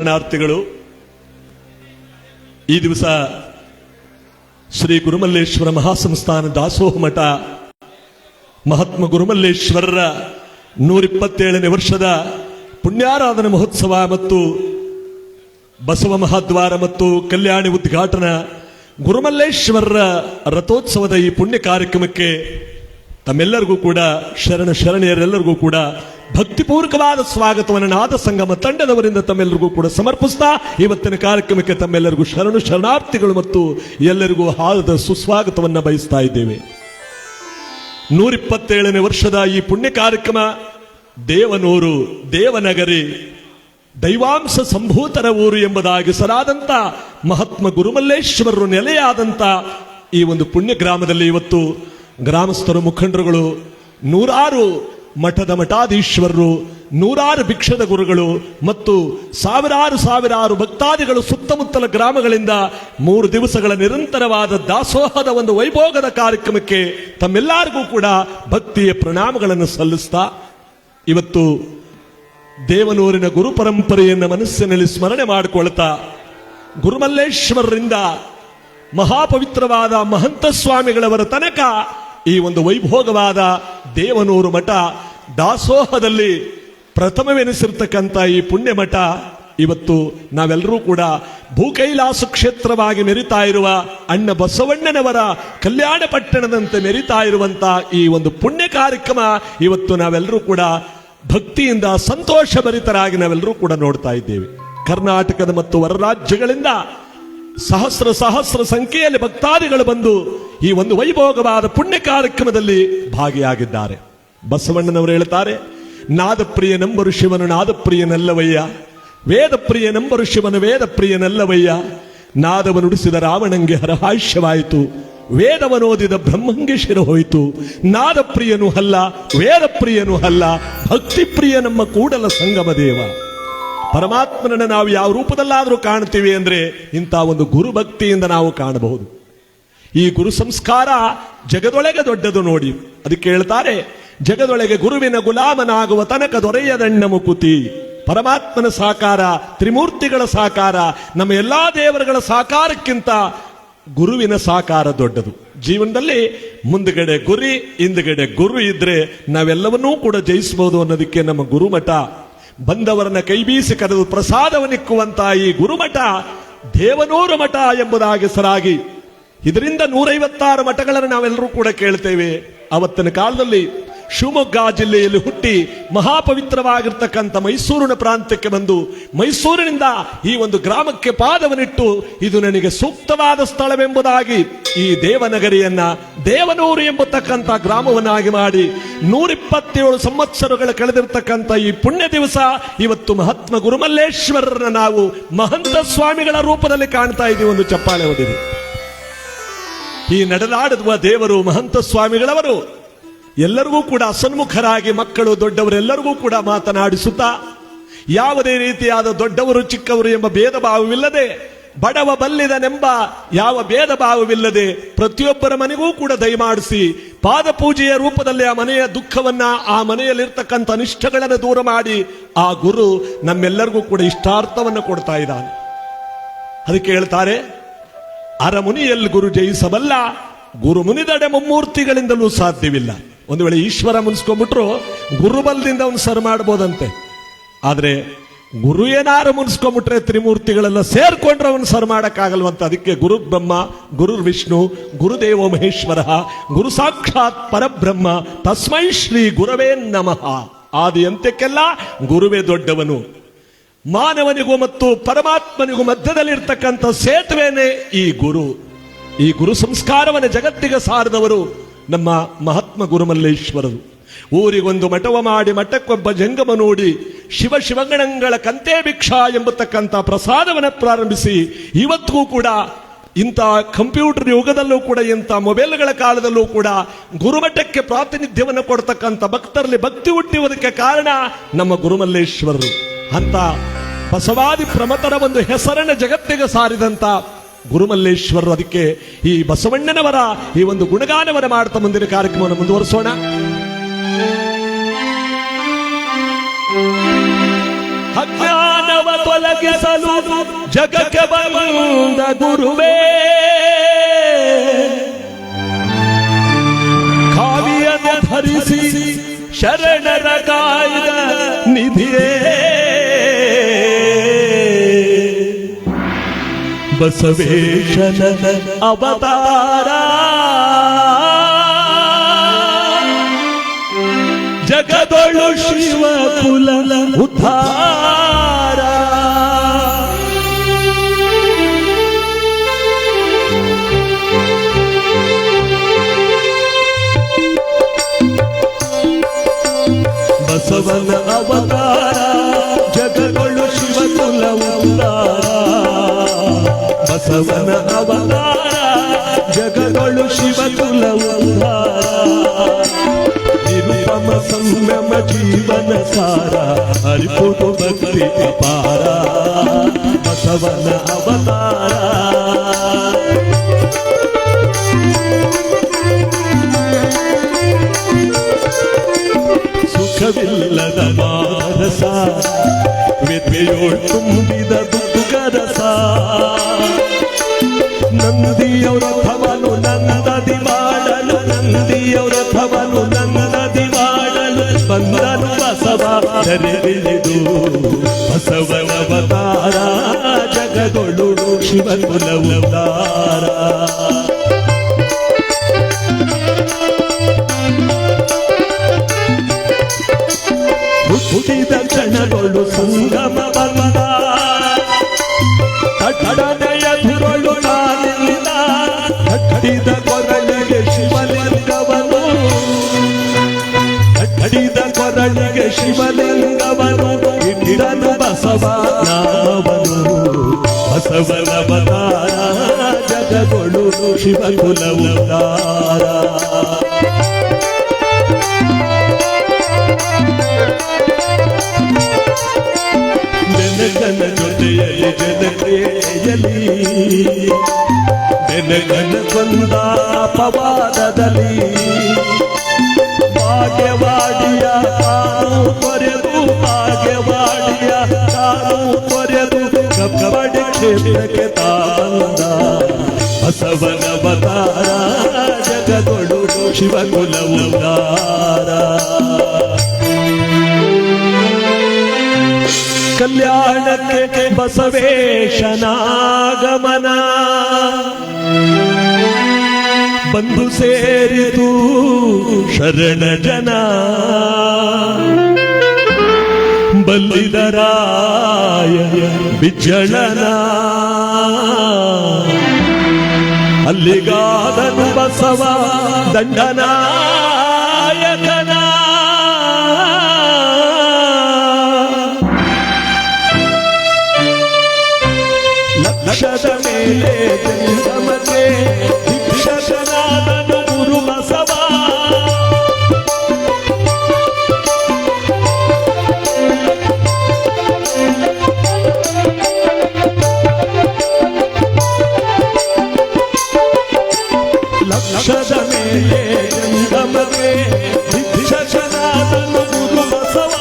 ಶರಣಾರ್ಥಿಗಳು. ಈ ದಿವಸ ಶ್ರೀ ಗುರುಮಲ್ಲೇಶ್ವರ ಮಹಾಸಂಸ್ಥಾನ ದಾಸೋಹ ಮಠ ಮಹಾತ್ಮ ಗುರುಮಲ್ಲೇಶ್ವರರ 127ನೇ ವರ್ಷದ ಪುಣ್ಯಾರಾಧನಾ ಮಹೋತ್ಸವ ಮತ್ತು ಬಸವ ಮಹಾದ್ವಾರ ಮತ್ತು ಕಲ್ಯಾಣಿ ಉದ್ಘಾಟನಾ ಗುರುಮಲ್ಲೇಶ್ವರರ ರಥೋತ್ಸವದ ಈ ಪುಣ್ಯ ಕಾರ್ಯಕ್ರಮಕ್ಕೆ ತಮ್ಮೆಲ್ಲರಿಗೂ ಕೂಡ ಶರಣೆಯರೆಲ್ಲರಿಗೂ ಕೂಡ ಭಕ್ತಿಪೂರ್ವಕವಾದ ಸ್ವಾಗತವನ್ನು ನಾದ ಸಂಗಮ ತಂಡದವರಿಂದ ತಮ್ಮೆಲ್ಲರಿಗೂ ಕೂಡ ಸಮರ್ಪಿಸ್ತಾ ಇವತ್ತಿನ ಕಾರ್ಯಕ್ರಮಕ್ಕೆ ತಮ್ಮೆಲ್ಲರಿಗೂ ಶರಣಾರ್ಥಿಗಳು ಮತ್ತು ಎಲ್ಲರಿಗೂ ಹಾರದ ಸುಸ್ವಾಗತವನ್ನು ಬಯಸ್ತಾ ಇದ್ದೇವೆ. 127ನೇ ವರ್ಷದ ಈ ಪುಣ್ಯ ಕಾರ್ಯಕ್ರಮ ದೇವನೂರು ದೇವನಗರಿ ದೈವಾಂಶ ಸಂಭೂತರ ಊರು ಎಂಬುದಾಗಿ ಸರಾದಂತ ಮಹಾತ್ಮ ಗುರುಮಲ್ಲೇಶ್ವರರು ನೆಲೆಯಾದಂತ ಈ ಒಂದು ಪುಣ್ಯ ಗ್ರಾಮದಲ್ಲಿ ಇವತ್ತು ಗ್ರಾಮಸ್ಥರು ಮುಖಂಡರುಗಳು, ನೂರಾರು ಮಠದ ಮಠಾಧೀಶ್ವರರು, ನೂರಾರು ಭಿಕ್ಷದ ಗುರುಗಳು ಮತ್ತು ಸಾವಿರಾರು ಭಕ್ತಾದಿಗಳು ಸುತ್ತಮುತ್ತಲ ಗ್ರಾಮಗಳಿಂದ 3 ದಿವಸಗಳ ನಿರಂತರವಾದ ದಾಸೋಹದ ಒಂದು ವೈಭೋಗದ ಕಾರ್ಯಕ್ರಮಕ್ಕೆ ತಮ್ಮೆಲ್ಲರಿಗೂ ಕೂಡ ಭಕ್ತಿಯ ಪ್ರಣಾಮಗಳನ್ನು ಸಲ್ಲಿಸ್ತಾ ಇವತ್ತು ದೇವನೂರಿನ ಗುರು ಪರಂಪರೆಯನ್ನು ಮನಸ್ಸಿನಲ್ಲಿ ಸ್ಮರಣೆ ಮಾಡಿಕೊಳ್ತಾ ಗುರುಮಲ್ಲೇಶ್ವರರಿಂದ ಮಹಾಪವಿತ್ರವಾದ ಮಹಂತ ಸ್ವಾಮಿಗಳವರ ತನಕ ಈ ಒಂದು ವೈಭೋಗವಾದ ದೇವನೂರು ಮಠ ದಾಸೋಹದಲ್ಲಿ ಪ್ರಥಮವೆನಿಸಿರ್ತಕ್ಕಂಥ ಈ ಪುಣ್ಯ ಮಠ ಇವತ್ತು ನಾವೆಲ್ಲರೂ ಕೂಡ ಭೂಕೈಲಾಸ ಕ್ಷೇತ್ರವಾಗಿ ಮೆರಿತಾ ಇರುವ ಅಣ್ಣ ಬಸವಣ್ಣನವರ ಕಲ್ಯಾಣ ಪಟ್ಟಣದಂತೆ ಮೆರಿತಾ ಇರುವಂತ ಈ ಒಂದು ಪುಣ್ಯ ಕಾರ್ಯಕ್ರಮ ಇವತ್ತು ನಾವೆಲ್ಲರೂ ಕೂಡ ಭಕ್ತಿಯಿಂದ ಸಂತೋಷಭರಿತರಾಗಿ ನಾವೆಲ್ಲರೂ ಕೂಡ ನೋಡ್ತಾ ಇದ್ದೇವೆ. ಕರ್ನಾಟಕದ ಮತ್ತು ಹೊರ ರಾಜ್ಯಗಳಿಂದ ಸಹಸ್ರ ಸಂಖ್ಯೆಯಲ್ಲಿ ಭಕ್ತಾದಿಗಳು ಬಂದು ಈ ಒಂದು ವೈಭೋಗವಾದ ಪುಣ್ಯ ಕಾರ್ಯಕ್ರಮದಲ್ಲಿ ಭಾಗಿಯಾಗಿದ್ದಾರೆ. ಬಸವಣ್ಣನವರು ಹೇಳ್ತಾರೆ, ನಾದಪ್ರಿಯ ನಂಬರು ಶಿವನು ನಾದಪ್ರಿಯನಲ್ಲವಯ್ಯ, ವೇದಪ್ರಿಯ ನಂಬರು ಶಿವನು ವೇದಪ್ರಿಯನಲ್ಲವಯ್ಯ, ನಾದವನುಡಿಸಿದ ರಾವಣಂಗೆ ಹರಹಾಷ್ಯವಾಯಿತು, ವೇದವನೋದಿದ ಬ್ರಹ್ಮಂಗೆ ಶಿರ ಹೋಯಿತು, ನಾದಪ್ರಿಯನು ಅಲ್ಲ ವೇದಪ್ರಿಯನು ಅಲ್ಲ ಭಕ್ತಿಪ್ರಿಯ ನಮ್ಮ ಕೂಡಲ ಸಂಗಮ ದೇವ. ಪರಮಾತ್ಮನನ್ನು ನಾವು ಯಾವ ರೂಪದಲ್ಲಾದರೂ ಕಾಣ್ತೀವಿ ಅಂದ್ರೆ ಇಂಥ ಒಂದು ಗುರು ಭಕ್ತಿಯಿಂದ ನಾವು ಕಾಣಬಹುದು. ಈ ಗುರು ಸಂಸ್ಕಾರ ಜಗದೊಳಗೆ ದೊಡ್ಡದು ನೋಡಿ. ಅದಕ್ಕೆ ಹೇಳ್ತಾರೆ, ಜಗದೊಳಗೆ ಗುರುವಿನ ಗುಲಾಮನಾಗುವ ತನಕ ದೊರೆಯದಣ್ಣ ಮುಕುತಿ. ಪರಮಾತ್ಮನ ಸಾಕಾರ, ತ್ರಿಮೂರ್ತಿಗಳ ಸಾಕಾರ, ನಮ್ಮ ಎಲ್ಲಾ ದೇವರುಗಳ ಸಾಕಾರಕ್ಕಿಂತ ಗುರುವಿನ ಸಾಕಾರ ದೊಡ್ಡದು. ಜೀವನದಲ್ಲಿ ಮುಂದುಗಡೆ ಗುರಿ, ಹಿಂದುಗಡೆ ಗುರು ಇದ್ರೆ ನಾವೆಲ್ಲವನ್ನೂ ಕೂಡ ಜಯಿಸಬಹುದು ಅನ್ನೋದಕ್ಕೆ ನಮ್ಮ ಗುರುಮಠ ಬಂದವರನ್ನ ಕೈ ಬೀಸಿ ಕರೆದು ಪ್ರಸಾದವನ್ನಿಕ್ಕುವಂತಹ ಈ ಗುರುಮಠ ದೇವನೂರು ಮಠ ಎಂಬುದಾಗಿ ಹೆಸರಾಗಿ ಇದರಿಂದ 156 ಮಠಗಳನ್ನು ನಾವೆಲ್ಲರೂ ಕೂಡ ಕೇಳ್ತೇವೆ. ಅವತ್ತಿನ ಕಾಲದಲ್ಲಿ ಶಿವಮೊಗ್ಗ ಜಿಲ್ಲೆಯಲ್ಲಿ ಹುಟ್ಟಿ ಮಹಾಪವಿತ್ರವಾಗಿರ್ತಕ್ಕಂಥ ಮೈಸೂರಿನ ಪ್ರಾಂತ್ಯಕ್ಕೆ ಬಂದು ಮೈಸೂರಿನಿಂದ ಈ ಒಂದು ಗ್ರಾಮಕ್ಕೆ ಪಾದವನ್ನಿಟ್ಟು ಇದು ನನಗೆ ಸೂಕ್ತವಾದ ಸ್ಥಳವೆಂಬುದಾಗಿ ಈ ದೇವನಗರಿಯನ್ನ ದೇವನೂರು ಎಂಬತಕ್ಕಂಥ ಗ್ರಾಮವನ್ನಾಗಿ ಮಾಡಿ 127 ಸಂವತ್ಸರಗಳು ಕಳೆದಿರ್ತಕ್ಕಂಥ ಈ ಪುಣ್ಯ ದಿವಸ ಇವತ್ತು ಮಹಾತ್ಮ ಗುರುಮಲ್ಲೇಶ್ವರರನ್ನ ನಾವು ಮಹಂತ ಸ್ವಾಮಿಗಳ ರೂಪದಲ್ಲಿ ಕಾಣ್ತಾ ಇದ್ದೀವಿ. ಒಂದು ಚಪ್ಪಾಳೆ ಹೊಡೆದು ಈ ನಡೆದಾಡುವ ದೇವರು ಮಹಂತ ಸ್ವಾಮಿಗಳವರು ಎಲ್ಲರಿಗೂ ಕೂಡ ಸನ್ಮುಖರಾಗಿ ಮಕ್ಕಳು ದೊಡ್ಡವರೆಲ್ಲರಿಗೂ ಕೂಡ ಮಾತನಾಡಿಸುತ್ತಾ ಯಾವುದೇ ರೀತಿಯಾದ ದೊಡ್ಡವರು ಚಿಕ್ಕವರು ಎಂಬ ಭೇದ ಭಾವವಿಲ್ಲದೆ, ಬಡವ ಬಲ್ಲಿದನೆಂಬ ಯಾವ ಭೇದ ಭಾವವಿಲ್ಲದೆ ಪ್ರತಿಯೊಬ್ಬರ ಮನೆಗೂ ಕೂಡ ದಯಮಾಡಿಸಿ ಪಾದಪೂಜೆಯ ರೂಪದಲ್ಲಿ ಆ ಮನೆಯ ದುಃಖವನ್ನ, ಆ ಮನೆಯಲ್ಲಿರ್ತಕ್ಕಂಥ ಅನಿಷ್ಟಗಳನ್ನು ದೂರ ಮಾಡಿ ಆ ಗುರು ನಮ್ಮೆಲ್ಲರಿಗೂ ಕೂಡ ಇಷ್ಟಾರ್ಥವನ್ನು ಕೊಡ್ತಾ ಇದ್ದಾನೆ. ಅದಕ್ಕೆ ಹೇಳ್ತಾರೆ, ಅರಮುನಿಯಲ್ಲಿ ಗುರು ಜಯಿಸಬಲ್ಲ, ಗುರು ಮುನಿದಡೆ ಮುಮ್ಮೂರ್ತಿಗಳಿಂದಲೂ ಸಾಧ್ಯವಿಲ್ಲ. ಒಂದು ವೇಳೆ ಈಶ್ವರ ಮುನ್ಸ್ಕೊಂಡ್ಬಿಟ್ರು ಗುರುಬಲದಿಂದ ಅವನು ಸರ್ ಮಾಡ್ಬೋದಂತೆ, ಆದ್ರೆ ಗುರು ಏನಾರು ಮುನ್ಸ್ಕೊಂಡ್ಬಿಟ್ರೆ ತ್ರಿಮೂರ್ತಿಗಳೆಲ್ಲ ಸೇರ್ಕೊಂಡ್ರೆ ಅವನು ಸರ್ ಮಾಡಕ್ಕಾಗಲ್ವಂತ. ಅದಕ್ಕೆ ಗುರು ಬ್ರಹ್ಮ, ಗುರು ವಿಷ್ಣು, ಗುರುದೇವೋ ಮಹೇಶ್ವರ, ಗುರು ಸಾಕ್ಷಾತ್ ಪರಬ್ರಹ್ಮ, ತಸ್ಮೈ ಶ್ರೀ ಗುರವೇ ನಮಃ. ಆದಿ ಅಂತ್ಯಕ್ಕೆಲ್ಲ ಗುರುವೇ ದೊಡ್ಡವನು. ಮಾನವನಿಗೂ ಮತ್ತು ಪರಮಾತ್ಮನಿಗೂ ಮಧ್ಯದಲ್ಲಿರ್ತಕ್ಕಂಥ ಸೇತುವೆನೇ ಈ ಗುರು. ಈ ಗುರು ಸಂಸ್ಕಾರವನ್ನು ಜಗತ್ತಿಗೆ ಸಾರದವರು ನಮ್ಮ ಮಹಾತ್ಮ ಗುರುಮಲ್ಲೇಶ್ವರರು. ಊರಿಗೊಂದು ಮಠವ ಮಾಡಿ ಮಠಕ್ಕೊಬ್ಬ ಜಂಗಮ ನೋಡಿ ಶಿವಗಣಗಳ ಕಂತೆ ಭಿಕ್ಷಾ ಎಂಬತಕ್ಕಂಥ ಪ್ರಸಾದವನ್ನು ಪ್ರಾರಂಭಿಸಿ ಇವತ್ತಿಗೂ ಕೂಡ ಇಂಥ ಕಂಪ್ಯೂಟರ್ ಯುಗದಲ್ಲೂ ಕೂಡ, ಇಂಥ ಮೊಬೈಲ್ಗಳ ಕಾಲದಲ್ಲೂ ಕೂಡ ಗುರುಮಠಕ್ಕೆ ಪ್ರಾತಿನಿಧ್ಯವನ್ನು ಕೊಡ್ತಕ್ಕಂಥ ಭಕ್ತರಲ್ಲಿ ಭಕ್ತಿ ಹುಟ್ಟುವುದಕ್ಕೆ ಕಾರಣ ನಮ್ಮ ಗುರುಮಲ್ಲೇಶ್ವರರು. ಅಂತ ಬಸವಾದಿ ಪ್ರಮತರ ಒಂದು ಹೆಸರನ್ನು ಜಗತ್ತಿಗೆ ಸಾರಿದಂತ ಗುರುಮಲ್ಲೇಶ್ವರರು. ಅದಕ್ಕೆ ಈ ಬಸವಣ್ಣನವರ ಈ ಒಂದು ಗುಣಗಾನವನ್ನು ಮಾಡ್ತಾ ಮುಂದಿನ ಕಾರ್ಯಕ್ರಮವನ್ನು ಮುಂದುವರಿಸೋಣ. ಅಜ್ಞಾನವ ತೊಲಗಿಸಲು ಜಗಕ್ಕೆ ಬಂದ ಗುರುವೇ, ಕಾವಿಯನ್ನು ಧರಿಸಿ ಶರಣರ ಕಾಯ್ದ ನಿಧಿಯೇ, ಬಸವೇಶನ ಅವತಾರ ಜಗದೊಳು ಶಿವ ಕುಲ ಉದ್ಧಾರ. ಬಸವನ ಅವತಾರ ಜಗದೊಳು ಶಿವ ಕುಲ ಉದ್ಧಾರ. ಬಸವನ ಅವತಾರ ಜಗದೊಳು ಶಿವ ಕುಲ ಉದ್ಧಾರ. ನಿರುಪಮ ಸಂಯಮ ಜೀವನ ಸಾರ ಹರಿಪುಟು ಭಕ್ತಿ ಅಪಾರ. ಬಸವನ ಅವತಾರ ಸುಖವಿಲ್ಲದ ಮಾನಸ ವ್ಯಥೆಯೋಳ್ ತುಂಬಿದ ದುಃಖರಸ. ನಂದಿಯವರ ರಥವನ್ನು ನಂದದಿ ಮಾಡಲು, ನಂದಿಯವರ ರಥವನ್ನು ನಂದದಿ ಮಾಡಲು ಬಂದನು ಬಸವ ಧರೆದಿಳಿದು. ಬಸವನ ಅವತಾರ ಜಗದೊಳು ಶಿವಕುಲ ಉದ್ಧಾರ. ಹುಟ್ಟಿದ ಕ್ಷಣಗಳು ಸಂಗಮ ಬಂದ, ಕಟ್ಟಡನೆಯ ಧುರಳು ನಾನಿಲ್ಲ. ಕಟ್ಟಿದ ಕೊರಳಿಗೆ ಶಿವಲಿಂಗವನು, ಕಟ್ಟಿದ ಕೊರಳಿಗೆ ಶಿವಲಿಂಗವನು ಇಟ್ಟಿದನು ಬಸವ ನಾಮವನು. ಬಸವನ ಅವತಾರ ಜಗದೊಳು ಶಿವಕುಲ ಉದ್ಧಾರ. ಜನಗನ ಜೊತೆಯಲ್ಲಿ ಜನಕ್ರಿಯೆಯಲಿ, ಜನಗನ ಕೊಂದ ಪವಾದದಲ್ಲಿ ಭಾಗ್ಯವಾಡಿಯ ತಾನು ತೊರೆದು, ಭಾಗ್ಯವಾಡಿಯ ತಾನು ತೊರೆದು ಕಬ್ಬಡಿ ಕ್ಷೇತ್ರಕ್ಕೆ ತಾಂದ. ಬಸವನ ಅವತಾರ ಜಗದೊಳು ಶಿವಕುಲ ಉದ್ಧಾರ. ಕಲ್ಯಾಣಕ್ಕೆ ಬಸವೇಶನಾಗಮನ ಬಂದು ಸೇರಿತು ಶರಣ ಜನ. ಬಲ್ಲಿದರಾಯ ಬಿಜ್ಜಳನ ಅಲ್ಲಿಗಾದನು ಬಸವ ದಂಡನಾಯಕನ. ಲಕ್ಷದ ಮೇಲೆ ಜಂಗಮಕ್ಕೆ ಭಿಕ್ಷಕನಾದನು ಗುರು ಬಸವ. ಲಕ್ಷದ ಮೇಲೆ ಜಂಗಮಕ್ಕೆ ಭಿಕ್ಷಕನಾದನು ಗುರು ಬಸವ.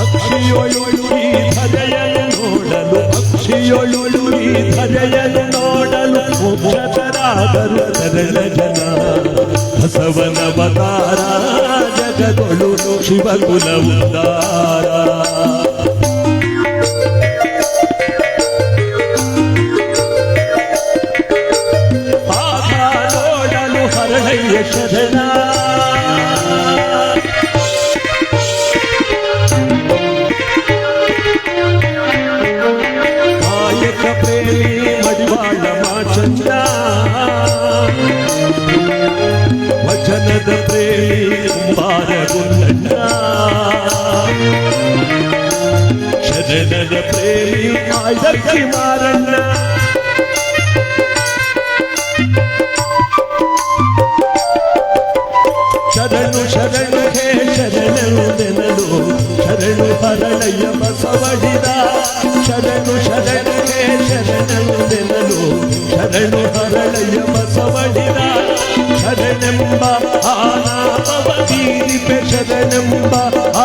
ಅಕ್ಷಿಯೊಳು ಈ ಧರೆಯನ್ನು ನೋಡಲು, ಅಕ್ಷಿಯೊಳು ಈ ಧರೆಯನ್ನು ನೋಡಲು ಮೋಕ್ಷರಾದರು ಶರಣ ಜನ. ಬಸವನ ಅವತಾರ ಜಗದೊಳು ಶಿವಕುಲ ಉದ್ಧಾರ. ಆಗ ನೋಡಲು ಹರಳಯ್ಯ ಶರಣ, ಕಾಯಕ ಪ್ರೇಮಿ ಮಡಿವಾಳ ಮಾಚಂದ, ವಚನದ ಪ್ರೇಮಿ ಕುಂಬಾರ ಗುಂಡಣ್ಣ, ಶರಣದ ಪ್ರೇಮಿ ಆಯ್ದಕ್ಕಿ ಮಾರಣ್ಣ. ಶರಣು ಶರಣು ಹೇ ಶರಣು ನೆನಲು, ಶರಣು ಹರಳಯ್ಯ ಬಸವಡಿದ. ಶರಣು ಶರಣು ಹೇ ಶರಣು ನೆನಲು, ಶರಣು ಹರಳಯ್ಯ ಬಸವಡಿದ. ಶರಣೆಂಬ ಆನಾಮವ ತೀರಿಪೆ, ಶರಣೆಂಬ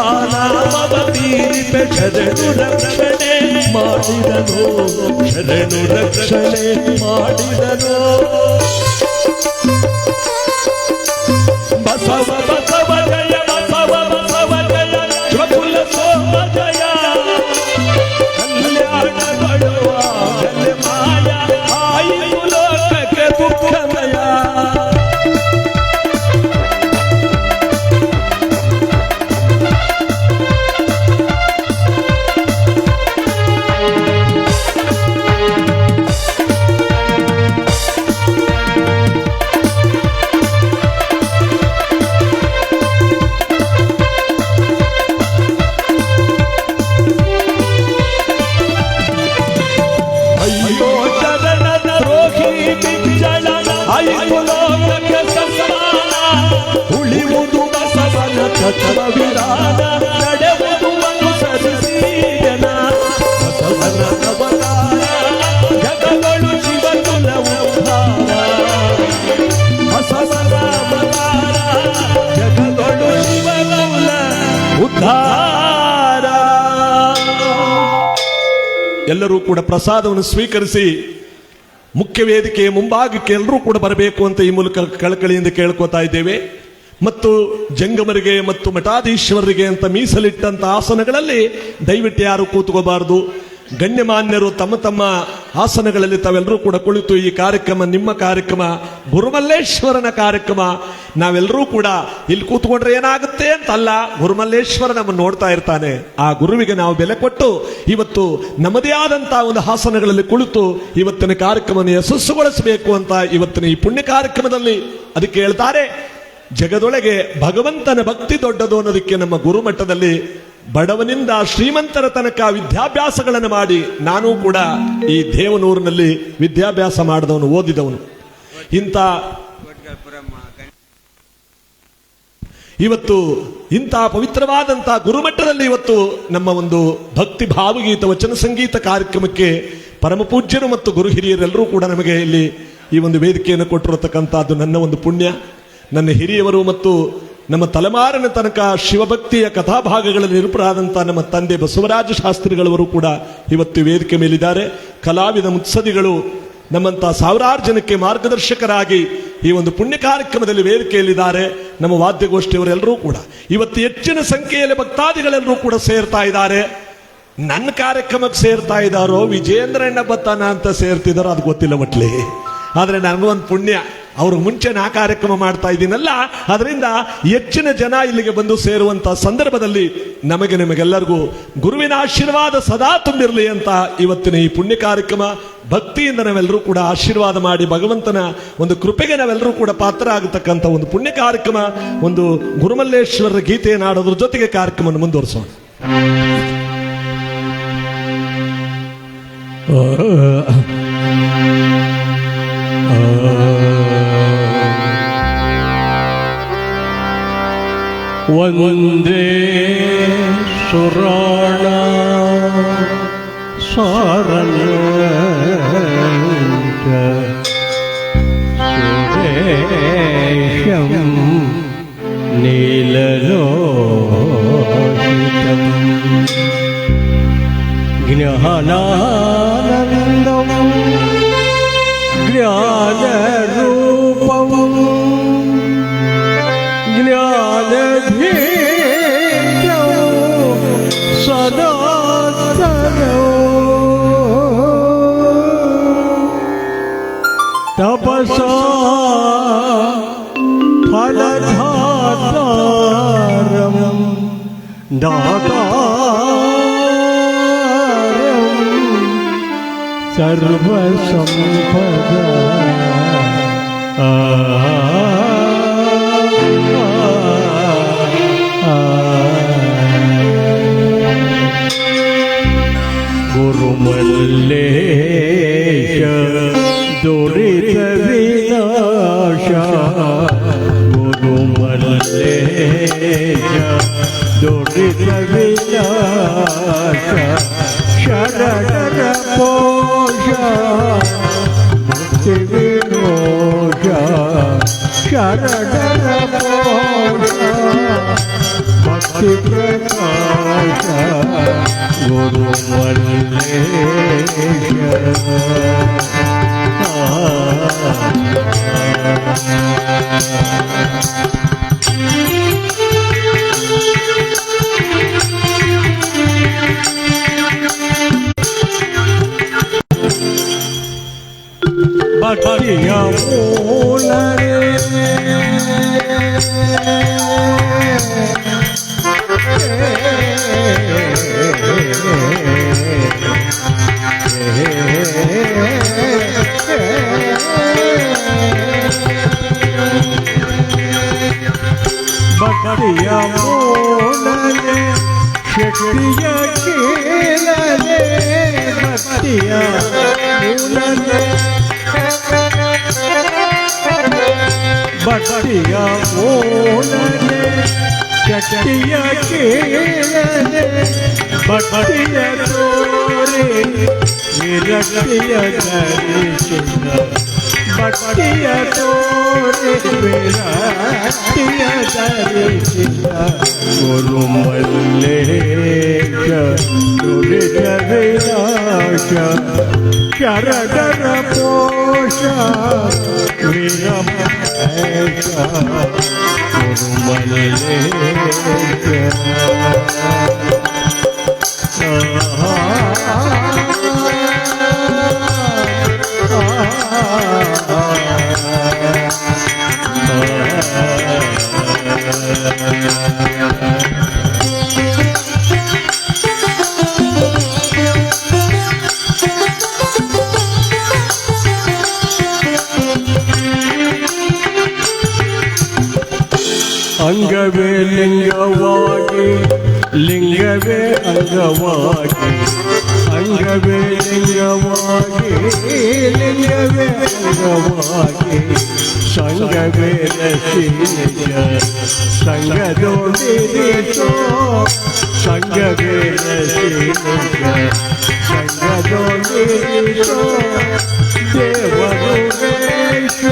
ಆನಾಮವ ತೀರಿಪೆ ಶರಣು ರಕ್ಷಣೆ ಮಾಡಿದನು, ಶರಣು ರಕ್ಷಣೆ ಮಾಡಿದನು. ಬಸವ ಬಸವ ಜಯ, ಬಸವ ಬಸವ ಜಯ, ಶಿವಕುಲ ಸೋಮ ಜಯ. ಕಲ್ಯಾಣಗಳು ಆಗಲೆ ಮಾಯ, ಆಯಿತು ಲೋಕಕ್ಕೆ ದುಃಖಮಯ. ಉಳಿಯುವುದು ಬಸವನ ತತ್ವ ವಿರಾನ, ನಡೆಯುವುದು ಅನುಸರಿಸಿದನ ಬಸವನ ಅವತಾರ. ಜಗಗಳು ಶಿವಕುಲ ಉದ್ಧಾರ, ಬಸವನ ಅವತಾರ. ಜಗಗಳು ಶಿವಕುಲ ಉದ್ಧಾರ. ಎಲ್ಲರೂ ಕೂಡ ಪ್ರಸಾದವನ್ನು ಸ್ವೀಕರಿಸಿ ಮುಖ್ಯ ವೇದಿಕೆಯ ಮುಂಭಾಗಕ್ಕೆ ಎಲ್ಲರೂ ಕೂಡ ಬರಬೇಕು ಅಂತ ಈ ಮೂಲಕ ಕಳಕಳಿಯಿಂದ ಕೇಳ್ಕೊತಾ ಇದ್ದೇವೆ. ಮತ್ತು ಜಂಗಮರಿಗೆ ಮತ್ತು ಮಠಾಧೀಶ್ವರರಿಗೆ ಅಂತ ಮೀಸಲಿಟ್ಟಂತ ಆಸನಗಳಲ್ಲಿ ದಯವಿಟ್ಟು ಯಾರು ಕೂತ್ಕೋಬಾರದು. ಗಣ್ಯಮಾನ್ಯರು ತಮ್ಮ ತಮ್ಮ ಆಸನಗಳಲ್ಲಿ ತಾವೆಲ್ಲರೂ ಕೂಡ ಕುಳಿತು ಈ ಕಾರ್ಯಕ್ರಮ ನಿಮ್ಮ ಕಾರ್ಯಕ್ರಮ, ಗುರುಮಲ್ಲೇಶ್ವರನ ಕಾರ್ಯಕ್ರಮ. ನಾವೆಲ್ಲರೂ ಕೂಡ ಇಲ್ಲಿ ಕೂತ್ಕೊಂಡ್ರೆ ಏನಾಗುತ್ತೆ ಅಂತಲ್ಲ, ಗುರುಮಲ್ಲೇಶ್ವರ ನಮ್ಮನ್ನು ನೋಡ್ತಾ ಇರ್ತಾನೆ. ಆ ಗುರುವಿಗೆ ನಾವು ಬೆಲೆ ಕೊಟ್ಟು ಇವತ್ತು ನಮ್ಮದೇ ಆದಂತಹ ಒಂದು ಆಸನಗಳಲ್ಲಿ ಕುಳಿತು ಇವತ್ತಿನ ಕಾರ್ಯಕ್ರಮವನ್ನು ಯಶಸ್ಸುಗೊಳಿಸಬೇಕು ಅಂತ ಇವತ್ತಿನ ಈ ಪುಣ್ಯ ಕಾರ್ಯಕ್ರಮದಲ್ಲಿ ಅದಕ್ಕೆ ಹೇಳ್ತಾರೆ, ಜಗದೊಳಗೆ ಭಗವಂತನ ಭಕ್ತಿ ದೊಡ್ಡದು ಅನ್ನೋದಕ್ಕೆ ನಮ್ಮ ಗುರುಮಟ್ಟದಲ್ಲಿ ಬಡವನಿಂದ ಶ್ರೀಮಂತರ ತನಕ ವಿದ್ಯಾಭ್ಯಾಸಗಳನ್ನು ಮಾಡಿ, ನಾನು ಕೂಡ ಈ ದೇವನೂರಿನಲ್ಲಿ ವಿದ್ಯಾಭ್ಯಾಸ ಮಾಡಿದವನು, ಓದಿದವನು. ಇವತ್ತು ಇಂಥ ಪವಿತ್ರವಾದಂತಹ ಗುರುಮಟ್ಟದಲ್ಲಿ ಇವತ್ತು ನಮ್ಮ ಒಂದು ಭಕ್ತಿ ಭಾವಗೀತ ವಚನ ಸಂಗೀತ ಕಾರ್ಯಕ್ರಮಕ್ಕೆ ಪರಮ ಪೂಜ್ಯರು ಮತ್ತು ಗುರು ಹಿರಿಯರೆಲ್ಲರೂ ಕೂಡ ನಮಗೆ ಇಲ್ಲಿ ಈ ಒಂದು ವೇದಿಕೆಯನ್ನು ಕೊಟ್ಟಿರತಕ್ಕಂಥದ್ದು ನನ್ನ ಒಂದು ಪುಣ್ಯ. ನನ್ನ ಹಿರಿಯವರು ಮತ್ತು ನಮ್ಮ ತಲೆಮಾರಿನ ತನಕ ಶಿವಭಕ್ತಿಯ ಕಥಾಭಾಗಗಳಲ್ಲಿ ನಿರೂಪರಾದಂತಹ ನಮ್ಮ ತಂದೆ ಬಸವರಾಜ ಶಾಸ್ತ್ರಿಗಳವರು ಕೂಡ ಇವತ್ತು ವೇದಿಕೆ ಮೇಲಿದ್ದಾರೆ. ಕಲಾವಿದ ಮುತ್ಸದಿಗಳು ನಮ್ಮಂತಹ ಸಾವಿರಾರು ಜನಕ್ಕೆ ಮಾರ್ಗದರ್ಶಕರಾಗಿ ಈ ಒಂದು ಪುಣ್ಯ ಕಾರ್ಯಕ್ರಮದಲ್ಲಿ ವೇದಿಕೆಯಲ್ಲಿದ್ದಾರೆ. ನಮ್ಮ ವಾದ್ಯಗೋಷ್ಠಿಯವರೆಲ್ಲರೂ ಕೂಡ ಇವತ್ತು ಹೆಚ್ಚಿನ ಸಂಖ್ಯೆಯಲ್ಲಿ ಭಕ್ತಾದಿಗಳೆಲ್ಲರೂ ಕೂಡ ಸೇರ್ತಾ ಇದ್ದಾರೆ. ನನ್ನ ಕಾರ್ಯಕ್ರಮಕ್ಕೆ ಸೇರ್ತಾ ಇದ್ದಾರೋ ವಿಜೇಂದ್ರಣ್ಣ ಬತ್ತಾನ ಅಂತ ಸೇರ್ತಿದ್ದಾರೋ ಅದು ಗೊತ್ತಿಲ್ಲ ಮಟ್ಲಿ. ಆದರೆ ನನಗೊಂದು ಪುಣ್ಯ, ಅವ್ರಿಗೆ ಮುಂಚೆ ನಾ ಕಾರ್ಯಕ್ರಮ ಮಾಡ್ತಾ ಇದ್ದೀನಲ್ಲ, ಅದರಿಂದ ಹೆಚ್ಚಿನ ಜನ ಇಲ್ಲಿಗೆ ಬಂದು ಸೇರುವಂತ ಸಂದರ್ಭದಲ್ಲಿ ನಿಮಗೆಲ್ಲರಿಗೂ ಗುರುವಿನ ಆಶೀರ್ವಾದ ಸದಾ ತುಂಬಿರಲಿ ಅಂತ ಇವತ್ತಿನ ಈ ಪುಣ್ಯ ಕಾರ್ಯಕ್ರಮ ಭಕ್ತಿಯಿಂದ ನಾವೆಲ್ಲರೂ ಕೂಡ ಆಶೀರ್ವಾದ ಮಾಡಿ ಭಗವಂತನ ಒಂದು ಕೃಪೆಗೆ ನಾವೆಲ್ಲರೂ ಕೂಡ ಪಾತ್ರ ಆಗತಕ್ಕಂಥ ಒಂದು ಪುಣ್ಯ ಕಾರ್ಯಕ್ರಮ, ಒಂದು ಗುರುಮಲ್ಲೇಶ್ವರರ ಗೀತೆಯನ್ನು ಆಡೋದ್ರ ಜೊತೆಗೆ ಕಾರ್ಯಕ್ರಮವನ್ನು ಮುಂದುವರಿಸೋಣ. ವಂದೇ ಸುರಾಣ ಸಾರಣ ಸುರೇಶಂ ನೀಲಲೋಹಿತಂ ಜ್ಞಾನಾನಂದಂ ಜ್ಞಾನರೂಪಂ ಜ್ಞಾನಧೀರಂ ಸನಾತನಂ ತಪಸಾ ಫಲಧಾತಾರಂ ದಾತಾರಂ ಸರ್ವಸಂಪದಾ ಗುರುಮಲ್ಲೇಶ ದುರಿತ ವಿನಾಶ ಗುರುಮಲ್ಲೇಶ ದುರಿತ ವಿನಾಶ ಶರಣರ ಪೋಷ ಮುಕ್ತಿ ವಿಮೋಷ ಶರಣರ ಪೋಷ ಭಕ್ತಿ ಪ್ರಕಾಶ ಗುರು ಮಲ್ಲೇಶ ಭಕ್ತಿಯ ಮೂಲರೇ ಭಕ್ತಿಯ ಮೂಲನೆ ಶಕ್ತಿಯ ಕೀಲನೆ ಭಕ್ತಿಯ ಮೂಲನೆ ಭಕ್ತಿಯ ಮೂಲನೆ ಶಕ್ತಿಯ ಕೀಲನೆ ಭಕ್ತಿಯ ತೋರೆ ವಿರಕ್ತಿಯ ಧರಿಸಿದ ಭಕ್ತಿಯ ತೋರೆ ವಿರಕ್ತಿಯ ಧರಿಸಿದ ಗುರು ಮಲ್ಲೇಶ ನುಡಿದ ವಿನಾಶ ಶರಣರ ಪೋಷ ವಿರಮೇಶ ಗುರು ಮಲ್ಲೇಶ ಅಂಗವೇ ಲಿಂಗವಾಗಿ ಲಿಂಗವೇ ಅಂಗವಾಗಿ ಅಂಗವೇ ಲಿಂಗವಾಗಿ ಲಿಂಗವೇ ಅಂಗವಾಗಿ ಸಂಗವೇ ರಸಿಯ ಸಂಗದೋಡಿರಿಸೋ ಸಂಗವೇ ರಸಿಯ ಸಂಗದೋಡಿರಿಸೋ ದೇವರು ವೇಷ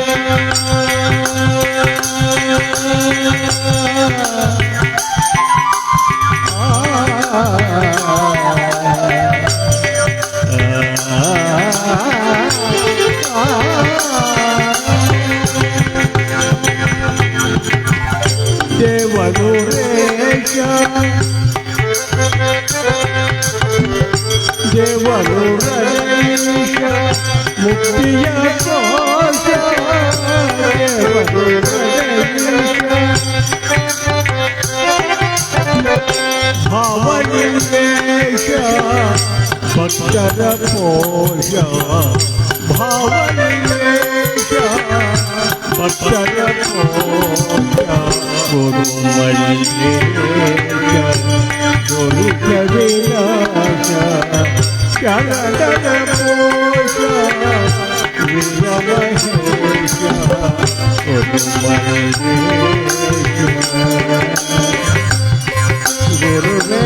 ದೇವರು ರೇಷ ದೇವರು ರೇಷ ಮುಕ್ತಿಯ ಕೋಶ ದೇವರು ಭಾವನಿವೇಶ ಭಕ್ತರ ಪೋಷ ಭಾವನಿವೇಶ ಭಕ್ತರ ಪೋಷ ಗುರು ಮಲ್ಲೇಶ ಗುರು ಕವಿರಾಜ ಶರಣರ ಪೋಷ ವಿರಮಹೇಶ ಗುರು ಮಲ್ಲೇಶ ಗುರುವೇ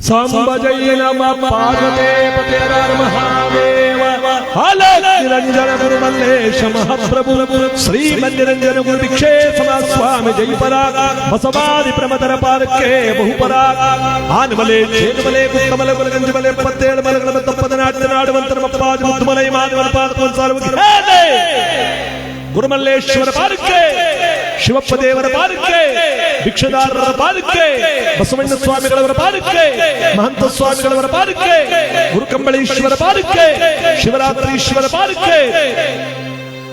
ಸಾಂಬ ಜೈ ನಮ ಪಾರ್ವತೇ ಪತೆ ಹರ ಮಹಾದೇವ ಹಲ ನಿರಂಜನ ಗುರು ಮಲ್ಲೇಶ ಮಹಾಪ್ರಭು ಶ್ರೀ ಮನ್ನಿರಂಜನ ಗುರು ಭಿಕ್ಷೇ ಸ್ವಾಮಿ ಜೈ ಪರಾಗ ಬಸವಾದಿ ಪ್ರಮತರ ಪಾರಕ್ಕೆ ಬಹುಪರಾಗ ಆನಮಲೆ ಚೇನುಮಲೆ ಕುಕ್ಕಮಲೆ ಗುಲಗಂಜಮಲೆ 77 ಮಲೆಗಳ ತಪ್ಪದ ನಾಟ್ಯ ನಾಡುವಂತರ ಮಪ್ಪಾದಿ ಮುದ್ದುಮಲೈ ಮಾನವನ ಪಾದ ಸಾರ್ವಜನಿಕ ಗುರುಮಲ್ಲೇಶ್ವರ ಪಾದಕ್ಕೆ ಶಿವಪ್ಪ ದೇವರ ಪಾದಕ್ಕೆ ಭಿಕ್ಷದಾರರ ಪಾದಕ್ಕೆ ಬಸವಣ್ಣ ಸ್ವಾಮಿಗಳವರ ಪಾದಕ್ಕೆ ಮಹಂತ ಸ್ವಾಮಿಗಳವರ ಪಾದಕ್ಕೆ ಗುರುಕಂಬಳೇಶ್ವರ ಪಾದಕ್ಕೆ ಶಿವರಾತ್ರೀಶ್ವರ ಪಾದಕ್ಕೆ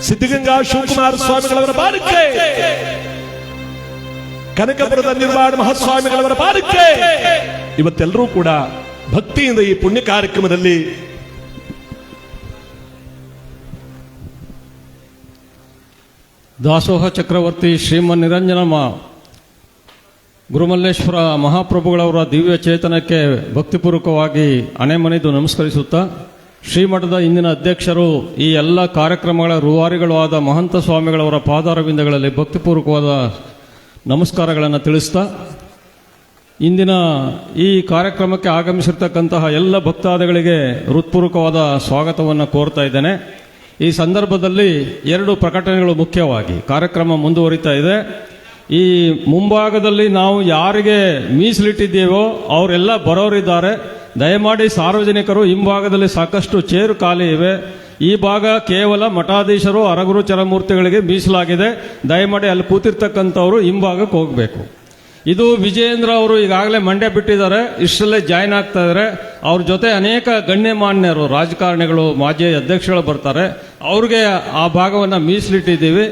ಸಿದ್ಧಗಂಗಾ ಶಿವಕುಮಾರ ಸ್ವಾಮಿಗಳವರ ಪಾದಕ್ಕೆ ಕನಕಪುರದ ನಿರ್ವಾಣ ಮಹಾಸ್ವಾಮಿಗಳವರ ಪಾದಕ್ಕೆ ಇವತ್ತೆಲ್ಲರೂ ಕೂಡ ಭಕ್ತಿಯಿಂದ ಈ ಪುಣ್ಯ ಕಾರ್ಯಕ್ರಮದಲ್ಲಿ ದಾಸೋಹ ಚಕ್ರವರ್ತಿ ಶ್ರೀಮನ್ ನಿರಂಜನಮ್ಮ ಗುರುಮಲ್ಲೇಶ್ವರ ಮಹಾಪ್ರಭುಗಳವರ ದಿವ್ಯ ಚೇತನಕ್ಕೆ ಭಕ್ತಿಪೂರ್ವಕವಾಗಿ ಅಣೆಮಣಿದು ನಮಸ್ಕರಿಸುತ್ತಾ ಶ್ರೀಮಠದ ಇಂದಿನ ಅಧ್ಯಕ್ಷರು ಈ ಎಲ್ಲ ಕಾರ್ಯಕ್ರಮಗಳ ರೂವಾರಿಗಳು ಆದ ಮಹಂತ ಸ್ವಾಮಿಗಳವರ ಪಾದಾರವಿಂದಗಳಲ್ಲಿ ಭಕ್ತಿಪೂರ್ವಕವಾದ ನಮಸ್ಕಾರಗಳನ್ನು ತಿಳಿಸ್ತಾ ಇಂದಿನ ಈ ಕಾರ್ಯಕ್ರಮಕ್ಕೆ ಆಗಮಿಸಿರ್ತಕ್ಕಂತಹ ಎಲ್ಲ ಭಕ್ತಾದಿಗಳಿಗೆ ಹೃತ್ಪೂರ್ವಕವಾದ ಸ್ವಾಗತವನ್ನು ಕೋರ್ತಾ ಇದ್ದೇನೆ. ಈ ಸಂದರ್ಭದಲ್ಲಿ 2 ಪ್ರಕಟಣೆಗಳು ಮುಖ್ಯವಾಗಿ ಕಾರ್ಯಕ್ರಮ ಮುಂದುವರಿತಾ ಇದೆ. ಈ ಮುಂಭಾಗದಲ್ಲಿ ನಾವು ಯಾರಿಗೆ ಮೀಸಲಿಟ್ಟಿದ್ದೇವೋ ಅವರೆಲ್ಲ ಬರೋರಿದ್ದಾರೆ. ದಯಮಾಡಿ ಸಾರ್ವಜನಿಕರು ಹಿಂಭಾಗದಲ್ಲಿ ಸಾಕಷ್ಟು ಚೇರು ಖಾಲಿ ಇವೆ. ಈ ಭಾಗ ಕೇವಲ ಮಠಾಧೀಶರು ಅರಗುರು ಚರಮೂರ್ತಿಗಳಿಗೆ ಮೀಸಲಾಗಿದೆ. ದಯಮಾಡಿ ಅಲ್ಲಿ ಕೂತಿರ್ತಕ್ಕಂಥವ್ರು ಹಿಂಭಾಗಕ್ಕೆ ಹೋಗಬೇಕು. ಇದು ವಿಜಯೇಂದ್ರ ಅವರು ಈಗಾಗಲೇ ಮಂಡ್ಯ ಬಿಟ್ಟಿದ್ದಾರೆ, ಇಷ್ಟರಲ್ಲೇ ಜಾಯ್ನ್ ಆಗ್ತಾ ಇದ್ದಾರೆ. ಅವ್ರ ಜೊತೆ ಅನೇಕ ಗಣ್ಯಮಾನ್ಯರು, ರಾಜಕಾರಣಿಗಳು, ಮಾಜಿ ಅಧ್ಯಕ್ಷಗಳು ಬರ್ತಾರೆ. ಅವ್ರಿಗೆ ಆ ಭಾಗವನ್ನು ಮೀಸಲಿಟ್ಟಿದ್ದೀವಿ.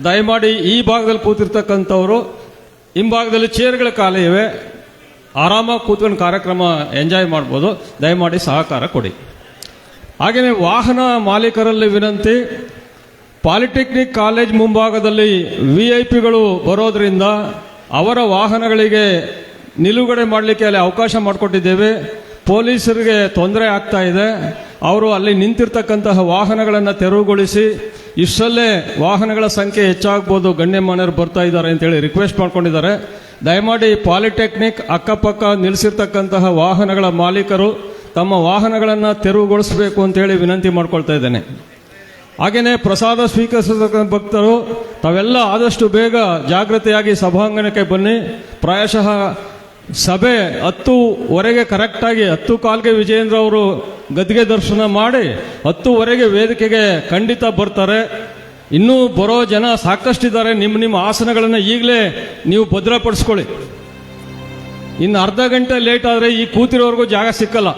ದಯಮಾಡಿ ಈ ಭಾಗದಲ್ಲಿ ಕೂತಿರ್ತಕ್ಕಂಥವ್ರು, ಹಿಂಭಾಗದಲ್ಲಿ ಚೇರ್ಗಳ ಖಾಲಿ ಇವೆ, ಆರಾಮಾಗಿ ಕೂತ್ಕೊಂಡು ಕಾರ್ಯಕ್ರಮ ಎಂಜಾಯ್ ಮಾಡ್ಬೋದು. ದಯಮಾಡಿ ಸಹಕಾರ ಕೊಡಿ. ಹಾಗೆಯೇ ವಾಹನ ಮಾಲೀಕರಲ್ಲಿ ವಿನಂತಿ, ಪಾಲಿಟೆಕ್ನಿಕ್ ಕಾಲೇಜ್ ಮುಂಭಾಗದಲ್ಲಿ ವಿಐಪಿಗಳು ಬರೋದ್ರಿಂದ ಅವರ ವಾಹನಗಳಿಗೆ ನಿಲುಗಡೆ ಮಾಡಲಿಕ್ಕೆ ಅಲ್ಲಿ ಅವಕಾಶ ಮಾಡಿಕೊಟ್ಟಿದ್ದೇವೆ. ಪೊಲೀಸರಿಗೆ ತೊಂದರೆ ಆಗ್ತಾ ಇದೆ. ಅವರು ಅಲ್ಲಿ ನಿಂತಿರ್ತಕ್ಕಂತಹ ವಾಹನಗಳನ್ನು ತೆರವುಗೊಳಿಸಿ, ಇಷ್ಟರಲ್ಲೇ ವಾಹನಗಳ ಸಂಖ್ಯೆ ಹೆಚ್ಚಾಗ್ಬೋದು, ಗಣ್ಯಮಾನ್ಯರು ಬರ್ತಾ ಇದ್ದಾರೆ ಅಂತೇಳಿ ರಿಕ್ವೆಸ್ಟ್ ಮಾಡ್ಕೊಂಡಿದ್ದಾರೆ. ದಯಮಾಡಿ ಪಾಲಿಟೆಕ್ನಿಕ್ ಅಕ್ಕಪಕ್ಕ ನಿಲ್ಲಿಸಿರ್ತಕ್ಕಂತಹ ವಾಹನಗಳ ಮಾಲೀಕರು ತಮ್ಮ ವಾಹನಗಳನ್ನು ತೆರವುಗೊಳಿಸಬೇಕು ಅಂತೇಳಿ ವಿನಂತಿ ಮಾಡ್ಕೊಳ್ತಾ ಇದ್ದೇನೆ. ಹಾಗೆಯೇ ಪ್ರಸಾದ ಸ್ವೀಕರಿಸತಕ್ಕಂಥ ಭಕ್ತರು ತಾವೆಲ್ಲ ಆದಷ್ಟು ಬೇಗ ಜಾಗೃತಿಯಾಗಿ ಸಭಾಂಗಣಕ್ಕೆ ಬನ್ನಿ. ಪ್ರಾಯಶಃ ಸಭೆ 10:00 ಕರೆಕ್ಟಾಗಿ 10:15 ವಿಜಯೇಂದ್ರ ಅವರು ಗದ್ಗೆ ದರ್ಶನ ಮಾಡಿ 10:00 ವೇದಿಕೆಗೆ ಖಂಡಿತ ಬರ್ತಾರೆ. ಇನ್ನೂ ಬರೋ ಜನ ಸಾಕಷ್ಟಿದ್ದಾರೆ. ನಿಮ್ಮ ಆಸನಗಳನ್ನು ಈಗಲೇ ನೀವು ಭದ್ರಪಡಿಸ್ಕೊಳ್ಳಿ. ಇನ್ನು ಅರ್ಧ ಗಂಟೆ ಲೇಟ್ ಆದರೆ ಈ ಕೂತಿರೋರ್ಗೂ ಜಾಗ ಸಿಕ್ಕಲ್ಲ,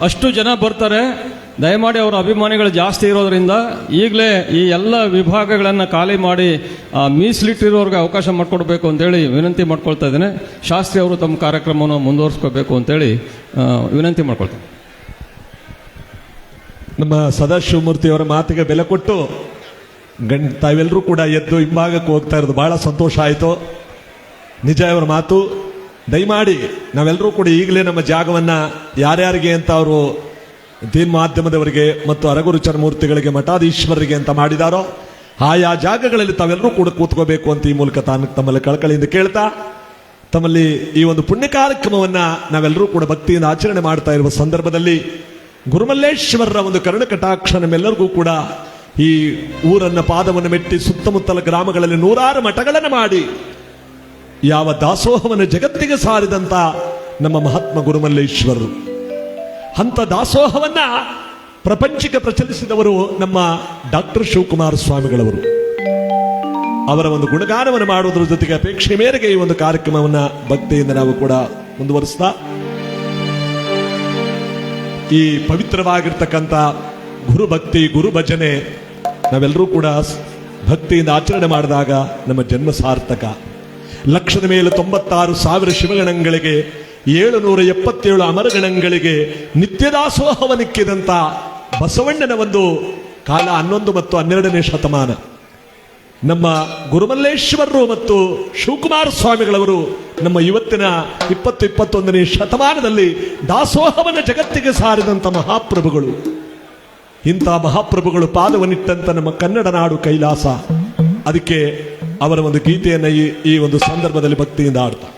ಅಷ್ಟು ಜನ ಬರ್ತಾರೆ. ದಯಮಾಡಿ ಅವರ ಅಭಿಮಾನಿಗಳು ಜಾಸ್ತಿ ಇರೋದ್ರಿಂದ ಈಗಲೇ ಈ ಎಲ್ಲ ವಿಭಾಗಗಳನ್ನು ಖಾಲಿ ಮಾಡಿ ಮೀಸಲಿಟ್ಟಿರೋರ್ಗೆ ಅವಕಾಶ ಮಾಡಿಕೊಡ್ಬೇಕು ಅಂತೇಳಿ ವಿನಂತಿ ಮಾಡ್ಕೊಳ್ತಾ ಇದ್ದೇನೆ. ಶಾಸ್ತ್ರಿ ಅವರು ತಮ್ಮ ಕಾರ್ಯಕ್ರಮವನ್ನು ಮುಂದುವರಿಸ್ಕೋಬೇಕು ಅಂತೇಳಿ ವಿನಂತಿ ಮಾಡ್ಕೊಳ್ತೇನೆ. ನಮ್ಮ ಸದಾಶಿವಮೂರ್ತಿಯವರ ಮಾತಿಗೆ ಬೆಲೆ ಕೊಟ್ಟು ತಾವೆಲ್ಲರೂ ಕೂಡ ಎದ್ದು ಹಿಂಭಾಗಕ್ಕೆ ಹೋಗ್ತಾ ಇರೋದು ಬಹಳ ಸಂತೋಷ ಆಯಿತು. ನಿಜ ಅವರ ಮಾತು. ದಯಮಾಡಿ ನಾವೆಲ್ಲರೂ ಕೂಡ ಈಗಲೇ ನಮ್ಮ ಜಾಗವನ್ನು ಯಾರ್ಯಾರಿಗೆ ಅಂತ ಅವರು ದೀನ್ ಮಾಧ್ಯಮದವರಿಗೆ ಮತ್ತು ಅರಗುರು ಚರಮೂರ್ತಿಗಳಿಗೆ, ಮಠಾಧೀಶ್ವರರಿಗೆ ಅಂತ ಮಾಡಿದಾರೋ ಆಯಾ ಜಾಗಗಳಲ್ಲಿ ತಾವೆಲ್ಲರೂ ಕೂಡ ಕೂತ್ಕೋಬೇಕು ಅಂತ ಈ ಮೂಲಕ ತಮ್ಮಲ್ಲಿ ಕಳಕಳಿಯಿಂದ ಕೇಳ್ತಾ, ತಮ್ಮಲ್ಲಿ ಈ ಒಂದು ಪುಣ್ಯ ಕಾರ್ಯಕ್ರಮವನ್ನು ನಾವೆಲ್ಲರೂ ಕೂಡ ಭಕ್ತಿಯಿಂದ ಆಚರಣೆ ಮಾಡ್ತಾ ಇರುವ ಸಂದರ್ಭದಲ್ಲಿ ಗುರುಮಲ್ಲೇಶ್ವರರ ಒಂದು ಕರುಣ ಕಟಾಕ್ಷ ನಮ್ಮೆಲ್ಲರಿಗೂ ಕೂಡ ಈ ಊರನ್ನ ಪಾದವನ್ನು ಮೆಟ್ಟಿ ಸುತ್ತಮುತ್ತಲ ಗ್ರಾಮಗಳಲ್ಲಿ 100 ಮಠಗಳನ್ನು ಮಾಡಿ ಯಾವ ದಾಸೋಹವನ್ನು ಜಗತ್ತಿಗೆ ಸಾರಿದಂತ ನಮ್ಮ ಮಹಾತ್ಮ ಗುರುಮಲ್ಲೇಶ್ವರರು, ಅಂತ ದಾಸೋಹವನ್ನ ಪ್ರಪಂಚಕ್ಕೆ ಪ್ರಚಲಿಸಿದವರು ನಮ್ಮ ಡಾಕ್ಟರ್ ಶಿವಕುಮಾರ ಸ್ವಾಮಿಗಳವರು. ಅವರ ಒಂದು ಗುಣಗಾನವನ್ನು ಮಾಡುವುದರ ಜೊತೆಗೆ ಅಪೇಕ್ಷೆ ಮೇರೆಗೆ ಈ ಒಂದು ಕಾರ್ಯಕ್ರಮವನ್ನ ಭಕ್ತಿಯಿಂದ ನಾವು ಕೂಡ ಮುಂದುವರಿಸ್ತಾ, ಈ ಪವಿತ್ರವಾಗಿರ್ತಕ್ಕಂಥ ಗುರು ಭಕ್ತಿ, ಗುರು ಭಜನೆ ನಾವೆಲ್ಲರೂ ಕೂಡ ಭಕ್ತಿಯಿಂದ ಆಚರಣೆ ಮಾಡಿದಾಗ ನಮ್ಮ ಜನ್ಮ ಸಾರ್ಥಕ. 196,000 ಶಿವಗಣಗಳಿಗೆ, 777 ಅಮರಗಣಗಳಿಗೆ ನಿತ್ಯದಾಸೋಹವನಿಕ್ಕಿದಂಥ ಬಸವಣ್ಣನ ಒಂದು ಕಾಲ 11 ಮತ್ತು 12ನೇ ಶತಮಾನ. ನಮ್ಮ ಗುರುಮಲ್ಲೇಶ್ವರರು ಮತ್ತು ಶಿವಕುಮಾರ ಸ್ವಾಮಿಗಳವರು ನಮ್ಮ ಇವತ್ತಿನ 20-21ನೇ ಶತಮಾನದಲ್ಲಿ ದಾಸೋಹವನ್ನು ಜಗತ್ತಿಗೆ ಸಾರಿದಂಥ ಮಹಾಪ್ರಭುಗಳು. ಇಂಥ ಮಹಾಪ್ರಭುಗಳು ಪಾದವನ್ನಿಟ್ಟಂತ ನಮ್ಮ ಕನ್ನಡ ನಾಡು ಕೈಲಾಸ. ಅದಕ್ಕೆ ಅವರ ಒಂದು ಗೀತೆಯನ್ನು ಈ ಒಂದು ಸಂದರ್ಭದಲ್ಲಿ ಭಕ್ತಿಯಿಂದ ಆಡ್ತಾ,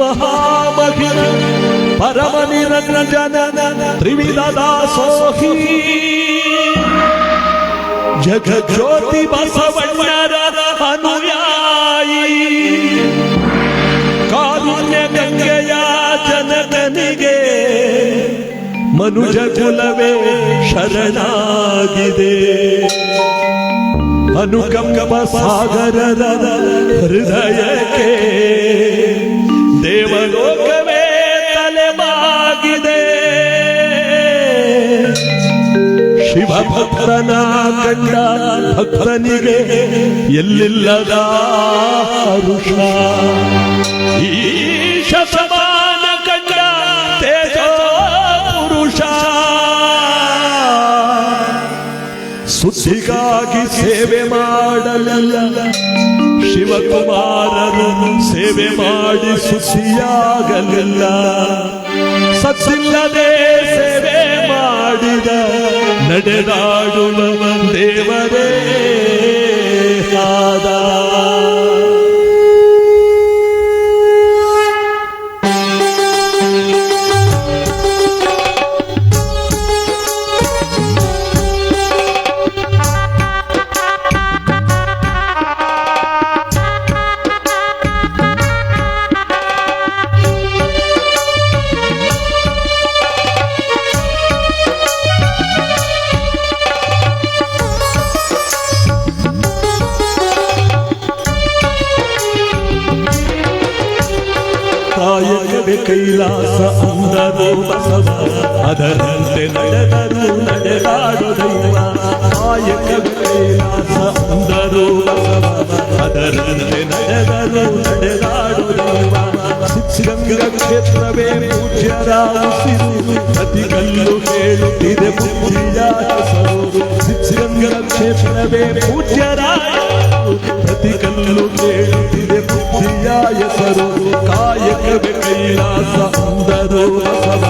ಮಹಾಮಹಿಮ ಪರಮ ನಿರಂಜನ ತ್ರಿವಿಧ ದಾಸೋಹಿ ಜಗಜ್ಯೋತಿ ಬಸವಣ್ಣರ ಅನುಯಾಯಿ, ಕಾರುಣ್ಯ ಗಂಗೆಯ ಜನಕನಿಗೆ ಮನುಜ ಕುಲವೇ ಶರಣಾಗಿದೆ. ಅನುಕಂಪ ಸಾಗರದ ಹೃದಯಕ್ಕೆ ದೇವಲೋಕವೇ ತಲೆಬಾಗಿದೆ. ಶಿವಭಕ್ತನ ಕಂಡ ಭಕ್ತನಿಗೆ ಎಲ್ಲಿಲ್ಲದ ಹರುಷ, ಈ ಶತಮಾನ ಕಂಡ ತೇಜೋ ಪುರುಷ. ಸುದ್ದಿಗಾಗಿ ಸೇವೆ ಮಾಡಲಿಲ್ಲ ಶಿವಕುಮಾರರು, ಸೇವೆ ಮಾಡಿ ಸುದ್ದಿಯಾಗಲಿಲ್ಲ. ಸತ್ತಿಲ್ಲದೆ ಸೇವೆ ಮಾಡಿದ ನಡೆದಾಡುವ ದೇವರೇ ಬೇಕಾದ ಕಾಯಕವೇ ಕೈಲಾಸ ಅಂದರು ಬಸವ ಅದರಂತೆ ನಡೆದರು ನಡೆದಾಡು ದೈವ ಕಾಯಕವೇ ಕೈಲಾಸ ಅಂದರು ಬಸವ ಅದರಂತೆ ನಡೆದರು ನಡೆದಾಡು ದೈವ ಶ್ರೀರಂಗ ಕ್ಷೇತ್ರವೇ ಪೂಜ್ಯರ ಉಸಿರು ಪ್ರತಿ ಕಲ್ಲು ಹೇಳುತ್ತಿದೆ ಬುದ್ಧಿಯ ಹೆಸರು ಶ್ರೀರಂಗ ಕ್ಷೇತ್ರವೇ ಪೂಜ್ಯರ ಪ್ರತಿ ಕಲ್ಲು ಕೇಳುತ್ತಿದೆ ಬುದ್ಧಿಯ ಹೆಸರು ಕಾಯಕವೇ ಕೈಲಾಸ ಅಂದರು ಬಸವ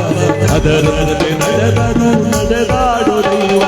ಅದರಂತೆ ನಡೆದರು ನಡೆದಾಡು ದೈವ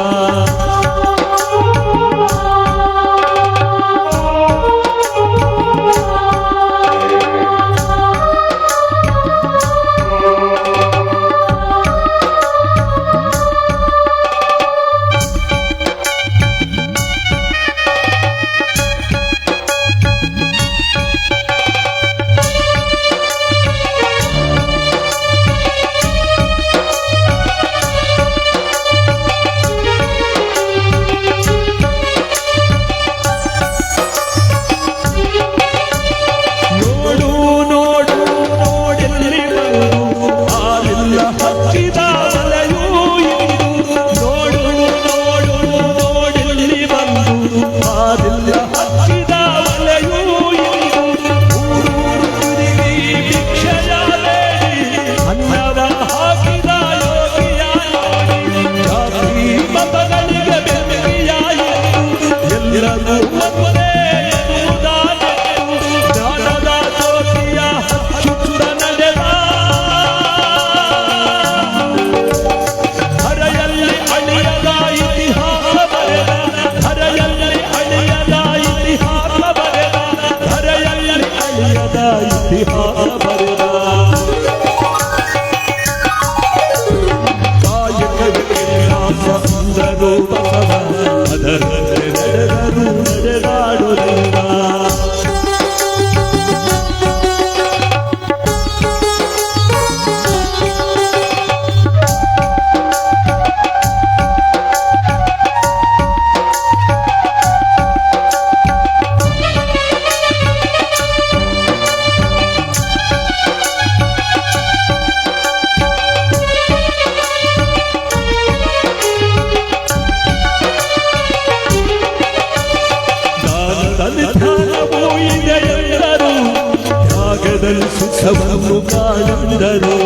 ಸುಖವನ್ನು ಕಾಣಂದರು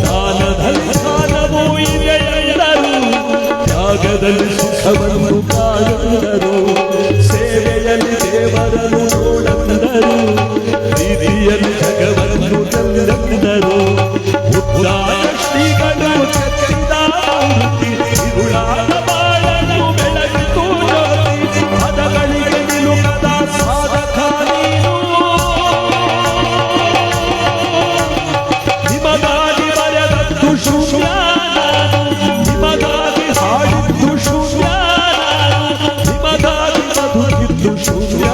ದಾನದಲ್ಲಿ ದಾನವೂ ಇದೆ ಎಂದರು ತ್ಯಾಗದಲ್ಲಿ ಸುಖವನ್ನು ಕಾಣಂದರು ಸೇವೆಯಲ್ಲಿ ದೇವರನ್ನು ನೋಡಂದರು ಪ್ರೀತಿಯಲ್ಲಿ ಜಗವನ್ನು ತಂದರು ಉದ್ದಾರ ಶ್ರೀಗಳು ಕಟ್ಟಿದ ಇರುಳಾದ ಬಾಳನ್ನು ಬೆಳಗಿತು ಜ್ಯೋತಿ ಪದಗಳಿಗೆ ನಿಲುಕದ ಸಾಧಕ ನೀನು ನಿಮಗಾಗಿ ಬರೆದದ್ದು ಶೂನ್ಯ ನಿಮಗಾಗಿ ಹಾಡಿದ್ದು ಶೂನ್ಯ ನಿಮಗಾಗಿ ಬದುಕಿದ್ದು ಶೂನ್ಯ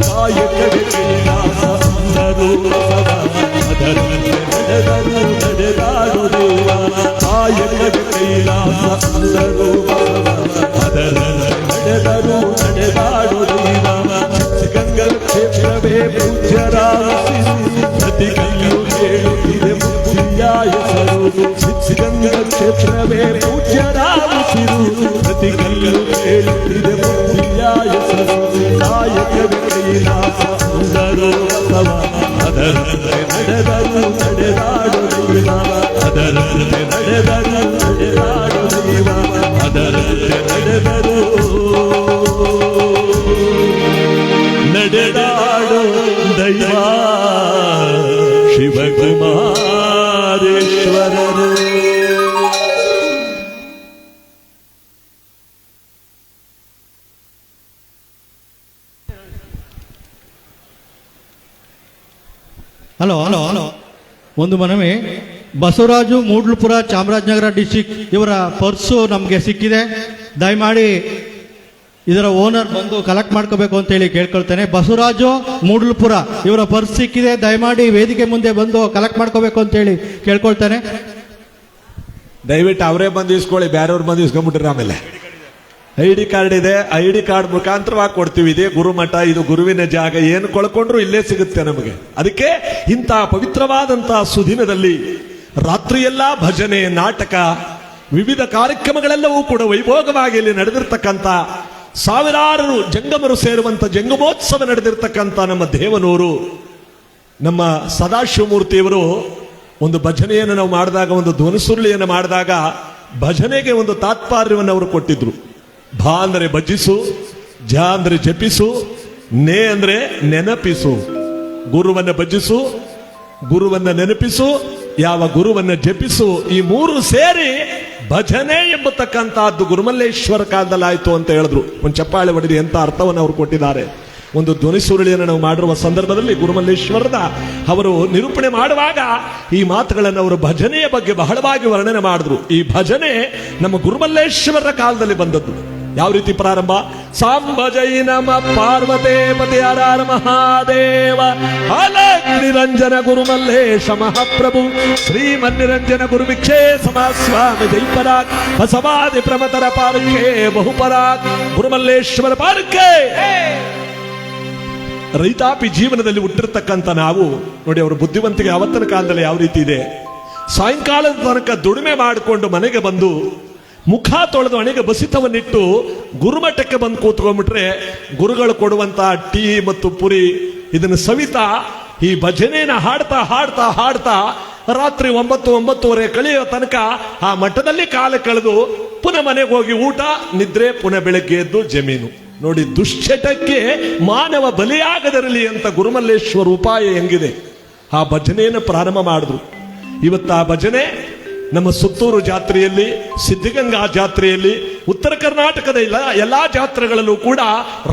ಕಾಯಕವೇ ಕೈಲಾಸ ಅಂದರು ಅದರಂತೆ ನಡೆದರು ನಡೆದಾಡು ದೇವ ಕಾಯಕವೇ ಕೈಲಾಸ ಅಂದರು ಅದರಂತೆ ನಡೆದರು ನಡೆದಾಡು ದೇವ ಗಂಗಾ ಕ್ಷೇತ್ರವೇ ಪೂಜ್ಯರ ಪ್ರತಿ ಕಲ್ಲು ಹೇಳುತ್ತಿದೆ ಬುದ್ಧಿಯ ಹೆಸರು ಗಂಗಾ ಕ್ಷೇತ್ರವೇ ಪೂಜ್ಯರ ಉಸಿರು ಪ್ರತಿ ಕಲ್ಲು ಹೇಳುತ್ತಿದೆ ಬುದ್ಧಿಯ ಹೆಸರು ಕಾಯಕವೇ ಕೈಲಾಸ ಅಂದರು ಅದರಂತೆ ನಡೆದರು ನಡೆದಾಡು ದೈವ ಅದರಂತೆ ನಡೆದರು ನಡೆದಾಡು ದೈವ ಅದರಂತೆ ನಡೆದರು ನಡೆದಾಡು ದೈವ ಶಿವಕುಮಾರೇಶ್ವರರು. ಹಲೋ ಹಲೋ ಹಲೋ ಒಂದು ಮನವಿ. ಬಸವರಾಜು ಮೂಡ್ಲುಪುರ ಚಾಮರಾಜನಗರ ಡಿಸ್ಟಿಕ್ ಇವರ ಪರ್ಸು ನಮಗೆ ಸಿಕ್ಕಿದೆ. ದಯಮಾಡಿ ಇದರ ಓನರ್ ಬಂದು ಕಲೆಕ್ಟ್ ಮಾಡ್ಕೋಬೇಕು ಅಂತೇಳಿ ಕೇಳ್ಕೊಳ್ತೇನೆ. ಬಸವರಾಜು ಮೂಡ್ಲುಪುರ ಇವರ ಪರ್ಸ್ ಸಿಕ್ಕಿದೆ. ದಯಮಾಡಿ ವೇದಿಕೆ ಮುಂದೆ ಬಂದು ಕಲೆಕ್ಟ್ ಮಾಡ್ಕೋಬೇಕು ಅಂತೇಳಿ ಕೇಳ್ಕೊಳ್ತೇನೆ. ದಯವಿಟ್ಟು ಅವರೇ ಬಂದು ಇಸ್ಕೊಳ್ಳಿ, ಬೇರೆಯವ್ರು ಬಂದು ಇಸ್ಕೊಂಡ್ಬಿಟ್ರೆ ಆಮೇಲೆ. ID ಕಾರ್ಡ್ ಇದೆ, ID ಕಾರ್ಡ್ ಮುಖಾಂತರವಾಗಿ ಕೊಡ್ತೀವಿ. ಇದೇ ಗುರುಮಠ, ಇದು ಗುರುವಿನ ಜಾಗ, ಏನು ಕಳ್ಕೊಂಡ್ರು ಇಲ್ಲೇ ಸಿಗುತ್ತೆ ನಮಗೆ. ಅದಕ್ಕೆ ಇಂಥ ಪವಿತ್ರವಾದಂತಹ ಸುದಿನದಲ್ಲಿ ರಾತ್ರಿಯೆಲ್ಲ ಭಜನೆ, ನಾಟಕ, ವಿವಿಧ ಕಾರ್ಯಕ್ರಮಗಳೆಲ್ಲವೂ ಕೂಡ ವೈಭೋಗವಾಗಿ ಇಲ್ಲಿ ನಡೆದಿರ್ತಕ್ಕಂಥ ಸಾವಿರಾರು ಜಂಗಮರು ಸೇರುವಂತ ಜಂಗಮೋತ್ಸವ ನಡೆದಿರ್ತಕ್ಕಂಥ ನಮ್ಮ ದೇವನೂರು ನಮ್ಮ ಸದಾಶಿವಮೂರ್ತಿಯವರು ಒಂದು ಭಜನೆಯನ್ನು ನಾವು ಮಾಡಿದಾಗ, ಒಂದು ಧ್ವನಿಸುರುಳಿಯನ್ನು ಮಾಡಿದಾಗ ಭಜನೆಗೆ ಒಂದು ತಾತ್ಪರ್ಯವನ್ನು ಅವರು ಕೊಟ್ಟಿದ್ರು. ಭಾ ಅಂದರೆ ಭಜಿಸು, ಜ ಅಂದರೆ ಜಪಿಸು, ನೇ ಅಂದರೆ ನೆನಪಿಸು. ಗುರುವನ್ನ ಭಜಿಸು, ಗುರುವನ್ನ ನೆನಪಿಸು, ಯಾವ ಗುರುವನ್ನ ಜಪಿಸು. ಈ ಮೂರು ಸೇರಿ ಭಜನೆ ಎಂಬತಕ್ಕಂತಹದ್ದು ಗುರುಮಲ್ಲೇಶ್ವರ ಕಾಲದಲ್ಲಿ ಆಯ್ತು ಅಂತ ಹೇಳಿದ್ರು. ಒಂದು ಚಪ್ಪಾಳೆ ಹೊಡೆದು ಎಂತ ಅರ್ಥವನ್ನು ಅವರು ಕೊಟ್ಟಿದ್ದಾರೆ. ಒಂದು ಧ್ವನಿ ಸುರುಳಿಯನ್ನು ನಾವು ಮಾಡಿರುವ ಸಂದರ್ಭದಲ್ಲಿ ಗುರುಮಲ್ಲೇಶ್ವರದ ಅವರು ನಿರೂಪಣೆ ಮಾಡುವಾಗ ಈ ಮಾತುಗಳನ್ನು ಅವರು ಭಜನೆಯ ಬಗ್ಗೆ ಬಹಳವಾಗಿ ವರ್ಣನೆ ಮಾಡಿದ್ರು. ಈ ಭಜನೆ ನಮ್ಮ ಗುರುಮಲ್ಲೇಶ್ವರರ ಕಾಲದಲ್ಲಿ ಬಂದದ್ದು. ಯಾವ ರೀತಿ ಪ್ರಾರಂಭ? ಸಾಂಬಜೈ ನಮ ಪಾರ್ವತೇ ಪತಿ ಹರ ಮಹಾದೇವ ನಿರಂಜನ ಗುರುಮಲ್ಲೇಶ ಮಹಾಪ್ರಭು ಶ್ರೀಮನ್ನಿರಂಜನ ಗುರುಭಿಕ್ಷೇ ಸ್ವಾಮಿ ಜೈಪರಾಗ್ ಬಸವಾದಿ ಪ್ರಮತರ ಪಾರ್ಕೆ ಬಹುಪರಾಗ್ ಗುರುಮಲ್ಲೇಶ್ವರ ಪಾರ್ಕೆ. ರೈತಾಪಿ ಜೀವನದಲ್ಲಿ ಹುಟ್ಟಿರ್ತಕ್ಕಂಥ ನಾವು ನೋಡಿ, ಅವರ ಬುದ್ಧಿವಂತಿಕೆ ಅವತ್ತಿನ ಕಾಲದಲ್ಲಿ ಯಾವ ರೀತಿ ಇದೆ. ಸಾಯಂಕಾಲದ ತನಕ ದುಡಿಮೆ ಮಾಡಿಕೊಂಡು ಮನೆಗೆ ಬಂದು ಮುಖ ತೊಳೆದು ಹಣೆಗೆ ಬಸಿತವನ್ನಿಟ್ಟು ಗುರುಮಠಕ್ಕೆ ಬಂದು ಕೂತ್ಕೊಂಡ್ಬಿಟ್ರೆ ಗುರುಗಳು ಕೊಡುವಂತ ಟೀ ಮತ್ತು ಪುರಿ ಇದನ್ನು ಸವಿತಾ ಈ ಭಜನೆನ ಹಾಡ್ತಾ ಹಾಡ್ತಾ ಹಾಡ್ತಾ ರಾತ್ರಿ 9-9:30 ಕಳೆಯುವ ತನಕ ಆ ಮಠದಲ್ಲಿ ಕಾಲ ಕಳೆದು ಪುನಃ ಮನೆಗೆ ಹೋಗಿ ಊಟ, ನಿದ್ರೆ, ಪುನಃ ಬೆಳಗ್ಗೆ ಎದ್ದು ಜಮೀನು. ನೋಡಿ, ದುಶ್ಚಟಕ್ಕೆ ಮಾನವ ಬಲಿಯಾಗದಿರಲಿ ಅಂತ ಗುರುಮಲ್ಲೇಶ್ವರ ಉಪಾಯ ಹೆಂಗಿದೆ. ಆ ಭಜನೆಯನ್ನು ಪ್ರಾರಂಭ ಮಾಡಿದ್ರು. ಇವತ್ತು ಆ ಭಜನೆ ನಮ್ಮ ಸುತ್ತೂರು ಜಾತ್ರೆಯಲ್ಲಿ, ಸಿದ್ಧಗಂಗಾ ಜಾತ್ರೆಯಲ್ಲಿ, ಉತ್ತರ ಕರ್ನಾಟಕದ ಎಲ್ಲಾ ಜಾತ್ರೆಗಳಲ್ಲೂ ಕೂಡ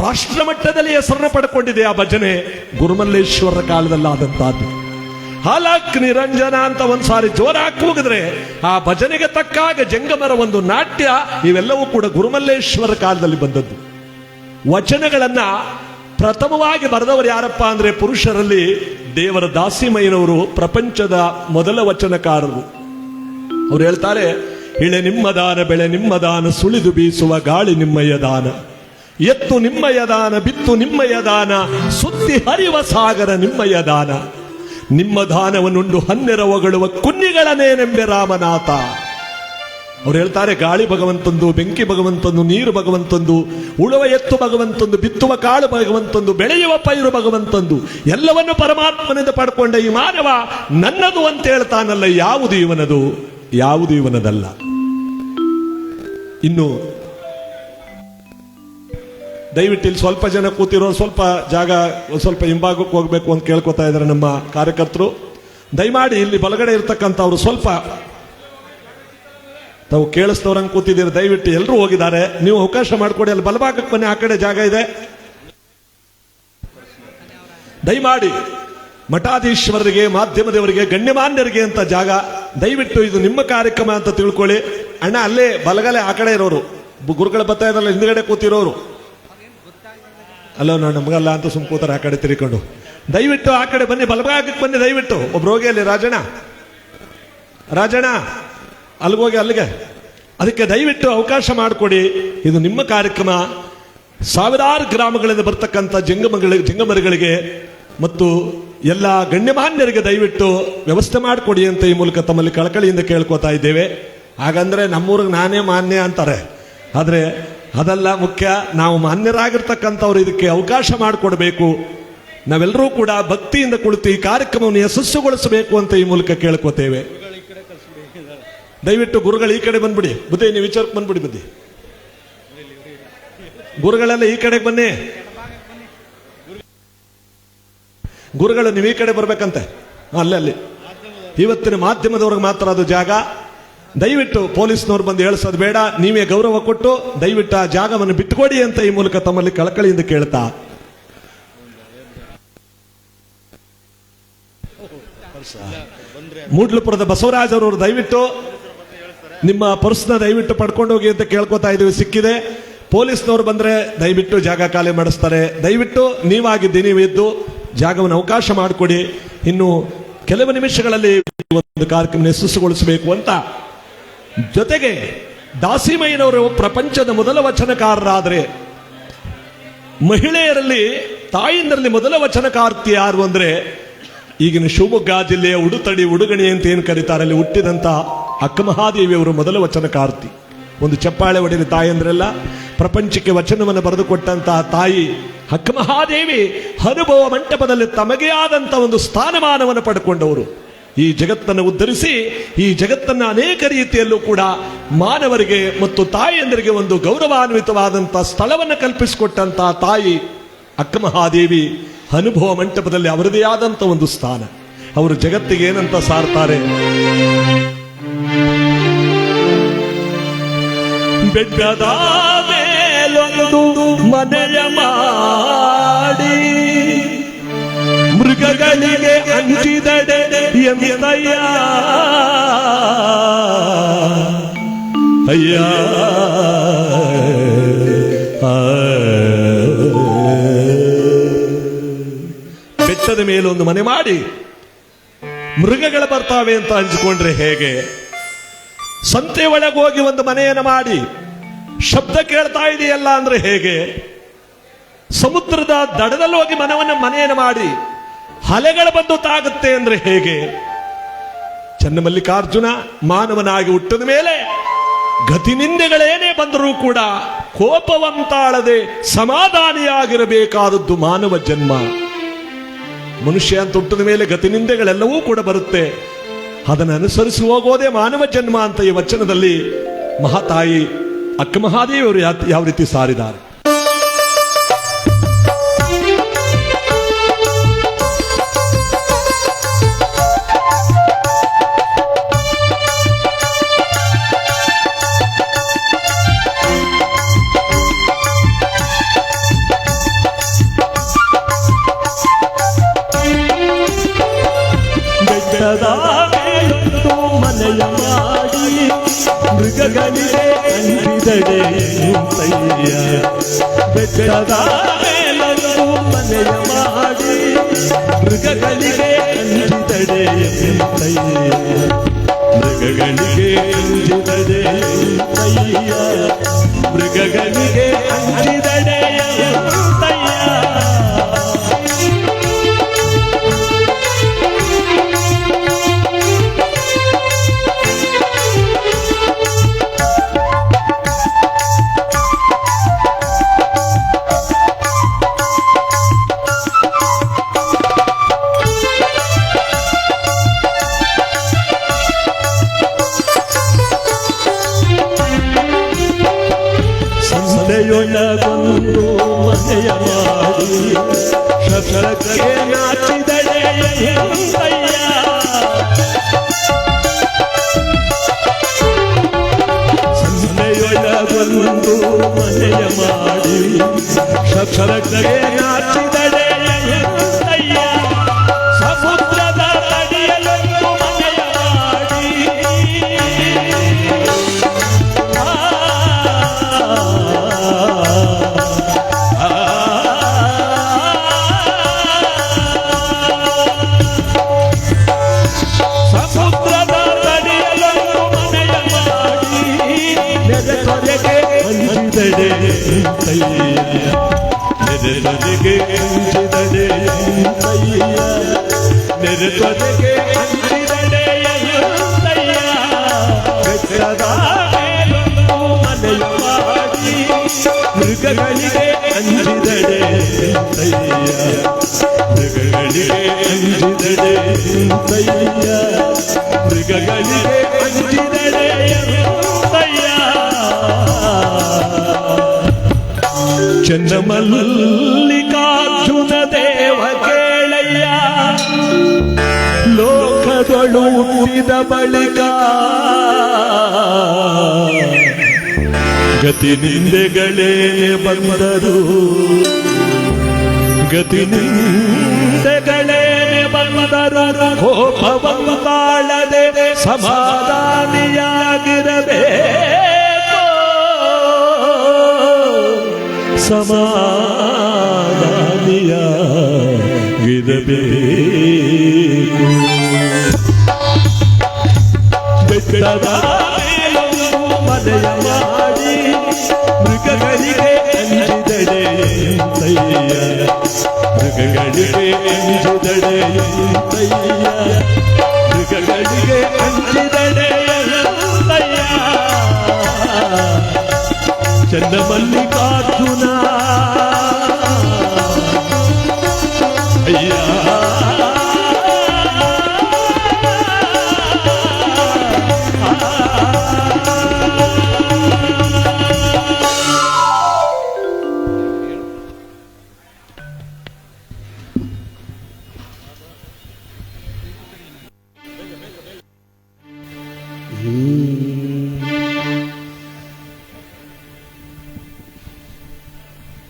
ರಾಷ್ಟ್ರ ಮಟ್ಟದಲ್ಲಿ ಹೆಸರನ್ನು ಪಡ್ಕೊಂಡಿದೆ. ಆ ಭಜನೆ ಗುರುಮಲ್ಲೇಶ್ವರ ಕಾಲದಲ್ಲಾದಂತಹದ್ದು. ಹಾಲಕ್ ನಿರಂಜನ ಅಂತ ಒಂದ್ಸಾರಿ ಜೋರಾಗಿ ಕೂಗಿದ್ರೆ ಆ ಭಜನೆಗೆ ತಕ್ಕಾಗ ಜಂಗಮರ ಒಂದು ನಾಟ್ಯ, ಇವೆಲ್ಲವೂ ಕೂಡ ಗುರುಮಲ್ಲೇಶ್ವರ ಕಾಲದಲ್ಲಿ ಬಂದದ್ದು. ವಚನಗಳನ್ನ ಪ್ರಥಮವಾಗಿ ಬರೆದವರು ಯಾರಪ್ಪ ಅಂದ್ರೆ ಪುರುಷರಲ್ಲಿ ದೇವರ ದಾಸಿಮಯ್ಯನವರು ಪ್ರಪಂಚದ ಮೊದಲ ವಚನಕಾರರು. ಅವ್ರು ಹೇಳ್ತಾರೆ, ಇಳೆ ನಿಮ್ಮ ದಾನ, ಬೆಳೆ ನಿಮ್ಮ ದಾನ, ಸುಳಿದು ಬೀಸುವ ಗಾಳಿ ನಿಮ್ಮಯ್ಯ ದಾನ, ಎತ್ತು ನಿಮ್ಮಯ್ಯ ದಾನ, ಬಿತ್ತು ನಿಮ್ಮಯ್ಯ ದಾನ, ಸುತ್ತಿ ಹರಿವ ಸಾಗರ ನಿಮ್ಮಯ್ಯ ದಾನ, ನಿಮ್ಮ ದಾನವನ್ನುಂಡು ಹನ್ನೆರ ಹೊಗಳುವ ಕುನ್ನಿಗಳನ್ನೇನೆಂಬೆ ರಾಮನಾಥ. ಅವ್ರು ಹೇಳ್ತಾರೆ, ಗಾಳಿ ಭಗವಂತಂದು, ಬೆಂಕಿ ಭಗವಂತಂದು, ನೀರು ಭಗವಂತಂದು, ಉಳುವ ಎತ್ತು ಭಗವಂತಂದು, ಬಿತ್ತುವ ಕಾಳು ಭಗವಂತಂದು, ಬೆಳೆಯುವ ಪೈರು ಭಗವಂತಂದು, ಎಲ್ಲವನ್ನು ಪರಮಾತ್ಮನಿಂದ ಪಡ್ಕೊಂಡ ಈ ಮಾನವ ನನ್ನದು ಅಂತ ಹೇಳ್ತಾನಲ್ಲ, ಯಾವುದು ಇವನದು, ಯಾವುದು ಇವನದಲ್ಲ. ಇನ್ನು ದಯವಿಟ್ಟು ಇಲ್ಲಿ ಸ್ವಲ್ಪ ಜನ ಕೂತಿರೋ, ಸ್ವಲ್ಪ ಜಾಗ ಸ್ವಲ್ಪ ಹಿಂಭಾಗಕ್ಕೆ ಹೋಗ್ಬೇಕು ಅಂತ ಕೇಳ್ಕೊತಾ ಇದ್ದಾರೆ ನಮ್ಮ ಕಾರ್ಯಕರ್ತರು. ದಯಮಾಡಿ ಇಲ್ಲಿ ಬಲಗಡೆ ಇರ್ತಕ್ಕಂಥವ್ರು ಸ್ವಲ್ಪ ತಾವು ಕೇಳಿಸ್ತವ್ರಂಗೆ ಕೂತಿದ್ದೀರಿ. ದಯವಿಟ್ಟು ಎಲ್ಲರೂ ಹೋಗಿದ್ದಾರೆ, ನೀವು ಅವಕಾಶ ಮಾಡಿಕೊಡಿ. ಅಲ್ಲಿ ಬಲಭಾಗಕ್ಕೆ ಬನ್ನಿ, ಆ ಕಡೆ ಜಾಗ ಇದೆ. ದಯಮಾಡಿ ಮಠಾಧೀಶ್ವರರಿಗೆ, ಮಾಧ್ಯಮದವರಿಗೆ, ಗಣ್ಯಮಾನ್ಯರಿಗೆ ಅಂತ ಜಾಗ. ದಯವಿಟ್ಟು ಇದು ನಿಮ್ಮ ಕಾರ್ಯಕ್ರಮ ಅಂತ ತಿಳ್ಕೊಳ್ಳಿ. ಅಣ್ಣ ಅಲ್ಲೇ ಬಲಗಲೆ ಆ ಕಡೆ ಇರೋರು, ಗುರುಗಳ ಬರ್ತಾ ಇದ್ರಲ್ಲ ಹಿಂದ್ಗಡೆ ಕೂತಿರೋರು, ಅಲ್ಲೋ ನಾನು ನಮಗಲ್ಲ ಅಂತ ಸುಮ್ ಕೂತಾರೆ ಆ ಕಡೆ ತಿರ್ಕೊಂಡು. ದಯವಿಟ್ಟು ಆ ಕಡೆ ಬನ್ನಿ, ಬಲಭಾಗಕ್ಕೆ ಬನ್ನಿ ದಯವಿಟ್ಟು. ಒಬ್ರು ಹೋಗಿ ಅಲ್ಲಿ, ರಾಜಣ್ಣ ಅಲ್ಲಿಗೋಗಿ ಅಲ್ಲಿಗೆ. ಅದಕ್ಕೆ ದಯವಿಟ್ಟು ಅವಕಾಶ ಮಾಡಿಕೊಡಿ. ಇದು ನಿಮ್ಮ ಕಾರ್ಯಕ್ರಮ. ಸಾವಿರಾರು ಗ್ರಾಮಗಳಿಂದ ಬರ್ತಕ್ಕಂಥ ಜಂಗಮರುಗಳಿಗೆ ಮತ್ತು ಎಲ್ಲ ಗಣ್ಯಮಾನ್ಯರಿಗೆ ದಯವಿಟ್ಟು ವ್ಯವಸ್ಥೆ ಮಾಡಿಕೊಡಿ ಅಂತ ಈ ಮೂಲಕ ತಮ್ಮಲ್ಲಿ ಕಳಕಳಿಯಿಂದ ಕೇಳ್ಕೊತಾ ಇದ್ದೇವೆ. ಹಾಗಂದ್ರೆ ನಮ್ಮೂರಿಗೆ ನಾನೇ ಮಾನ್ಯ ಅಂತಾರೆ, ಆದರೆ ಅದೆಲ್ಲ ಮುಖ್ಯ. ನಾವು ಮಾನ್ಯರಾಗಿರ್ತಕ್ಕಂಥವ್ರು ಇದಕ್ಕೆ ಅವಕಾಶ ಮಾಡಿಕೊಡ್ಬೇಕು. ನಾವೆಲ್ಲರೂ ಕೂಡ ಭಕ್ತಿಯಿಂದ ಕುಳಿತು ಈ ಕಾರ್ಯಕ್ರಮವನ್ನು ಯಶಸ್ಸುಗೊಳಿಸಬೇಕು ಅಂತ ಈ ಮೂಲಕ ಕೇಳ್ಕೊತೇವೆ. ದಯವಿಟ್ಟು ಗುರುಗಳು ಈ ಕಡೆ ಬಂದ್ಬಿಡಿ. ಬುದ್ಧಿ ನೀವು ವಿಚಾರಕ್ಕೆ ಬಂದ್ಬಿಡಿ. ಬುದ್ಧಿ ಗುರುಗಳೆಲ್ಲ ಈ ಕಡೆಗೆ ಬನ್ನಿ. ಗುರುಗಳು ನೀವು ಈ ಕಡೆ ಬರ್ಬೇಕಂತೆ. ಅಲ್ಲಿ ಇವತ್ತಿನ ಮಾಧ್ಯಮದವ್ರಿಗೆ ಮಾತ್ರ ಅದು ಜಾಗ. ದಯವಿಟ್ಟು ಪೊಲೀಸ್ನವ್ರು ಬಂದು ಹೇಳಿಸೋದು ಬೇಡ, ನೀವೇ ಗೌರವ ಕೊಟ್ಟು ದಯವಿಟ್ಟು ಆ ಜಾಗವನ್ನು ಬಿಟ್ಟುಕೊಡಿ ಅಂತ ಈ ಮೂಲಕ ತಮ್ಮಲ್ಲಿ ಕಳಕಳಿಯಿಂದ ಕೇಳ್ತಾ ಮೂಡ್ಲಪುರದ ಬಸವರಾಜ್ ಅವರು ದಯವಿಟ್ಟು ನಿಮ್ಮ ಪರ್ಸ್ನ ದಯವಿಟ್ಟು ಪಡ್ಕೊಂಡು ಹೋಗಿ ಅಂತ ಕೇಳ್ಕೊತಾ ಇದೀವಿ. ಸಿಕ್ಕಿದೆ. ಪೊಲೀಸ್ನವ್ರು ಬಂದ್ರೆ ದಯವಿಟ್ಟು ಜಾಗ ಖಾಲಿ ಮಾಡಿಸ್ತಾರೆ. ದಯವಿಟ್ಟು ನೀವಾಗಿದ್ದು ನೀವು ಎದ್ದು ಜಾಗವನ್ನು ಅವಕಾಶ ಮಾಡಿಕೊಡಿ. ಇನ್ನು ಕೆಲವು ನಿಮಿಷಗಳಲ್ಲಿ ಒಂದು ಕಾರ್ಯಕ್ರಮ ಯಶಸ್ಸುಗೊಳಿಸಬೇಕು ಅಂತ. ಜೊತೆಗೆ ದಾಸಿಮಯ್ಯನವರು ಪ್ರಪಂಚದ ಮೊದಲ ವಚನಕಾರರಾದ್ರೆ ಮಹಿಳೆಯರಲ್ಲಿ ತಾಯಿಂದರಲ್ಲಿ ಮೊದಲ ವಚನಕಾರ್ತಿ ಯಾರು ಅಂದ್ರೆ ಈಗಿನ ಶಿವಮೊಗ್ಗ ಜಿಲ್ಲೆಯ ಉಡುತಡಿ ಉಡುಗಣಿ ಅಂತ ಏನು ಕರೀತಾರೆ ಅಲ್ಲಿ ಹುಟ್ಟಿದಂತ ಅಕ್ಕ ಮಹಾದೇವಿಯವರು ಮೊದಲ ವಚನಕಾರ್ತಿ. ಒಂದು ಚಪ್ಪಾಳೆ ಹೊಡೆದ ತಾಯಂದ್ರೆಲ್ಲ ಪ್ರಪಂಚಕ್ಕೆ ವಚನವನ್ನು ಬರೆದುಕೊಟ್ಟಂತಹ ತಾಯಿ ಅಕ್ಕ ಮಹಾದೇವಿ ಅನುಭವ ಮಂಟಪದಲ್ಲಿ ತಮಗೆ ಆದಂತ ಒಂದು ಸ್ಥಾನಮಾನವನ್ನು ಪಡ್ಕೊಂಡವರು. ಈ ಜಗತ್ತನ್ನು ಉದ್ಧರಿಸಿ ಈ ಜಗತ್ತನ್ನ ಅನೇಕ ರೀತಿಯಲ್ಲೂ ಕೂಡ ಮಾನವರಿಗೆ ಮತ್ತು ತಾಯಿಯಂದರಿಗೆ ಒಂದು ಗೌರವಾನ್ವಿತವಾದಂತಹ ಸ್ಥಳವನ್ನು ಕಲ್ಪಿಸಿಕೊಟ್ಟಂತಹ ತಾಯಿ ಅಕ್ಕ ಮಹಾದೇವಿ ಅನುಭವ ಮಂಟಪದಲ್ಲಿ ಅವರದೇ ಆದಂತ ಒಂದು ಸ್ಥಾನ. ಅವರು ಜಗತ್ತಿಗೆ ಏನಂತ ಸಾರ್ತಾರೆ, ಬೆಟ್ಟದ ಮೇಲೊಂದು ಮನೆಯ ಮಾಡಿ ಮೃಗಗಳಿಗೆ ಹಂಚಿದಡೆ ಎಂದಯ್ಯ ಅಯ್ಯ ಬೆಟ್ಟದ ಮೇಲೊಂದು ಮನೆ ಮಾಡಿ ಮೃಗಗಳು ಬರ್ತಾವೆ ಅಂತ ಹಂಚಿಕೊಂಡ್ರೆ ಹೇಗೆ? ಸಂತೆ ಒಳಗೆ ಹೋಗಿ ಒಂದು ಮನೆಯನ್ನು ಮಾಡಿ ಶಬ್ದ ಕೇಳ್ತಾ ಇದೆಯಲ್ಲ ಅಂದ್ರೆ ಹೇಗೆ? ಸಮುದ್ರದ ದಡದಲ್ಲಿ ಹೋಗಿ ಮನೆಯನ್ನು ಮಾಡಿ ಅಲೆಗಳು ಬಂದು ತಾಗುತ್ತೆ ಅಂದ್ರೆ ಹೇಗೆ? ಚನ್ನಮಲ್ಲಿಕಾರ್ಜುನ ಮಾನವನಾಗಿ ಹುಟ್ಟಿದ ಮೇಲೆ ಗತಿನಿಂದೆಗಳೇನೇ ಬಂದರೂ ಕೂಡ ಕೋಪವಂತಾಳದೆ ಸಮಾಧಾನಿಯಾಗಿರಬೇಕಾದದ್ದು ಮಾನವ ಜನ್ಮ. ಮನುಷ್ಯ ಅಂತ ಹುಟ್ಟಿದ ಮೇಲೆ ಗತಿನಿಂದೆಗಳೆಲ್ಲವೂ ಕೂಡ ಬರುತ್ತೆ. ಅದನ್ನು ಅನುಸರಿಸಿ ಹೋಗೋದೇ ಮಾನವ ಜನ್ಮ ಅಂತ ಈ ವಚನದಲ್ಲಿ ಮಹಾತಾಯಿ ಅಕ್ಕ ಮಹಾದೇವಿಯವರು ಯಾವ ರೀತಿ ಸಾರಿದ್ದಾರೆ. ಮನೆಯ ಮಾಡಿ ಮೃಗಗಳಿಗೆ ಅಂಜಿದಡೆ ಎಂತಯ್ಯ. ಬೆಟ್ಟದ ಮೇಲೊಂದು ಮನೆಯ ಮಾಡಿ ಮೃಗಗಳಿಗೆ ಅಂಜಿದಡೆ ಎಂತಯ್ಯ. ಮೃಗಗಳಿಗೆ ಅಂಜಿದಡೆ ಎಂತಯ್ಯ. ಮೃಗಗಳಿಗೆ ಅಂಜಿದಡೆ ಎಂತಯ್ಯ. ಸಂದೆಯೊಳಗೊಂದು ಮನೆಯ ಮಾಡಿ ಶಬ್ದಕ್ಕೆ ನಾಚಿದಡೆ ಎಂತಯ್ಯ. ಸಂದೆಯೊಳಗೊಂದು ಮನೆಯ ಮಾಡಿ ಶಬ್ದಕ್ಕೆ ನಾಚಿದಡೆ ಎಂತಯ್ಯ. ಸಮುದ್ರದ ತಡಿಯಲೊಂದು ಮನೆಯ ಮಾಡಿ ಸಮುದ್ರದ ತಡಿಯಲೊಂದು ಮನೆಯ ಮಾಡಿ ನೆರೆದೊರೆಗೆ ಅಂಜಿದಡೆ ಎಂತಯ್ಯ. ನೆರೆದೊರೆಗೆ ಅಂಜಿದಡೆ ಎಂತಯ್ಯ. ನೆರೆದೊರೆಗೆ ಅಂಜಿದಡೆ ಎಂತಯ್ಯ. ಬೆಟ್ಟದ ಮೇಲೊಂದು ಮನೆಯ ಮಾಡಿ ಮೃಗಗಳಿಗೆ ಅಂಜಿದಡೆ ಎಂತಯ್ಯ. ಮೃಗಗಳಿಗೆ ಅಂಜಿದಡೆ ಎಂತಯ್ಯ. ಮೃಗಗಳಿಗೆ ಅಂಜಿದಡೆ ಎಂತಯ್ಯ. ಚನ್ನಮಲ್ಲಿಕಾರ್ಜುನ ದೇವ ಕೇಳಯ್ಯ. ಲೋಕದೊಳು ಹುಟ್ಟಿದ ಬಳಿಕ ಗತಿ ನಿಂದೆಗಳೇ ಬಂದರು. ಗತಿ ನಿಂದೆಗಳೇ ಬಂದರು. ಕೋಪವನ್ನು ತಾಳದೆ ಸಮಾಧಾನಿಯಾಗಿರಬೇಕು, ಸಮಾಧಾನಿಯಾಗಿರಬೇಕು. ಬೆಟ್ಟದ ಮೇಲೊಂದು ಮನೆಯ ಮಾಡಿ ಮೃಗಗಳಿಗೆ ಅಂಜಿದಡೆಯಂತಯ್ಯ, ಮೃಗಗಳಿಗೆ ಅಂಜಿದಡೆಯಂತಯ್ಯ, ಮೃಗಗಳಿಗೆ ಅಂಜಿದಡೆಯಂತಯ್ಯ. ಚನ್ನಮಲ್ಲಿಕಾರ್ಜುನ ಅಯ್ಯ.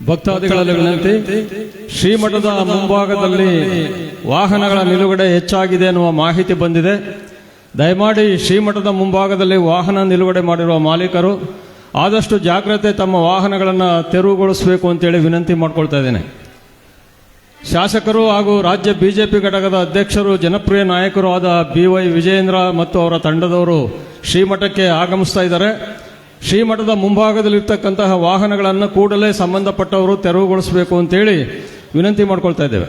ಭಕ್ತಾದಿಗಳಲ್ಲಿ ವಿನಂತಿ, ಶ್ರೀಮಠದ ಮುಂಭಾಗದಲ್ಲಿ ವಾಹನಗಳ ನಿಲುಗಡೆ ಹೆಚ್ಚಾಗಿದೆ ಎನ್ನುವ ಮಾಹಿತಿ ಬಂದಿದೆ. ದಯಮಾಡಿ ಶ್ರೀಮಠದ ಮುಂಭಾಗದಲ್ಲಿ ವಾಹನ ನಿಲುಗಡೆ ಮಾಡಿರುವ ಮಾಲೀಕರು ಆದಷ್ಟು ಜಾಗ್ರತೆ ತಮ್ಮ ವಾಹನಗಳನ್ನು ತೆರವುಗೊಳಿಸಬೇಕು ಅಂತೇಳಿ ವಿನಂತಿ ಮಾಡ್ಕೊಳ್ತಾ ಇದ್ದೇನೆ. ಶಾಸಕರು ಹಾಗೂ ರಾಜ್ಯ ಬಿಜೆಪಿ ಘಟಕದ ಅಧ್ಯಕ್ಷರು, ಜನಪ್ರಿಯ ನಾಯಕರು ಆದ BY ವಿಜಯೇಂದ್ರ ಮತ್ತು ಅವರ ತಂಡದವರು ಶ್ರೀಮಠಕ್ಕೆ ಆಗಮಿಸ್ತಾ ಇದ್ದಾರೆ. ಶ್ರೀಮಠದ ಮುಂಭಾಗದಲ್ಲಿರ್ತಕ್ಕಂತಹ ವಾಹನಗಳನ್ನು ಕೂಡಲೇ ಸಂಬಂಧಪಟ್ಟವರು ತೆರವುಗೊಳಿಸಬೇಕು ಅಂತೇಳಿ ವಿನಂತಿ ಮಾಡ್ಕೊಳ್ತಾ ಇದ್ದೇವೆ.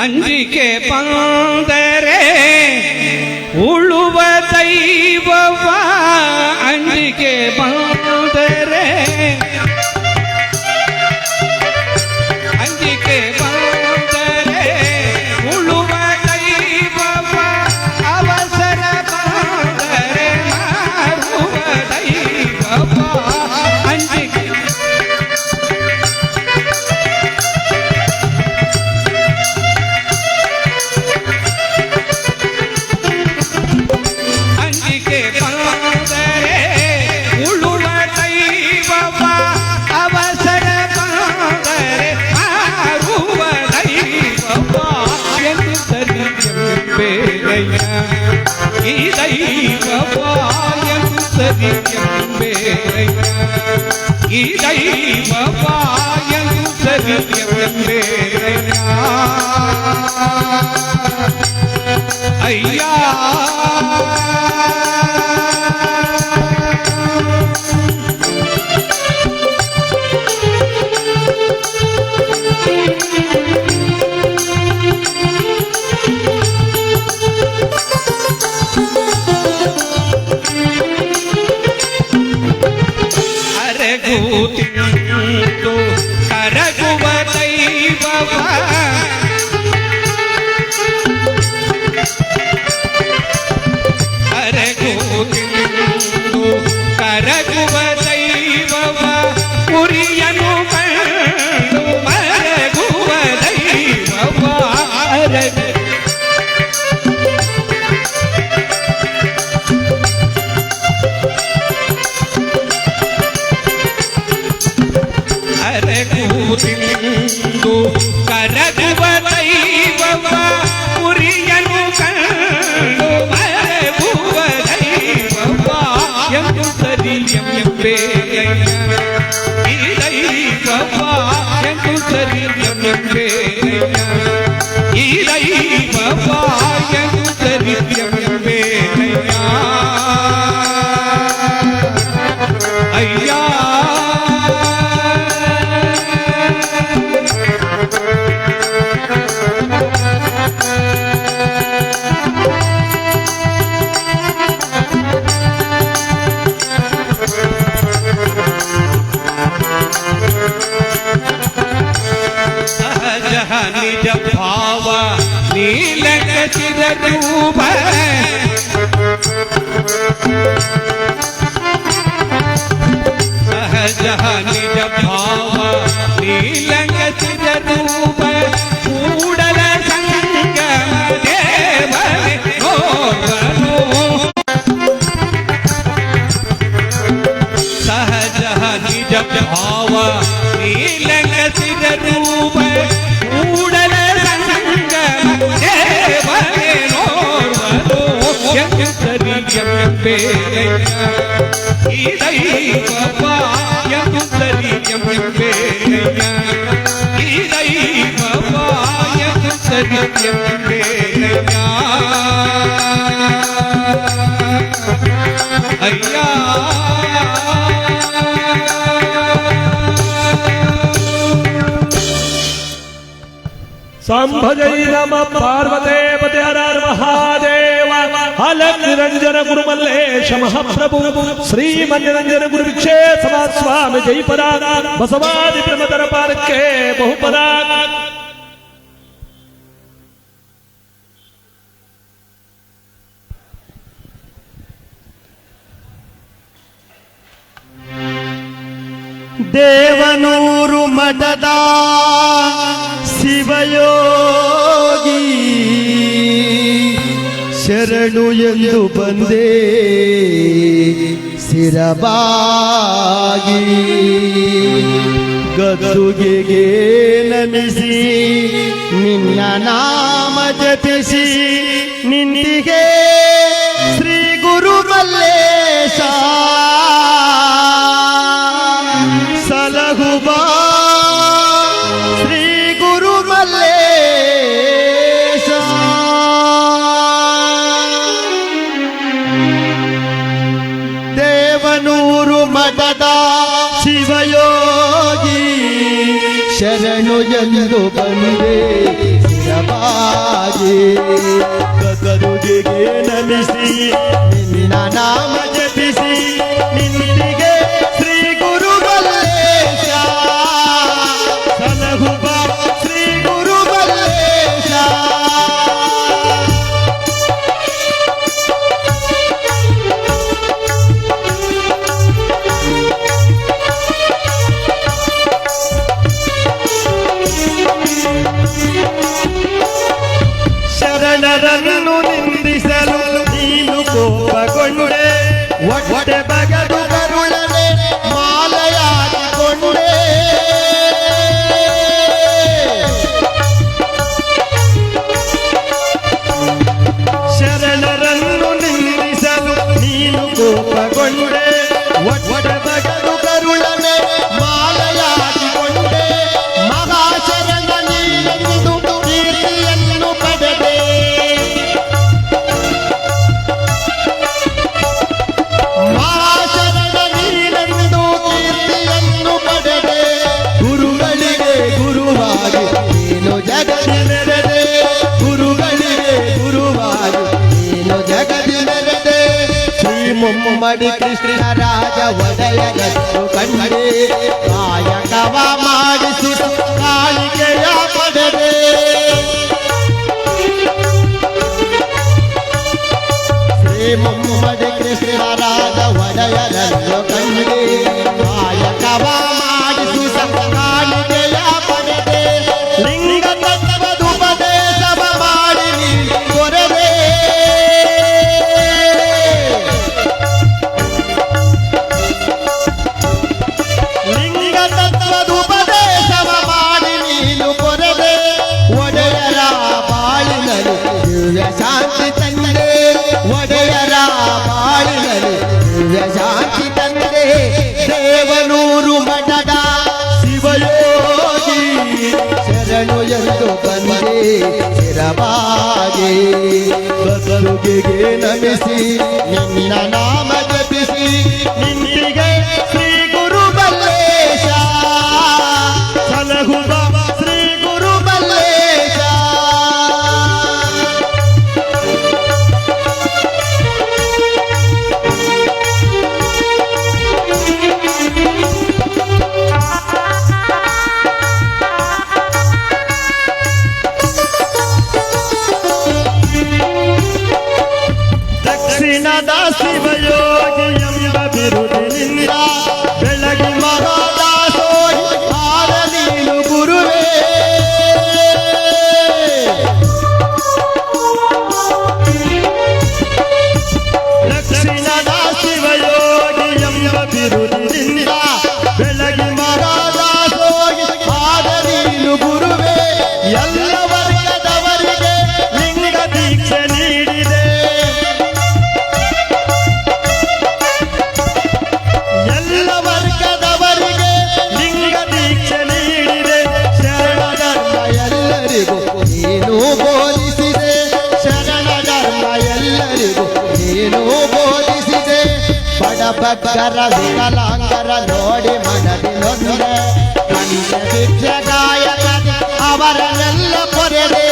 ಅಂಜಿಕೆ ಬಂದರೆ ಉಳುವ ದೈವವ, ಅಂಜಿಕೆ ಬಂದರೆ ಅಂಜಿಕೆ ಬಂದರೆ ಉಳುವ ದೈವವ, ಅವಸರ ಬಂದರೆ ಮಾರುವ ದೈವವ. ಅಂಜಿಕೆ ಅಂಜಿಕೆ ಬಂದರೆ ಉಳುವ ದೈವವ, ಅವಸರ ಬಂದರೆ ಮಾರುವ ದೈವವ. ಎಂದು ಸರಿಯಂಬೇರಯ್ಯ ಈ ದೈವವ, ಎಂದು ಸರಿಯಂಬೇರಯ್ಯ ಈ ದೈವವ, ಎಂದು ಸರಿಯಂಬೇರಯ್ಯ ಅಯ್ಯ. ಅರಗುತ್ತಿಂದು ಕರಗುವ ದೈವವ, ಅರಗುತ್ತಿಂದು ಕರಗುವ ದೈವವ, ಕುರಿಯನು ಕಂಡು ಮರಗುವ ದೈವವ. ಅರಗುತ್ತಿಂದು ಕರಗುವ ದೈವವ, ಕುರಿಯನು ಕಂಡು ಮರಗುವ ದೈವವ. ಎಂದು ಸರಿಯಂಬೇರಯ್ಯ ಈ ದೈವವ, ಎಂದು ಸರಿಯಂಬೇರಯ್ಯ ಈ ದೈವವ, ಎಂದು ಸರಿಯಂಬೇರಯ್ಯ ಅಯ್ಯ. ಸಹಜ ನಿಜ ಭಾವ ನೀಲಗತಿರ ರೂಪ, ಸಹಜ ನಿಜ ಭಾವ ನೀಲಗತಿರ ರೂಪ, ಕೂಡಲ ಸಂಗಮ ದೇವನೇ ನೋಡನು. ಸಹಜ ನಿಜ ಭಾವ ನೀಲಗ ಸಿರ ರೂಪ ಕೂಡಲ ಸಂಗಮ ದೇವನೇ ನೋರ್ವನು ಎಂಬೆಯ ಈ ದೈವ ಎಂಬೆಯ ಈ ದೈವ ಎಂಬೆಯ ಅಯ್ಯ ಸಂಭಜೈ ನಮ ಪಾರ್ವತೇ ಪತೆ ಹರ ಹರ ಮಹಾದೇವ ಹಲ ನಿರಂಜನ ಗುರುಮಲ್ಲೇಶ ಮಹಾಪ್ರಭು ಶ್ರೀಮನ್ನಿರಂಜನ ಗುರು ವಿಕ್ಷೇಪ ಸ್ವಾಮಿ ಜೈಪದ ಬಸವಾದಿ ಪ್ರಮದರ ಪಾರಕ್ಕೆ ಬಹುಪದ ದೇವನೂರು ಮಠದ ಶಿವಯೋಗಿ ಶರಣು ಎಂದು ಬಂದೆ ಸಿರಬಾಗಿ ಗದ್ದುಗೆಗೆ ನಮಿಸಿ ನಿನ್ನ ನಾಮ ಜಪಿಸಿ ನಿನ್ನಿಗೆ ಶ್ರೀ ಗುರು ಮಲ್ಲೇಶ ಸಲಹುಬಾ ಶ್ರೀ ಗುರು ಮಲ್ಲೇಶ ದೇವನೂರು ಮಠದ ಶಿವಯೋಗಿ ಶರಣು ಎಂದು ಬಂದೆ ಶಿರಬಾಗಿ ಗದ್ದುಗೆಗೆ ನಮಿಸಿ ನಿನ್ನ ನಾಮ ಜಪಿಸಿ ನಿನ್ನಿಗೆ ಶ್ರೀ ಗುರು ಮಲ್ಲೇಶ ಸಲಹುಬ ಶ್ರೀ ಗುರು ಮಲ್ಲೇಶ ಶರಣರನ್ನು ನಿಂದಿಸಲು ನೀನು ಕೋಪಗೊಂಡೆ ಹೊಟ್ಟೆ ಬಗದು ಕರುಳನೆ ಮಾಲೆಯಾಗಿಕೊಂಡೆ ಶರಣರನ್ನು ನಿಂದಿಸಲು ನೀನು ಕೋಪಗೊಂಡೆ ಹೊಟ್ಟೆ ಬಗದು ಕರುಳನೆ ಮಾಲೆಯಾಗಿಕೊಂಡೆ ಮಹಾಶರಣ ನೀನೆಂದು ಕೀರ್ತಿಯನ್ನು ಪಡೆದೆ ಮಹಾಶರಣ ನೀನೆಂದು ಕೀರ್ತಿಯನ್ನು ಪಡೆದೆ ಗುರುಗಳಿಗೆ ಗುರುವಾಗಿ ನೀನು ಜಗದಿ ನೆರೆದೆ ಗುರುಗಳಿಗೆ ಗುರುವಾಗಿ ನೀನು ಜಗದಿ ನೆರೆದೆ ಶ್ರೀ ಮುಮ್ಮಡಿ ಕೃಷ್ಣ ರಾಜ ಒಡೆಯನನ್ನು ಕಂಡೆ ಕಾಯಕವ ಮಾಡಿಸಿ ಕಾಣಿಕೆಯ ಪಡೆದೆ ಶ್ರೀ ಮುಮ್ಮಡಿ ಕೃಷ್ಣ ರಾಜ ಒಡೆಯನನ್ನು ಕಂಡೆ ಕಾಯಕವ ಮಾಡಿಸಿ ಕಾಣಿಕೆಯ ಪಡೆದೆ ಲಿಂಗ ತತ್ವದುಪದೇಶವ ಮಾಡಿ ನೀ ಕೊರದೆ ಲಿಂಗ ತತ್ವದುಪದೇಶವ ಮಾಡಿ ನೀನು ಕೊರದೆ ಒಡೆಯರ ಬಾಳಿನಲ್ಲಿ ದಿವ್ಯ ಶಾಂತಿ ತಂದೆ ಒಡೆಯರ ಬಾಳಿನಲ್ಲಿ ದಿವ್ಯ ಶಾಂತಿ ತಂದೆ ದೇವನೂರು ಮಠದ ಶಿವಯೋಗಿ ಶರಣು ಎಂದು ಬಂದೆ ಶಿರಬಾಗಿ ಗದ್ದುಗೆಗೆ ನಮಿಸಿ ನಿನ್ನ ನಾಮ ಜಪಿಸಿ ನಿನ್ನಿಗೆ ಶ್ರೀ ಗುರು ಮಲ್ಲೇಶ ಸಲಹುಬ ಶ್ರೀ ಗುರು ಮಲ್ಲೇಶ ದಕ್ಷಿಣದ ಶಿವಯೋಗಿ ಎಂಬ ಬಡಬಗ್ಗರ ವಿಕಲಾಂಗರ ನೋಡಿ ಮನದಿ ನೊಂದೆ ಕಂಡ ಭಿಕ್ಷೆ ಗಾಯಕದೆ ಅವರನ್ನೆಲ್ಲ ಪೊರೆದೆ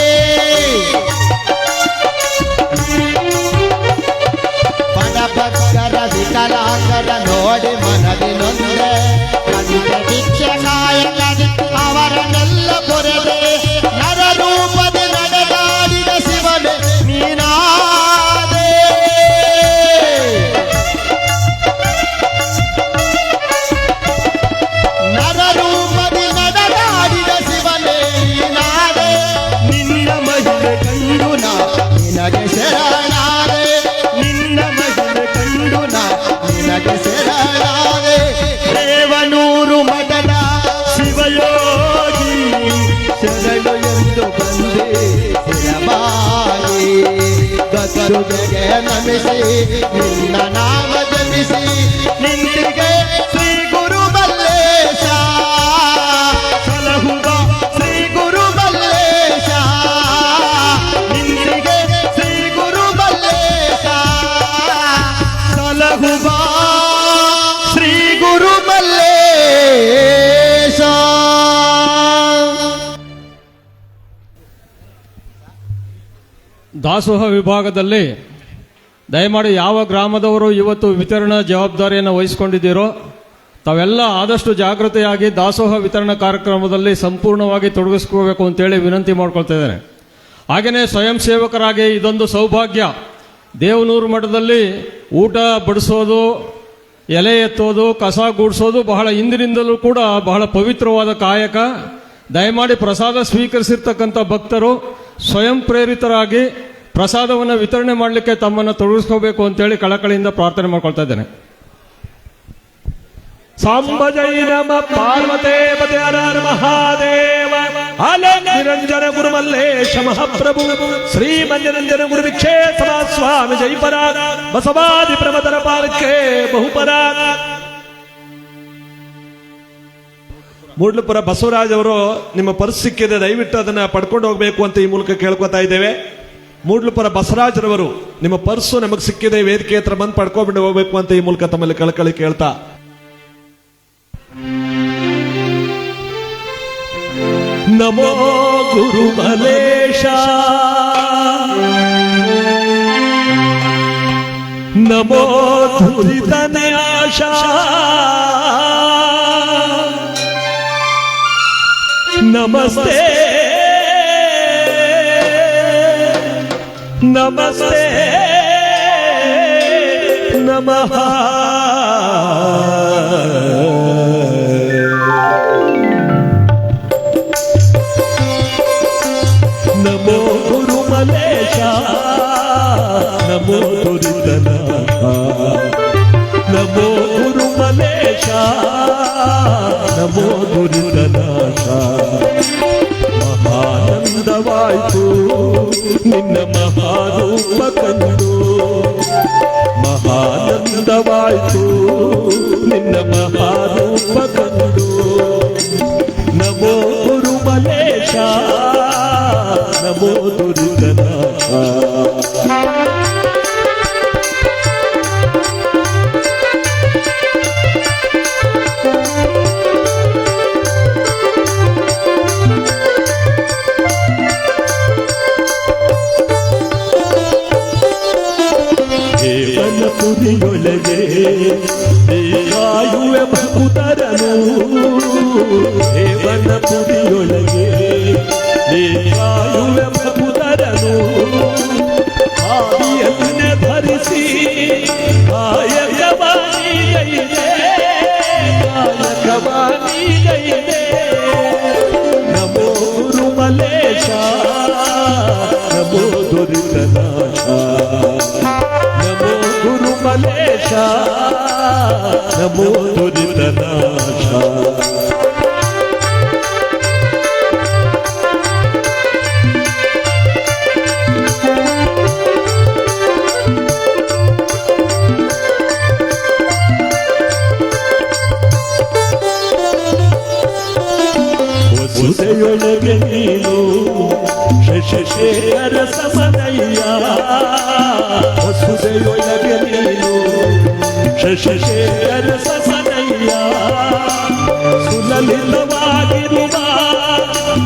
ಬಡಬಗ್ಗರ ವಿಕಲಾಂಗರ ನೋಡಿ ಮನದಿ ನೊಂದೆ ಕಂಡ ಭಿಕ್ಷೆ ಗಾಯಕದೆ ಅವರನ್ನೆಲ್ಲ ಪೊರೆದೆ ನರರೂಪದಿ ನಡೆದಾಡಿದ ಶಿವನೇ ನೀನಾದೆ ನರರೂಪದಿ ನಡೆದಾಡಿದ ಶಿವನೇ ನೀನಾದೆ ನಿನ್ನ ಮಹಿಳೆ ಕಂಡು ನಾ ನಿನಗೆ ಶರಣಾದೆ ನಿನ್ನ ಮಹಿಳೆ ಕಂಡು ನಾ ನಿನಗೆ ಶರಣಾದೆ ದೇವನೂರು ಮಠದ ಶಿವಯೋಗಿ ಶರಣು ಎಂದು ಬಂದೆ ಶಿರಬಾಗಿ ಗದ್ದುಗೆಗೆ ನಮಿಸಿ ನಿನ್ನ ನಾಮ ಜಪಿಸಿ ನಿಂತಿಗೆ ಶ್ರೀ ಗುರು ಮಲ್ಲೇಶ ಸಲಹುವ ಶ್ರೀ ಗುರು ಮಲ್ಲೇಶ ನಿಂತಿಗೆ ಶ್ರೀ ಗುರು ಮಲ್ಲೇಶ ಸಲಹುವ ಶ್ರೀ ಗುರು ಮಲ್ಲೇಶ. ದಾಸೋಹ ವಿಭಾಗದಲ್ಲಿ ದಯಮಾಡಿ ಯಾವ ಗ್ರಾಮದವರು ಇವತ್ತು ವಿತರಣಾ ಜವಾಬ್ದಾರಿಯನ್ನು ವಹಿಸಿಕೊಂಡಿದ್ದೀರೋ ತಾವೆಲ್ಲ ಆದಷ್ಟು ಜಾಗೃತೆಯಾಗಿ ದಾಸೋಹ ವಿತರಣಾ ಕಾರ್ಯಕ್ರಮದಲ್ಲಿ ಸಂಪೂರ್ಣವಾಗಿ ತೊಡಗಿಸ್ಕೋಬೇಕು ಅಂತೇಳಿ ವಿನಂತಿ ಮಾಡ್ಕೊಳ್ತಾ ಇದ್ದೇನೆ. ಹಾಗೆಯೇ ಸ್ವಯಂ ಸೇವಕರಾಗಿ ಇದೊಂದು ಸೌಭಾಗ್ಯ. ದೇವನೂರು ಮಠದಲ್ಲಿ ಊಟ ಬಡಿಸೋದು, ಎಲೆ ಎತ್ತೋದು, ಕಸ ಗೂಡಿಸೋದು ಬಹಳ ಹಿಂದಿನಿಂದಲೂ ಕೂಡ ಬಹಳ ಪವಿತ್ರವಾದ ಕಾಯಕ. ದಯಮಾಡಿ ಪ್ರಸಾದ ಸ್ವೀಕರಿಸಿರ್ತಕ್ಕಂಥ ಭಕ್ತರು ಸ್ವಯಂ ಪ್ರೇರಿತರಾಗಿ ಪ್ರಸಾದವನ್ನು ವಿತರಣೆ ಮಾಡಲಿಕ್ಕೆ ತಮ್ಮನ್ನು ತೊಡಗಿಸ್ಕೋಬೇಕು ಅಂತೇಳಿ ಕಳಕಳಿಯಿಂದ ಪ್ರಾರ್ಥನೆ ಮಾಡ್ಕೊಳ್ತಾ ಇದ್ದೇನೆ. ಸಾಂಬ ಜೈ ನಮ ಪಾರ್ವತೇ ಪತೆ ಹರ ಹರ ಮಹಾದೇವ ಅಲ ನಿರಂಜನ ಗುರು ಮಲ್ಲೇಶ ಮಹಾಪ್ರಭು ಶ್ರೀ ಮಂಜನಂಜನ ಗುರು ವಿಕ್ಷೇತ್ರ ಸ್ವಾಮಿ ಜೈಪರ ಬಸವಾದಿ ಪ್ರಮದರ ಪಾಲಕ್ಕೆ ಬಹುಪರ. ಮೂಡ್ಲಪುರ ಬಸವರಾಜ್ ಅವರು ನಿಮ್ಮ ಪರ್ಸ್ ಸಿಕ್ಕಿದೆ, ದಯವಿಟ್ಟು ಅದನ್ನ ಪಡ್ಕೊಂಡು ಹೋಗಬೇಕು ಅಂತ ಈ ಮೂಲಕ ಕೇಳ್ಕೊತಾ ಇದ್ದೇವೆ. ಮೂಡ್ಲಪುರ ಬಸವರಾಜರವರು ನಿಮ್ಮ ಪರ್ಸು ನಮಗೆ ಸಿಕ್ಕಿದೆ, ವೇದಿಕೆ ಹತ್ರ ಬಂದು ಪಡ್ಕೊಂಡ್ಬಿಟ್ಟು ಹೋಗ್ಬೇಕು ಅಂತ ಈ ಮೂಲಕ ತಮ್ಮಲ್ಲಿ ಕಳಕಳಿ ಕೇಳ್ತಾ ನಮೋ ಗುರು ಮಲೇಶ ನಮೋ ಧುರಿತನೆ ಆಶಾ ನಮಸ್ತೆ ನಮಸ್ತೆ ನಮಃ. ನಮೋ ಗುರು ಮಲೇಶ ನಮೋ ದುರಿತನಾಥ ನಮೋ ಗುರು ಮಲೇಶ ನಮೋ ದುರಿತನಾಥ. ಮಹಾನಂದವಾಯ್ತು ನಿನ್ನ ಮಹಾರೂಪ ಕಂಡು, ಮಹಾನಂದವಾಯ್ತು ನಿನ್ನ ಮಹಾರೂಪ ಕಂಡು. ನಮೋ ಗುರು ಮಲೇಶ ನಮೋ ದುರಿತನಾಥ. ದೇವನಪುರಿಯೊಳಗೆ ದೇವಾಯುವೆ ಭಕ್ತರನು, ದೇವನಪುರಿಯೊಳಗೆ ದೇವಾಯುವೆ ಭಕ್ತರನು. ಆದಿಯನ್ನೇ ಧರಿಸಿ ಕಾಯಕವಾಣಿ ಗೈದೆ, ಕಾಯಕವಾಣಿ ಗೈದೆ. ನಮೋ ಗುರು ಮಲೇಶ ನಮೋ ದುರಿತನಾಥ. ನಮೋ ಗುರು ಮಲೇಶ ನಮೋ ದುರಿತನಾಥ. ವಸುದೆಯೊಳಗೆ ನೀನು ಶಶಿಶೇಖರ ಸಮನಯ್ಯ, ವಸುದೆಯೊಳಗೆ ನೀನು ಶಶಿಶೇಖರ ಸಸನಯ್ಯ ಸುಲಲಿತವಾಗಿರುವ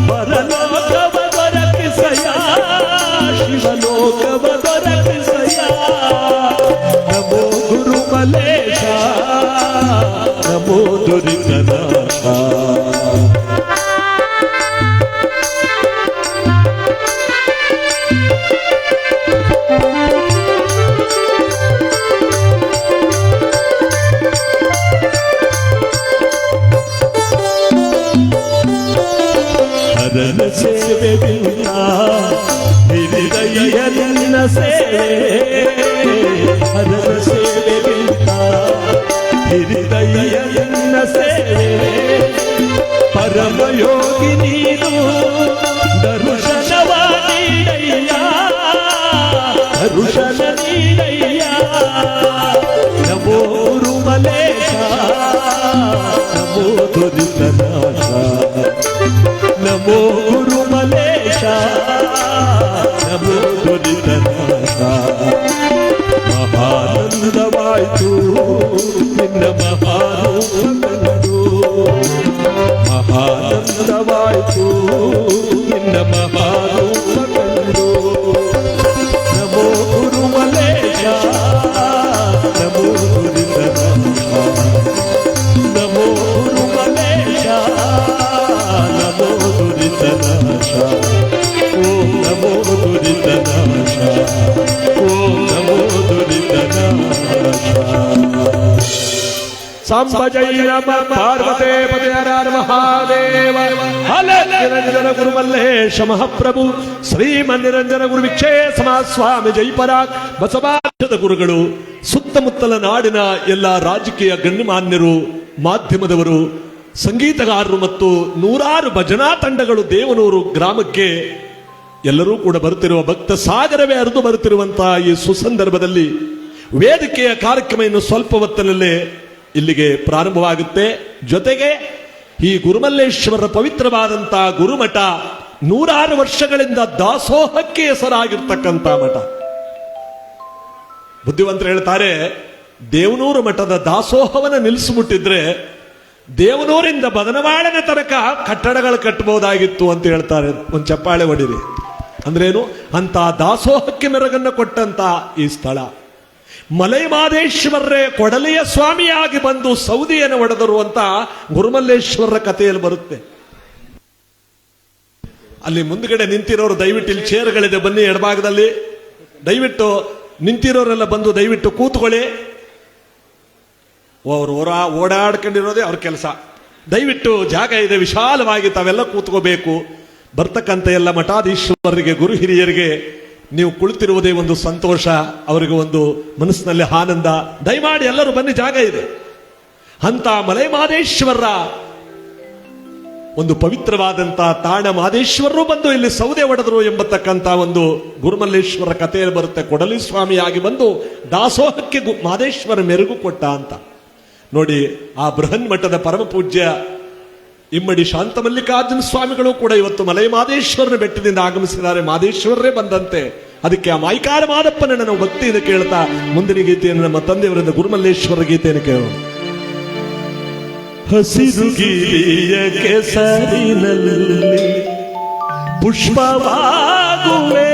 ಪರಲೋಕವ ದೊರಕಿಸಯ್ಯ ಶಿವಲೋಕವ ದೊರಕಿಸಯ್ಯ ನಮೋ ಗುರುಮಲೇಶ ನಮೋ ದುರಿತನಾಥ ಹರನ ಸೇವೆಗಿಲ್ಲ ಹಿರಿದಯ್ಯ ನಿನ್ನ ಸೇವೆ ಹರನ ಸೇವೆಗಿಲ್ಲ ಹಿರಿದಯ್ಯ ನಿನ್ನ ಸೇವೆ ಪರಮಯೋಗಿ ನೀನು ದರುಶನವ ನೀಡಯ್ಯ ದರುಶನ ನೀಡಯ್ಯ ನಮೋ ಗುರುಮಲೇಶ ನಮೋ ದುರಿತನಾಥ ನಮೋ ಗುರುಮಲೇಶ ನಮೋ ದುರಿತನಾಥ ಮಹಾನಂದವಾಯಿತು ನಿನ್ನ ಮಹಾರೂಪಗಳು ಮಹಾನಂದವಾಯಿತು ನಿನ್ನ ಮಹಾರೂಪಗಳು ನಮೋ ಗುರುಮಲೇಶ ನಮೋ ದುರಿತನಾಥ ನಮೋ ಗುರುಮಲೇಶ ನಮೋ ದುರಿತನಾಶ ಓಂ ನಮೋ ದುರಿತನಾಶ ಓಂ ನಮೋ ದುರಿತನಾಶ ಸಾಂಬ ಜೈ ನಮ ಪಾರ್ವತೇ ಪದೇ ಹರ ಹರ ಮಹಾದೇವ ಹಲ ನಿರಂಜನ ಗುರುಮಲ್ಲೇಶ ಮಹಾಪ್ರಭು ಶ್ರೀಮನ್ ನಿರಂಜನ ಗುರು ವಿಕ್ಷೇ ಸಮಾಜ ಸ್ವಾಮಿ ಜೈಪರಾಗ್ ಬಸವಾದ ಗುರುಗಳು ಸುತ್ತಮುತ್ತಲ ನಾಡಿನ ಎಲ್ಲ ರಾಜಕೀಯ ಗಣ್ಯಮಾನ್ಯರು ಮಾಧ್ಯಮದವರು ಸಂಗೀತಗಾರರು ಮತ್ತು ನೂರಾರು ಭಜನಾ ತಂಡಗಳು ದೇವನೂರು ಗ್ರಾಮಕ್ಕೆ ಎಲ್ಲರೂ ಕೂಡ ಬರುತ್ತಿರುವ ಭಕ್ತ ಸಾಗರವೇ ಹರಿದು ಬರುತ್ತಿರುವಂತಹ ಈ ಸುಸಂದರ್ಭದಲ್ಲಿ ವೇದಿಕೆಯ ಕಾರ್ಯಕ್ರಮ ಇನ್ನು ಸ್ವಲ್ಪ ಹೊತ್ತಿನಲ್ಲೇ ಇಲ್ಲಿಗೆ ಪ್ರಾರಂಭವಾಗುತ್ತೆ. ಜೊತೆಗೆ ಈ ಗುರುಮಲ್ಲೇಶ್ವರರ ಪವಿತ್ರವಾದಂತಹ ಗುರುಮಠ ನೂರಾರು ವರ್ಷಗಳಿಂದ ದಾಸೋಹಕ್ಕೆ ಹೆಸರಾಗಿರ್ತಕ್ಕಂಥ ಮಠ. ಬುದ್ಧಿವಂತರು ಹೇಳ್ತಾರೆ, ದೇವನೂರು ಮಠದ ದಾಸೋಹವನ್ನು ನಿಲ್ಲಿಸಿಬಿಟ್ಟಿದ್ರೆ ದೇವನೂರಿಂದ ಬದನವಾಳನ ತನಕ ಕಟ್ಟಡಗಳು ಕಟ್ಟಬಹುದಾಗಿತ್ತು ಅಂತ ಹೇಳ್ತಾರೆ. ಒಂದು ಚಪ್ಪಾಳೆ ಹೊಡಿರಿ ಅಂದ್ರೇನು, ಅಂತ ದಾಸೋಹಕ್ಕೆ ಮೆರಗನ್ನು ಕೊಟ್ಟಂತ ಈ ಸ್ಥಳ. ಮಲೈಮಾದೇಶ್ವರರೇ ಕೊಡಲಿಯ ಸ್ವಾಮಿಯಾಗಿ ಬಂದು ಸೌದಿಯನ್ನು ಒಡೆದರು ಅಂತ ಗುರುಮಲ್ಲೇಶ್ವರರ ಕಥೆಯಲ್ಲಿ ಬರುತ್ತೆ. ಅಲ್ಲಿ ಮುಂದ್ಗಡೆ ನಿಂತಿರೋರು ದಯವಿಟ್ಟು, ಇಲ್ಲಿ ಚೇರ್ಗಳಿದೆ ಬನ್ನಿ ಎಡಭಾಗದಲ್ಲಿ, ದಯವಿಟ್ಟು ನಿಂತಿರೋರೆಲ್ಲ ಬಂದು ದಯವಿಟ್ಟು ಕೂತ್ಕೊಳ್ಳಿ. ಅವರು ಓಡಾಡ್ಕೊಂಡಿರೋದೇ ಅವ್ರ ಕೆಲಸ. ದಯವಿಟ್ಟು ಜಾಗ ಇದೆ, ವಿಶಾಲವಾಗಿ ತಾವೆಲ್ಲ ಕೂತ್ಕೋಬೇಕು. ಬರ್ತಕ್ಕಂಥ ಎಲ್ಲ ಮಠಾಧೀಶ್ವರರಿಗೆ ಗುರು ಹಿರಿಯರಿಗೆ ನೀವು ಕುಳಿತಿರುವುದೇ ಒಂದು ಸಂತೋಷ, ಅವರಿಗೆ ಒಂದು ಮನಸ್ಸಿನಲ್ಲಿ ಆನಂದ. ದಯಮಾಡಿ ಎಲ್ಲರೂ ಬನ್ನಿ, ಜಾಗ ಇದೆ. ಅಂತ ಮಲೈಮಾದೇಶ್ವರರ ಒಂದು ಪವಿತ್ರವಾದಂತಹ ತಾಣ ಮಾದೇಶ್ವರರು ಬಂದು ಇಲ್ಲಿ ಸೌದೆ ಒಡೆದರು ಎಂಬತಕ್ಕಂಥ ಒಂದು ಗುರುಮಲ್ಲೇಶ್ವರ ಕಥೆಯಲ್ಲಿ ಬರುತ್ತೆ. ಕೊಡಲಿ ಸ್ವಾಮಿಯಾಗಿ ಬಂದು ದಾಸೋಹಕ್ಕೆ ಮಾದೇಶ್ವರ ಮೆರುಗು ಕೊಟ್ಟ ಅಂತ ನೋಡಿ. ಆ ಬೃಹನ್ ಮಠದ ಪರಮ ಪೂಜ್ಯ ಇಮ್ಮಡಿ ಶಾಂತಮಲ್ಲಿಕಾರ್ಜುನ ಸ್ವಾಮಿಗಳು ಕೂಡ ಇವತ್ತು ಮಲೈಮಾದೇಶ್ವರನ ಬೆಟ್ಟದಿಂದ ಆಗಮಿಸಿದ್ದಾರೆ. ಮಾದೇಶ್ವರರೇ ಬಂದಂತೆ. ಅದಕ್ಕೆ ಆ ಮೈಕಾರ ಮಾದಪ್ಪನ ನಾವು ಭಕ್ತಿಯಿಂದ ಕೇಳ್ತಾ ಮುಂದಿನ ಗೀತೆಯನ್ನು ನಮ್ಮ ತಂದೆಯವರಿಂದ ಗುರುಮಲ್ಲೇಶ್ವರ ಗೀತೆಯನ್ನು ಕೇಳೋಣ. ಹಸಿರು ಗಿರಿಯ ಕೆಸರಿನಲ್ಲಿ ಪುಷ್ಪವಾಗುವೆ,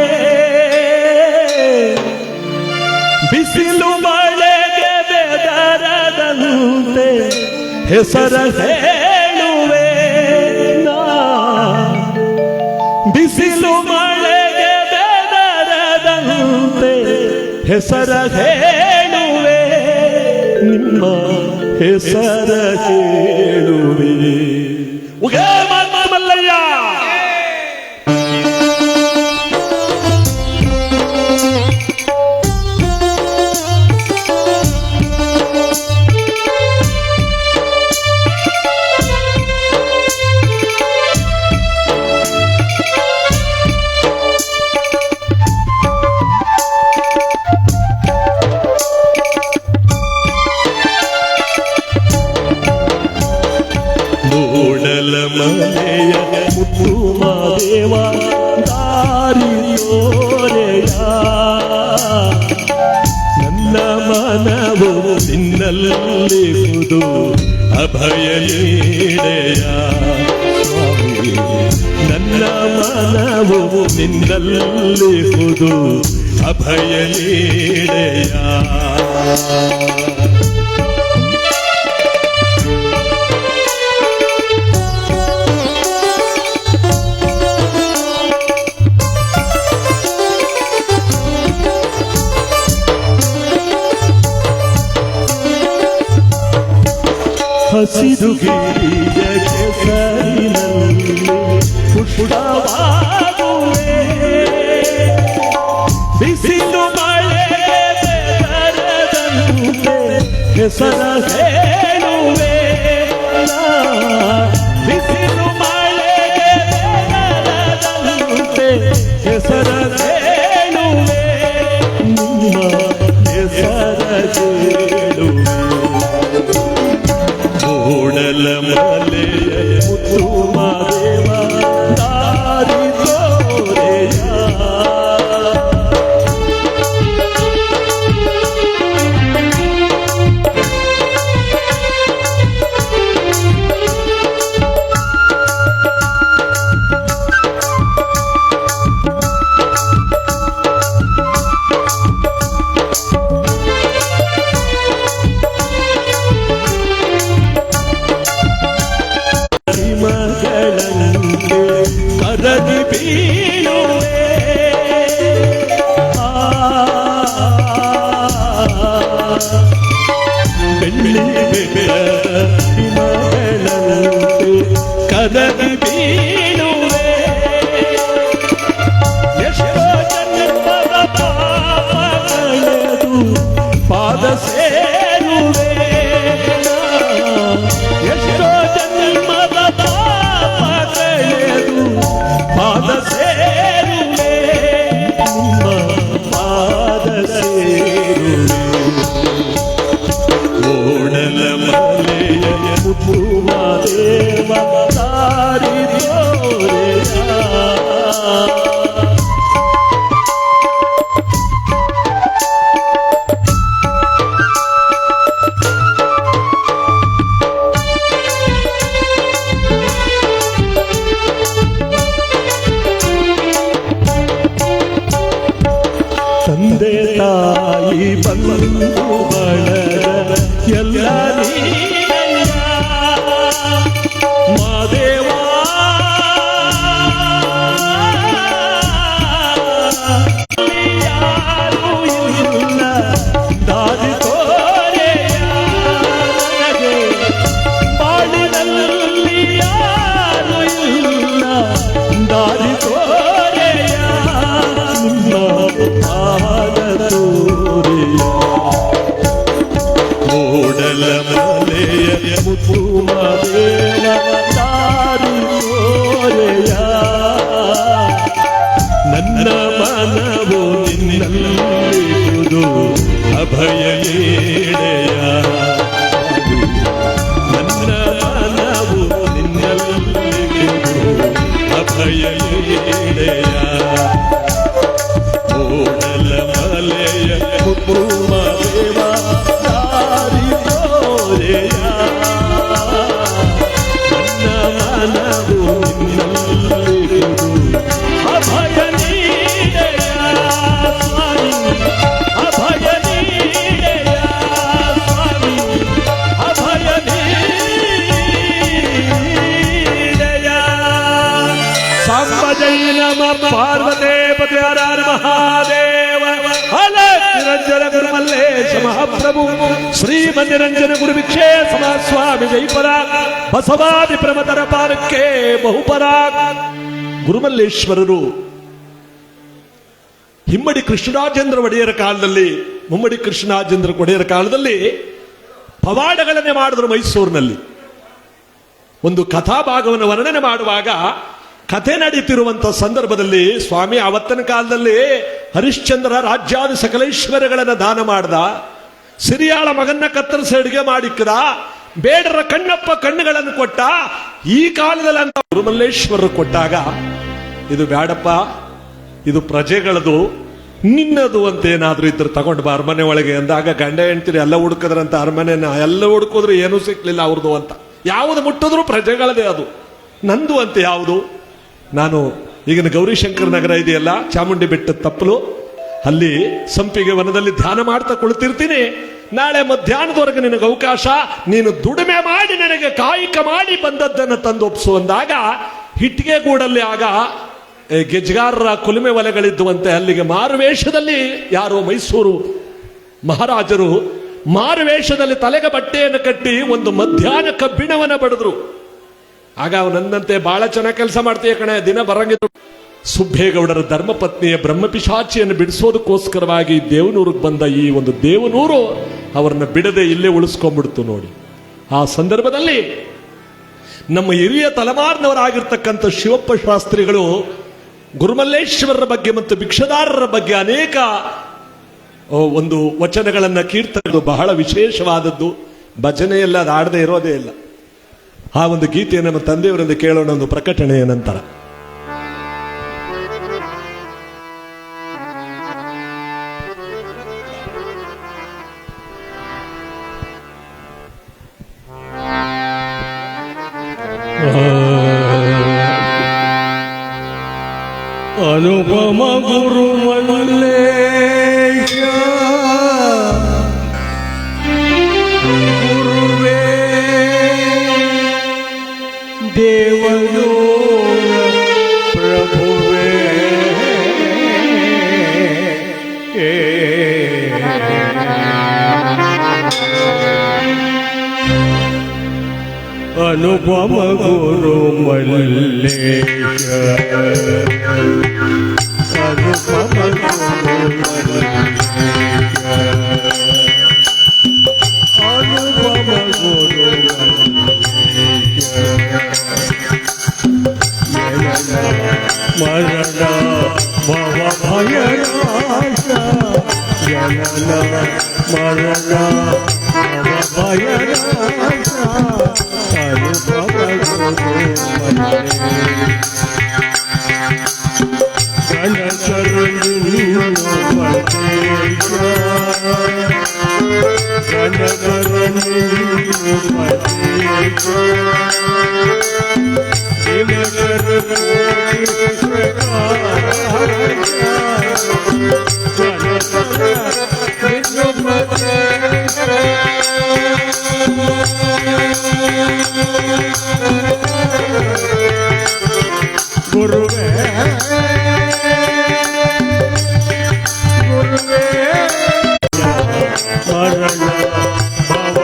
ಬಿಸಿಲು ಮಳೆಗೆ ಬೆದರದಂತೆ ಹೆಸರ ಹೇಳುವೆ ನಾ. ಬಿಸಿಲು ಮಳೆಗೆ ಬೆದರದಂತೆ ಹೆಸರ ಹೇಳುವೆ, ನಿಮ್ಮ ಹೆಸರ ಹೇಳುವೆ. ಉಗೇ ಮಲ್ಲಯ್ಯ. ಮಲೆಯ ಮುತ್ತು ಮಾದೇವ ದಾರಿಯೋರೆಯ, ನನ್ನ ಮನವು ನಿನ್ನ ನಿನ್ನಲ್ಲಿಹುದು ಅಭಯ ನೀಡೆಯ ಸ್ವಾಮಿ ನನ್ನ ಮನವು ನಿನ್ನಲ್ಲಿಹುದು ಅಭಯ ನೀಡೆಯ ಹಸಿರು ಗಿರಿಯ ಕೆಸರಿನಲ್ಲಿ ಪುಷ್ಟವಾಗುವೆ ಬಿಸಿಲು ಮಳೆ ಬೆದರದಂತೆ ಹೆಸರ ಹೇಳುವೆ ಬಿಸಿಲು ಮಳೆಗೆ ಬೆದರದಂತೆ ಹೆಸರ ಹೇಳುವೆ ನಿಮ್ಮ ಹೆಸರ ಹೇಳುವೆ ಮೂಡಲ ಮಲೆಯ ಮುತ್ತು ಮಾದೇವ ದಾರಿ ತೋರೆಯ ಕರಗಿ ಬೀಳುವೆ ಬೆಳ್ಳಿ ಬೆಳೆದ ಹಿಮಗಳಂತೆ ಕರಗಿ ಬೀಳುವೆ ಎಷ್ಟೋ ಜನ್ಮದ ಪಾಪ ಕಳೆದು ಪಾದ ಸೇರುವೆ ಎಷ್ಟೋ ಜನ್ಮದ ಪಾಪ ಕಳೆದು ಪಾದ ಸೇರುವೆ ನಿಮ್ಮ ಪಾದ ಸೇರುವೆ ಓಡಲ ಮಲೆಯ ಮುತ್ತುವ ದೇವ ದಾರಿ ತೋರೆಯ ತಂದೆ ತಾಯಿ ಬಂಧು ಬಳಗ ಎಲ್ಲ ನೀನಯ್ಯ ಮಾದೇವ ಯಾರೂ ಇಲ್ಲ ದಾರಿ ತೋರೆಯ ನನಗೆ ಬಾಳಿನಲ್ಲಿ ಯಾರೂ ಇಲ್ಲ ದಾರಿ ತೋರೆಯ ನಿಮ್ಮ ಪಾದ ತೋರೆಯ ಓಡಲ ಮಲೆಯ ಮುತ್ತು ಮಾದೇವ ದಾರಿ ತೋರೆಯ ನನ್ನ ಮನವು ನಿನ್ನಲ್ಲಿರುವುದು ಅಭಯ ನೀಡೆಯ ನನ್ನ ಮನವು ನಿನ್ನಲ್ಲಿರುವುದು ಅಭಯ ನೀಡೆಯ ಓಡಲ ಮಲೆಯ ಮುತ್ತು ಮಾದೇವ ದಾರಿ ತೋರೆಯ ನನ್ನ ಮನವು ನಿನ್ನಲ್ಲಿರುವುದು ಅಭಯ ನೀಡೆಯ ಸ್ವಾಮಿ ಅಭಯ ನೀಡೆಯ ಸ್ವಾಮಿ ಅಭಯ ನೀಡೆಯ ಸಾಂಬ ಜೈ ನಮ ಪಾರ್ವತೇ ಪತಿ ಹರ ಹರ ಮಹಾದೇವ ಹಲ ನಿರಂಜನ ಗುರುಮಲ್ಲೇಶ ಮಹಾಪ್ರಭು ಶ್ರೀಮನ್ನಿರಂಜನ ಗುರು ಭಿಕ್ಷೇ ಸಮ ಸ್ವಾಮಿ ಜೈಪರ ಬಸವಾದಿ ಪ್ರಮತರ ಪಾರಕ್ಕೆ ಬಹುಪರ ಗುರುಮಲ್ಲೇಶ್ವರರು ಹಿಮ್ಮಡಿ ಕೃಷ್ಣರಾಜೇಂದ್ರ ಒಡೆಯರ ಕಾಲದಲ್ಲಿ ಮುಮ್ಮಡಿ ಕೃಷ್ಣರಾಜೇಂದ್ರ ಒಡೆಯರ ಕಾಲದಲ್ಲಿ ಪವಾಡಗಳನ್ನೇ ಮಾಡಿದ್ರು ಮೈಸೂರಿನಲ್ಲಿ. ಒಂದು ಕಥಾಭಾಗವನ್ನು ವರ್ಣನೆ ಮಾಡುವಾಗ ಕಥೆ ನಡೀತಿರುವಂತಹ ಸಂದರ್ಭದಲ್ಲಿ ಸ್ವಾಮಿ ಆವತ್ತಿನ ಕಾಲದಲ್ಲಿ ಹರಿಶ್ಚಂದ್ರ ರಾಜ್ಯಾದಿ ಸಕಲೈಶ್ವರ್ಯಗಳನ್ನು ದಾನ ಮಾಡ್ದ, ಸಿರಿಯಾಳ ಮಗನ್ನ ಕತ್ತರಿಸಿ ಅಡುಗೆ ಮಾಡಿಕ್ರ, ಬೇಡರ ಕಣ್ಣಪ್ಪ ಕಣ್ಣುಗಳನ್ನು ಕೊಟ್ಟ. ಈ ಕಾಲದಲ್ಲಿ ಅಂತ ಗುರುಮಲ್ಲೇಶ್ವರರು ಕೊಟ್ಟಾಗ ಇದು ಬ್ಯಾಡಪ್ಪ, ಇದು ಪ್ರಜೆಗಳದು, ನಿನ್ನದು ಅಂತ ಏನಾದ್ರೂ ಇದ್ರೆ ತಗೊಂಡು ಬಾ ಅರಮನೆ ಒಳಗೆ ಅಂದಾಗ ಗಂಡ ಹೆಂಡ್ತಿರಿ ಎಲ್ಲ ಹುಡುಕದ್ರಂತ ಅರಮನೆನ, ಎಲ್ಲ ಹುಡುಕಿದ್ರು ಏನೂ ಸಿಕ್ಲಿಲ್ಲ ಅವ್ರದ್ದು ಅಂತ. ಯಾವುದು ಮುಟ್ಟಿದ್ರು ಪ್ರಜೆಗಳದೇ, ಅದು ನಂದು ಅಂತ ಯಾವುದು. ನಾನು ಈಗಿನ ಗೌರಿಶಂಕರ ನಗರ ಇದೆಯಲ್ಲ, ಚಾಮುಂಡಿ ಬೆಟ್ಟದ ತಪ್ಪಲು, ಅಲ್ಲಿ ಸಂಪಿಗೆ ವನದಲ್ಲಿ ಧ್ಯಾನ ಮಾಡ್ತಾ ಕುಳಿತಿರ್ತೀನಿ. ನಾಳೆ ಮಧ್ಯಾಹ್ನದವರೆಗೆ ನಿನಗೆ ಅವಕಾಶ, ನೀನು ದುಡಿಮೆ ಮಾಡಿ ನನಗೆ ಕಾಯಕ ಮಾಡಿ ಬಂದದ್ದನ್ನು ತಂದು ಒಪ್ಸು ಅಂದಾಗ, ಹಿಟ್ಟಿಗೆ ಗೂಡಲ್ಲಿ ಆಗ ಗೆಜ್ಗಾರರ ಕುಲುಮೆ ಒಲೆಗಳಿದ್ದುವಂತೆ. ಅಲ್ಲಿಗೆ ಮಾರುವೇಷದಲ್ಲಿ ಯಾರೋ ಮೈಸೂರು ಮಹಾರಾಜರು ಮಾರುವೇಷದಲ್ಲಿ ತಲೆಗೆ ಬಟ್ಟೆಯನ್ನು ಕಟ್ಟಿ ಒಂದು ಮಧ್ಯಾಹ್ನ ಕಬ್ಬಿಣವನ್ನ ಬಡಿದ್ರು. ಆಗ ಅವನಂದಂತೆ ಬಹಳ ಚೆನ್ನಾಗಿ ಕೆಲಸ ಮಾಡ್ತೀಯ ಕಣೆ, ದಿನ ಬರಂಗಿದ್ರು. ಸುಬ್ಬೇಗೌಡರ ಧರ್ಮಪತ್ನಿಯ ಬ್ರಹ್ಮಪಿಶಾಚಿಯನ್ನು ಬಿಡಿಸೋದಕ್ಕೋಸ್ಕರವಾಗಿ ದೇವನೂರಿಗೆ ಬಂದ ಈ ಒಂದು ದೇವನೂರು ಅವರನ್ನ ಬಿಡದೆ ಇಲ್ಲೇ ಉಳಿಸ್ಕೊಂಡ್ಬಿಡ್ತು ನೋಡಿ. ಆ ಸಂದರ್ಭದಲ್ಲಿ ನಮ್ಮ ಹಿರಿಯ ತಲೆಮಾರಿನವರಾಗಿರ್ತಕ್ಕಂಥ ಶಿವಪ್ಪ ಶಾಸ್ತ್ರಿಗಳು ಗುರುಮಲ್ಲೇಶ್ವರರ ಬಗ್ಗೆ ಮತ್ತು ಭಿಕ್ಷದಾರರ ಬಗ್ಗೆ ಅನೇಕ ಒಂದು ವಚನಗಳನ್ನ ಕೀರ್ತನೆಗಳು ಬಹಳ ವಿಶೇಷವಾದದ್ದು. ಭಜನೆಯಲ್ಲ, ಅದು ಆಡದೆ ಇರೋದೇ ಇಲ್ಲ. ಆ ಒಂದು ಗೀತೆಯನ್ನು ನಮ್ಮ ತಂದೆಯವರಿಂದ ಕೇಳೋಣ ಒಂದು ಪ್ರಕಟಣೆಯ ನಂತರ. ಅನುಪಮ ಗುರು ಮಲ್ಲೇಶ ಗುರುವೇ ದೇವನೋ ಪ್ರಭುವೇ ಅನುಪಮ ಗುರು ಮಲ್ಲೇಶ ಅನುಪಮ ಗುರು ಮಲ್ಲೇಶ ಅನುಪಮ ಗುರು ಮಲ್ಲೇಶ ಮರಣ ಭವ ಭಯನಾಶ ಜನನ ಮರಣ ಭವ ಭಯನಾಶ ಅನುಪಮ ಗುರು ಮಲ್ಲೇಶ ಗುರುವೇ ಗುರುವೇ ಮರಣ ಭವ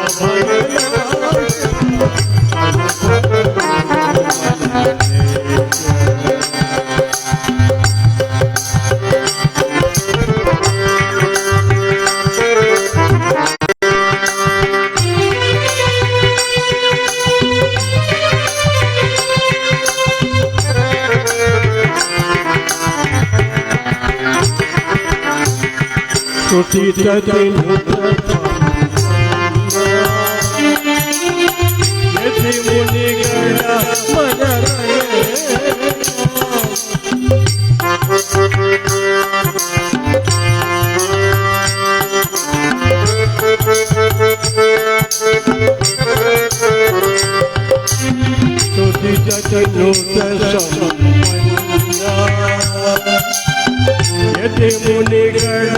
ಯತಿ ಮುನಿಗಳ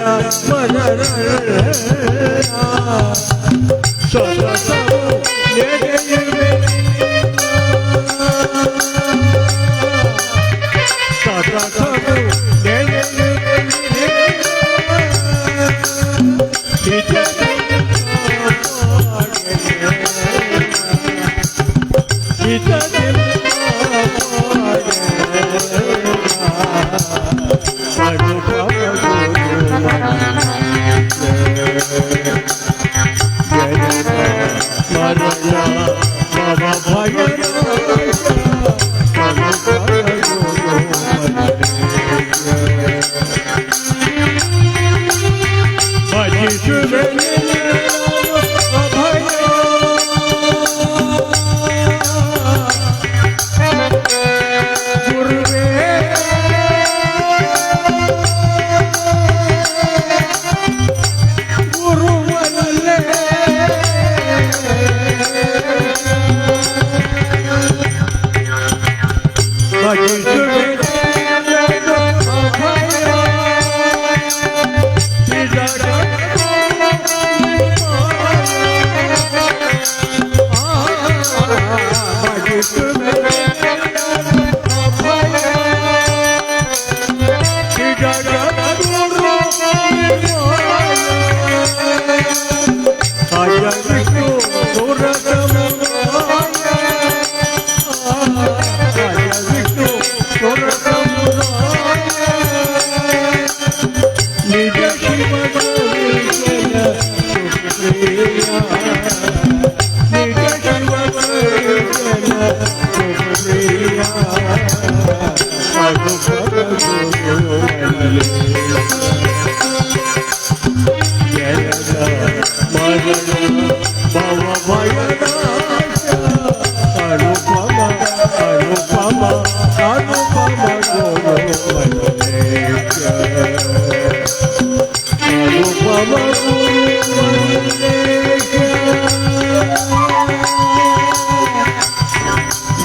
ಮನರ ಸದಸವು ನೆಗೆಯುವೆ ಸದಸವು ನೆಗೆಯುವೆ ಮರಣ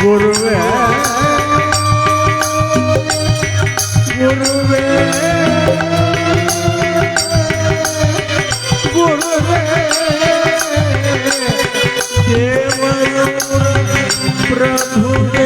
ಗುರುವೇ ಗುರುವೇ ಗುರುವೇ ದೇವರ ಪ್ರಭುವೇ.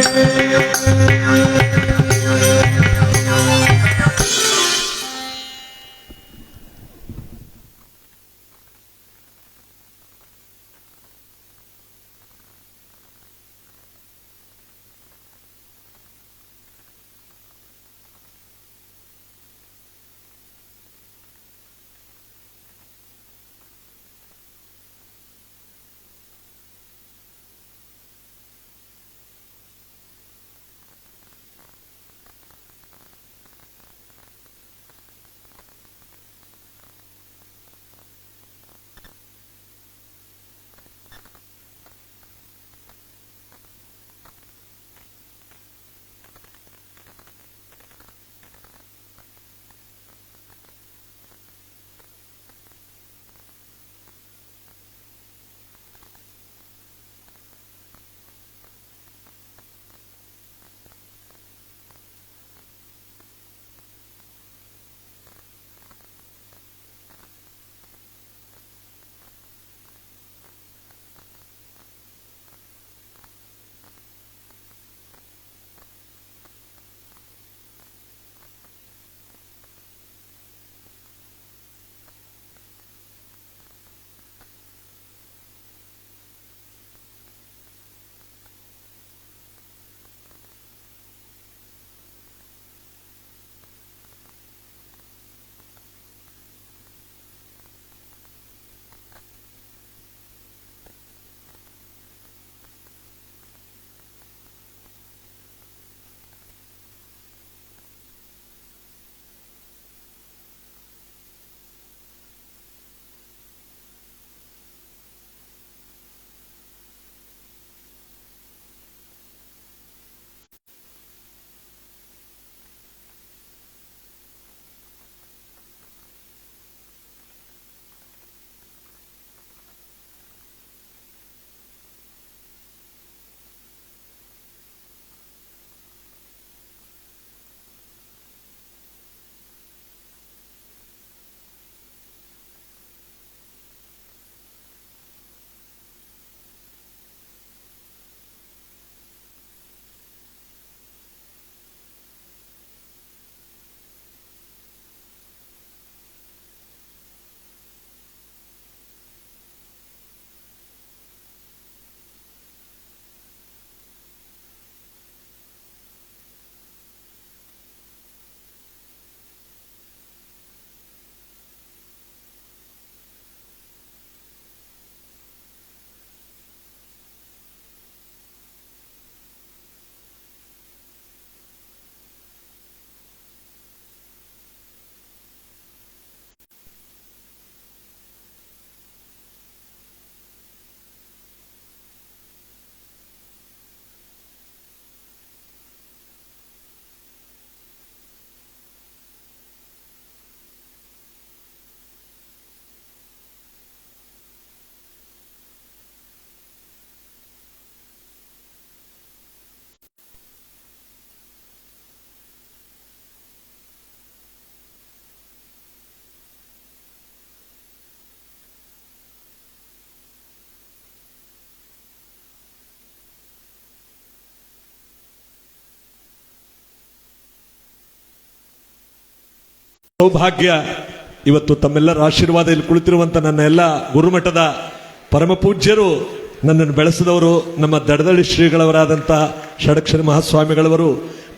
ಸೌಭಾಗ್ಯ ಇವತ್ತು ತಮ್ಮೆಲ್ಲರ ಆಶೀರ್ವಾದ ಇಲ್ಲಿ ಕುಳಿತಿರುವಂತ ನನ್ನ ಎಲ್ಲ ಗುರುಮಠದ ಪರಮ ಪೂಜ್ಯರು, ನನ್ನನ್ನು ಬೆಳೆಸಿದವರು, ನಮ್ಮ ದಡದಳ್ಳಿ ಶ್ರೀಗಳವರಾದಂಥ ಷಡಕ್ಷರಿ ಮಹಾಸ್ವಾಮಿಗಳವರು,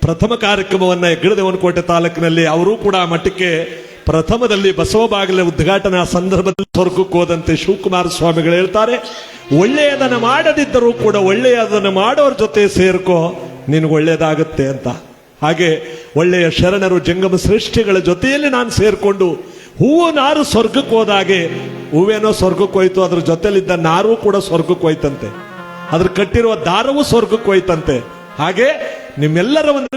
ಪ್ರಥಮ ಕಾರ್ಯಕ್ರಮವನ್ನ ಹೆಗ್ಗಡದೇವನಕೋಟೆ ತಾಲೂಕಿನಲ್ಲಿ ಅವರು ಕೂಡ ಆ ಮಠಕ್ಕೆ ಪ್ರಥಮದಲ್ಲಿ ಬಸವ ಬಾಗಿಲ ಉದ್ಘಾಟನಾ ಸಂದರ್ಭದಲ್ಲಿ ಸ್ವರ್ಗಕ್ಕೆ ಹೋದಂತೆ ಶಿವಕುಮಾರ ಸ್ವಾಮಿಗಳು ಹೇಳ್ತಾರೆ, ಒಳ್ಳೆಯದನ್ನು ಮಾಡದಿದ್ದರೂ ಕೂಡ ಒಳ್ಳೆಯದನ್ನು ಮಾಡೋರ ಜೊತೆ ಸೇರ್ಕೋ, ನಿನಗೆ ಒಳ್ಳೆಯದಾಗುತ್ತೆ ಅಂತ. ಹಾಗೆ ಒಳ್ಳೆಯ ಶರಣರು ಜಂಗಮ ಶ್ರೇಷ್ಠಿಗಳ ಜೊತೆಯಲ್ಲಿ ನಾನು ಸೇರ್ಕೊಂಡು ಹೂವು ನಾರು ಸ್ವರ್ಗಕ್ಕೆ ಹೋದಾಗೆ, ಹೂವೇನೋ ಸ್ವರ್ಗಕ್ಕೆ ಹೋಯ್ತು, ಅದ್ರ ಜೊತೆಲಿದ್ದ ನಾರು ಕೂಡ ಸ್ವರ್ಗಕ್ಕೆ ಹೋಯ್ತಂತೆ, ಅದ್ರ ಕಟ್ಟಿರುವ ದಾರವೂ ಸ್ವರ್ಗಕ್ಕೆ ಹೋಯ್ತಂತೆ. ಹಾಗೆ ನಿಮ್ಮೆಲ್ಲರ ಒಂದು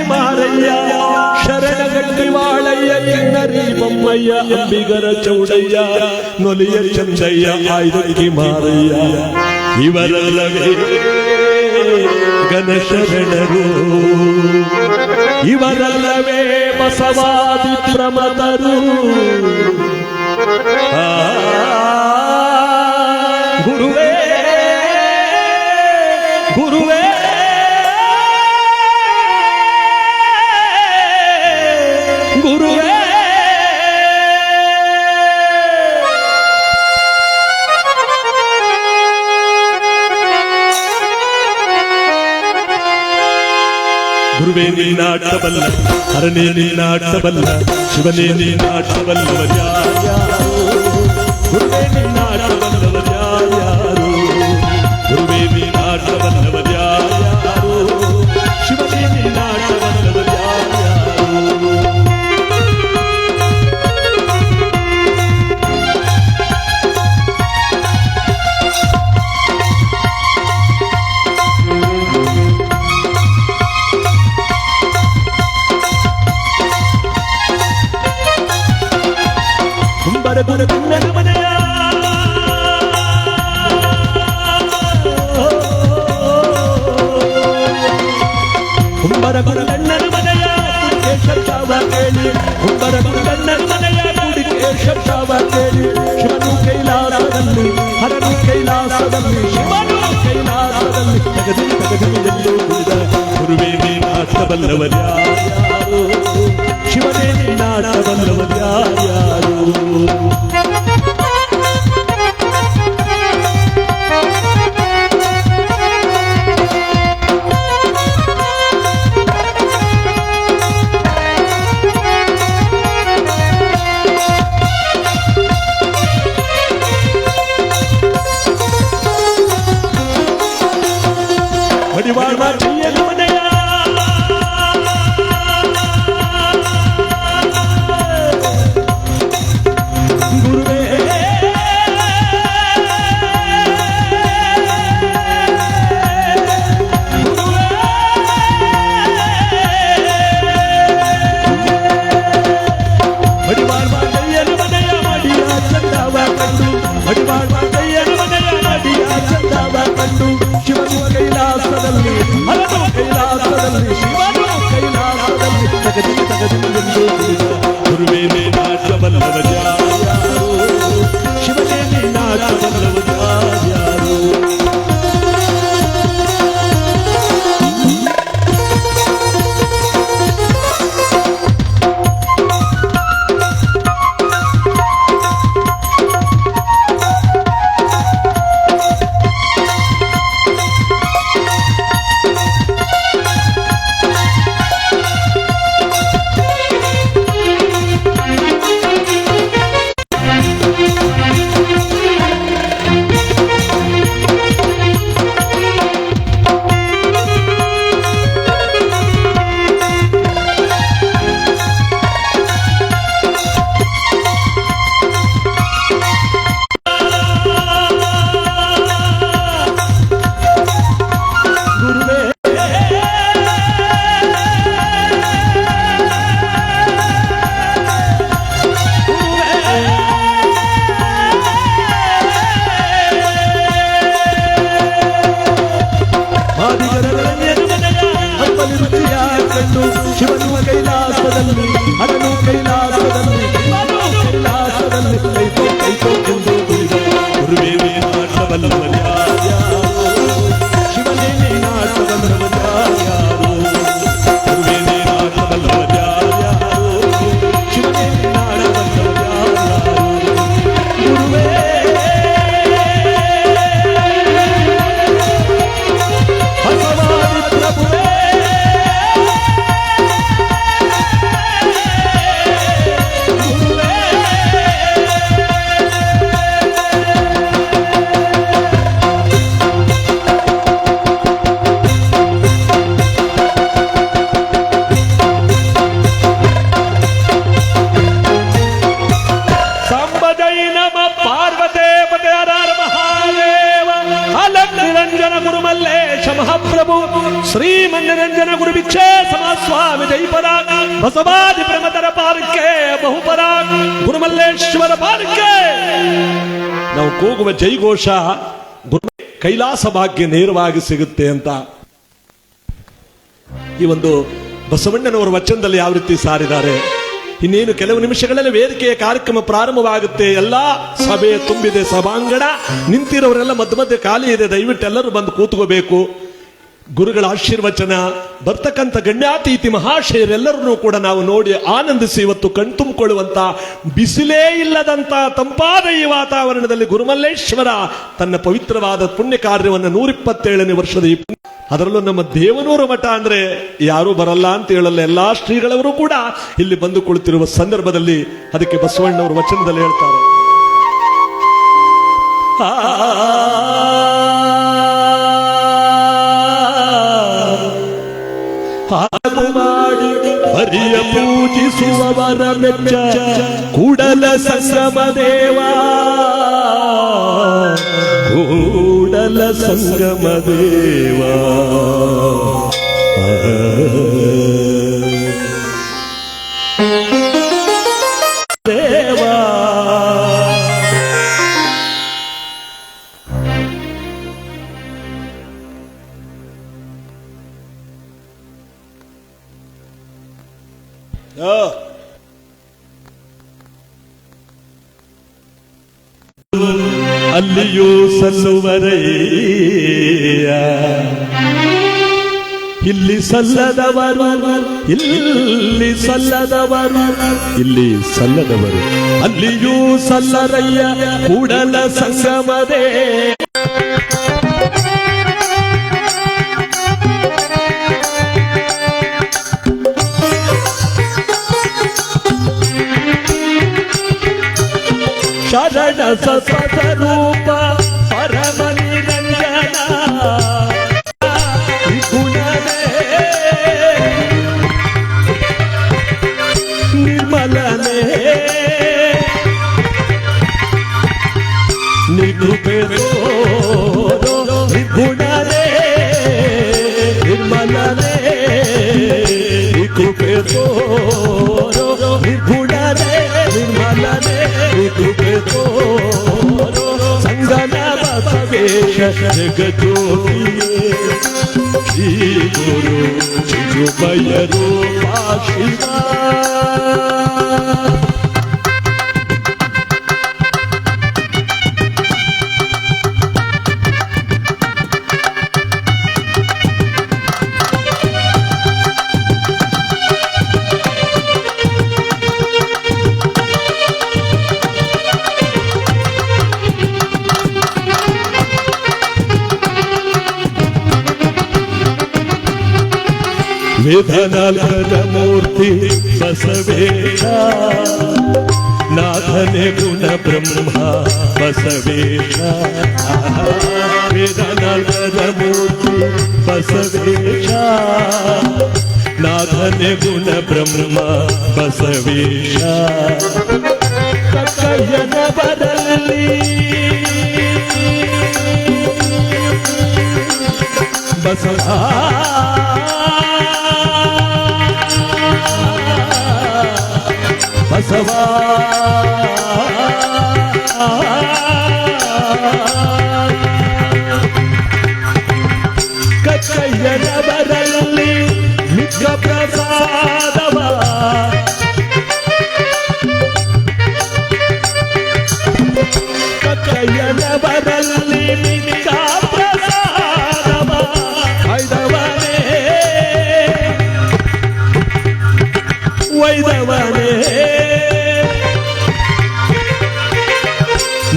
ಮಾರಯ್ಯ ಶರಣಗಟ್ಟಿ ವಾಳಯ್ಯ ಕಿನ್ನರಿ ಬೊಮ್ಮಯ್ಯ ಅಂಬಿಗರ ಚೌಡಯ್ಯ ನೊಲಿಯ ಚಂದಯ್ಯ ಆಯ್ದಕ್ಕಿ ಮಾರಯ್ಯ ಇವರಲ್ಲವೇ ಗಣಶರಣರು, ಇವರಲ್ಲವೇ ಬಸವಾದಿ ಪ್ರಮದರು. ಗುರುವೇ ಗುರುವೇ ಗುರುವೇ ಗುರುವೇ ನೀನಾಟಬಲ್ಲ, ಹರನೇ ನೀನಾಟಬಲ್ಲ, ಶಿವನೇ ನೀನಾಟಬಲ್ಲವರ್ಯಾರು, ಗುರುವೇ ನೀನಾಟಬಲ್ಲವರ್ಯಾರು, ಗುರುವೇ ನೀನಾಟಬಲ್ಲವರ್ಯಾರು, ಶಿವನೇ ನೀನಾಟಬಲ್ಲವರ್ಯಾರು. ಗುರುವಿನ ಮನೆಯ ಕುಂಬರ ಗುರುಗಣ್ಣನ ಮನೆಯ ಕುಡಿಕೇಶ ಕೇಳಿ, ಕುಂಬರ ಗುರುಗಣ್ಣನ ಮನೆಯ ಕುಡಿಕೇಶ ಕೇಳಿ, ಶಿವನು ಕೈಲಾಸದಲ್ಲಿ ಹರನು ಕೈಲಾಸದಲ್ಲಿ ಶಿವನು ಕೈಲಾಸದಲ್ಲಿ ತಗದಿ ತಗದಿಯಲ್ಲೂ ಕೂಡ ಗುರುವೇ ನೀನಾಟಬಲ್ಲವರ್ಯಾರು, ಶಿವನೇ ನೀನಾಟಬಲ್ಲವರ್ಯಾರು. ಮಡಿವಾಳ ಚೆಯ್ಯನ ಮನೆಯ ಗುರುವೇ ಮಡಿವಾಳ ಚೆಯ್ಯನ ಮನೆಯ ಮಡಿಯ ಚಂದವ ಕಂಡು, ಮಡಿವಾಳ ಚೆಯ್ಯನ ಮನೆಯ ಮಡಿಯ ಚಂದವ ಕಂಡು, ಶಿವನು ಕೈಲಾಸದಲ್ಲಿ ಹರನು ಕೈಲಾಸದಲ್ಲಿ ಶಿವನು ಕೈಲಾಸದಲ್ಲಿ ತಗದಿ ತಗದಿ ಗುರುವೇ ನೀನಾಟಬಲ್ಲವರ್ಯಾರು, ಶಿವನೇ ನೀನಾಟಬಲ್ಲವರ್ಯಾರು. ಶಿವನು ಕೈಲಾಸದಲ್ಲಿ ಹರನು ಕೈಲಾಸದಲ್ಲಿ ಶಿವನು ಕೈಲಾಸದಲ್ಲಿ ಕೈತೋ ಕೈತೋ ಎಂದು ಗುರುವೇ ನೀನಾಟಬಲ್ಲವರ್ಯಾರು, ಶಿವನೇ ನೀನಾಟಬಲ್ಲವರ್ಯಾರು, ಗುರುವೇ ನೀನಾಟಬಲ್ಲವರ್ಯಾರು. ಸ್ವಾಮಿ ಜೈಪರ ಬಸವಾದಿ ಪ್ರಮತರ ಪಾರ್ಕೆ ಬಹುಪರ ಗುರುಮಲ್ಲೇಶ್ವರ ಪಾರ್ಕೆ. ನಾವು ಕೂಗುವ ಜೈಘೋಷ ಗುರು ಕೈಲಾಸ ಭಾಗ್ಯ ನೇರವಾಗಿ ಸಿಗುತ್ತೆ ಅಂತ ಈ ಒಂದು ಬಸವಣ್ಣನವರ ವಚನದಲ್ಲಿ ಯಾವ ರೀತಿ ಸಾರಿದ್ದಾರೆ. ಇನ್ನೇನು ಕೆಲವು ನಿಮಿಷಗಳಲ್ಲಿ ವೇದಿಕೆಯ ಕಾರ್ಯಕ್ರಮ ಪ್ರಾರಂಭವಾಗುತ್ತೆ. ಎಲ್ಲಾ ಸಭೆ ತುಂಬಿದೆ, ಸಭಾಂಗಣ ನಿಂತಿರೋರೆಲ್ಲ ಮಧ್ಯ ಮಧ್ಯೆ ಖಾಲಿ ಇದೆ. ದಯವಿಟ್ಟು ಎಲ್ಲರೂ ಬಂದು ಕೂತ್ಕೋಬೇಕು. ಗುರುಗಳ ಆಶೀರ್ವಚನ ಬರ್ತಕ್ಕಂಥ ಗಣ್ಯಾತೀತಿ ಮಹಾಶಯರೆಲ್ಲರನ್ನೂ ಕೂಡ ನಾವು ನೋಡಿ ಆನಂದಿಸಿ ಇವತ್ತು ಕಣ್ತುಂಬಿಕೊಳ್ಳುವಂತ ಬಿಸಿಲೇ ಇಲ್ಲದಂತ ತಂಪಾದ ಈ ವಾತಾವರಣದಲ್ಲಿ ಗುರುಮಲ್ಲೇಶ್ವರ ತನ್ನ ಪವಿತ್ರವಾದ ಪುಣ್ಯ ಕಾರ್ಯವನ್ನು 127ನೇ ವರ್ಷದ ಈ ಅದರಲ್ಲೂ ನಮ್ಮ ದೇವನೂರ ಮಠ ಅಂದ್ರೆ ಯಾರೂ ಬರಲ್ಲ ಅಂತ ಹೇಳಲ್ಲ. ಎಲ್ಲಾ ಶ್ರೀಗಳವರು ಕೂಡ ಇಲ್ಲಿ ಬಂದು ಕುಳಿತಿರುವ ಸಂದರ್ಭದಲ್ಲಿ ಅದಕ್ಕೆ ಬಸವಣ್ಣವರ ವಚನದಲ್ಲಿ ಹೇಳ್ತಾರೆ, ಮಾಡಿ ಹರಿಯ ಪೂಜಿಸುವವರ ಮೆಚ್ಚ ಕೂಡಲ ಸಂಗಮ ದೇವ, ಕೂಡಲ ಸಂಗಮ ದೇವ. ದೇವಾ ಅಲ್ಲಿಯೂ ಸಲ್ಲುವರಯ್ಯ, ಇಲ್ಲಿ ಸಲ್ಲದವರು, ಇಲ್ಲಿ ಸಲ್ಲದವರು, ಇಲ್ಲಿ ಸಲ್ಲದವರು ಅಲ್ಲಿಯೂ ಸಲ್ಲರಯ್ಯ ಕೂಡಲ ಸಂಗಮದೇ. ಶರಣ ಸತ್ವರೂಪ ಪರಮ ನಿರಂಜನ ಗುಣವೇ ನಿರ್ಮಲನೇ ನಿರುಪೆ ನಿರ್ಗುಣನೇ ನಿರ್ಮಲನೇ ನಿರುಪೆ ನಿರ್ಗುಣನೇ ನಿರ್ಮಲನೇ ಸಂಗನ ಬಸವೇಶ ಜಗಜ್ಯೋತಿಯೇ ಶ್ರೀ ಗುರು ಚಿರುಮಯ ರೂಪ ಶಿವ. ವೇದನಾಲ್ಕರ ಮೂರ್ತಿ ಬಸವೇಶ, ನಾಥನೆ ಗುಣ ಬ್ರಹ್ಮ ಬಸವೇಶ. ವೇದನಾಲ್ಕರ ಮೂರ್ತಿ ಬಸವೇಶ, ನಾಥನೆ ಗುಣ ಬ್ರಹ್ಮ ಬಸವೇಶ. ಕಕ್ಕಯ್ಯನ ಬರಲಿ ಬಸವ ಬಸವ ಕಕ್ಕಯ್ಯನ ಬರಲಿ ಮಿಕ್ಕ ಪ್ರಸಾದವ, ಕಕ್ಕಯ್ಯನ ಬರಲಿ ಮಿಕ್ಕ ಪ್ರಸಾದವ. ವೈದವನೇ ವೈದವನೇ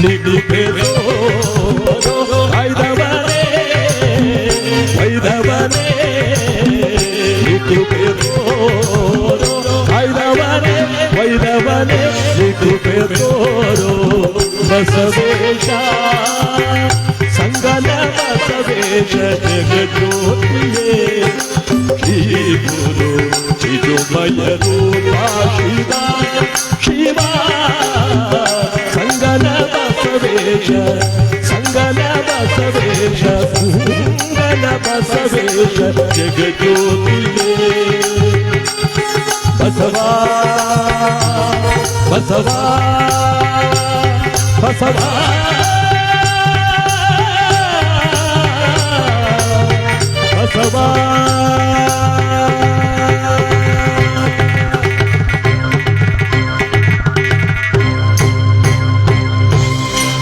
ನಿಗುಪೆರೋ ವೈದವನೇ ವೈದವನೇ ನಿಗುಪೆರೋ ವೈದವನೇ ವೈದವನೇ ನಿಗುಪೆರೋ ಬಸವೇಶ ಸಂಗನ ಬಸವೇಶ ಜಗಜ್ಯೋತಿಯೇ ಶ್ರೀ ಗುರು ಚಿರುಮಯ ರೂಪ ಶಿವ ಶಿವ. ಸಂಗನ ಬಸವೇಶ ಸಂಗನ ಬಸವೇಶ ಸಂಗನ ಬಸವೇಶ ಜಗಜ್ಯೋತಿಯೇ ಬಸವ ಬಸವ ಬಸವ ಬಸವ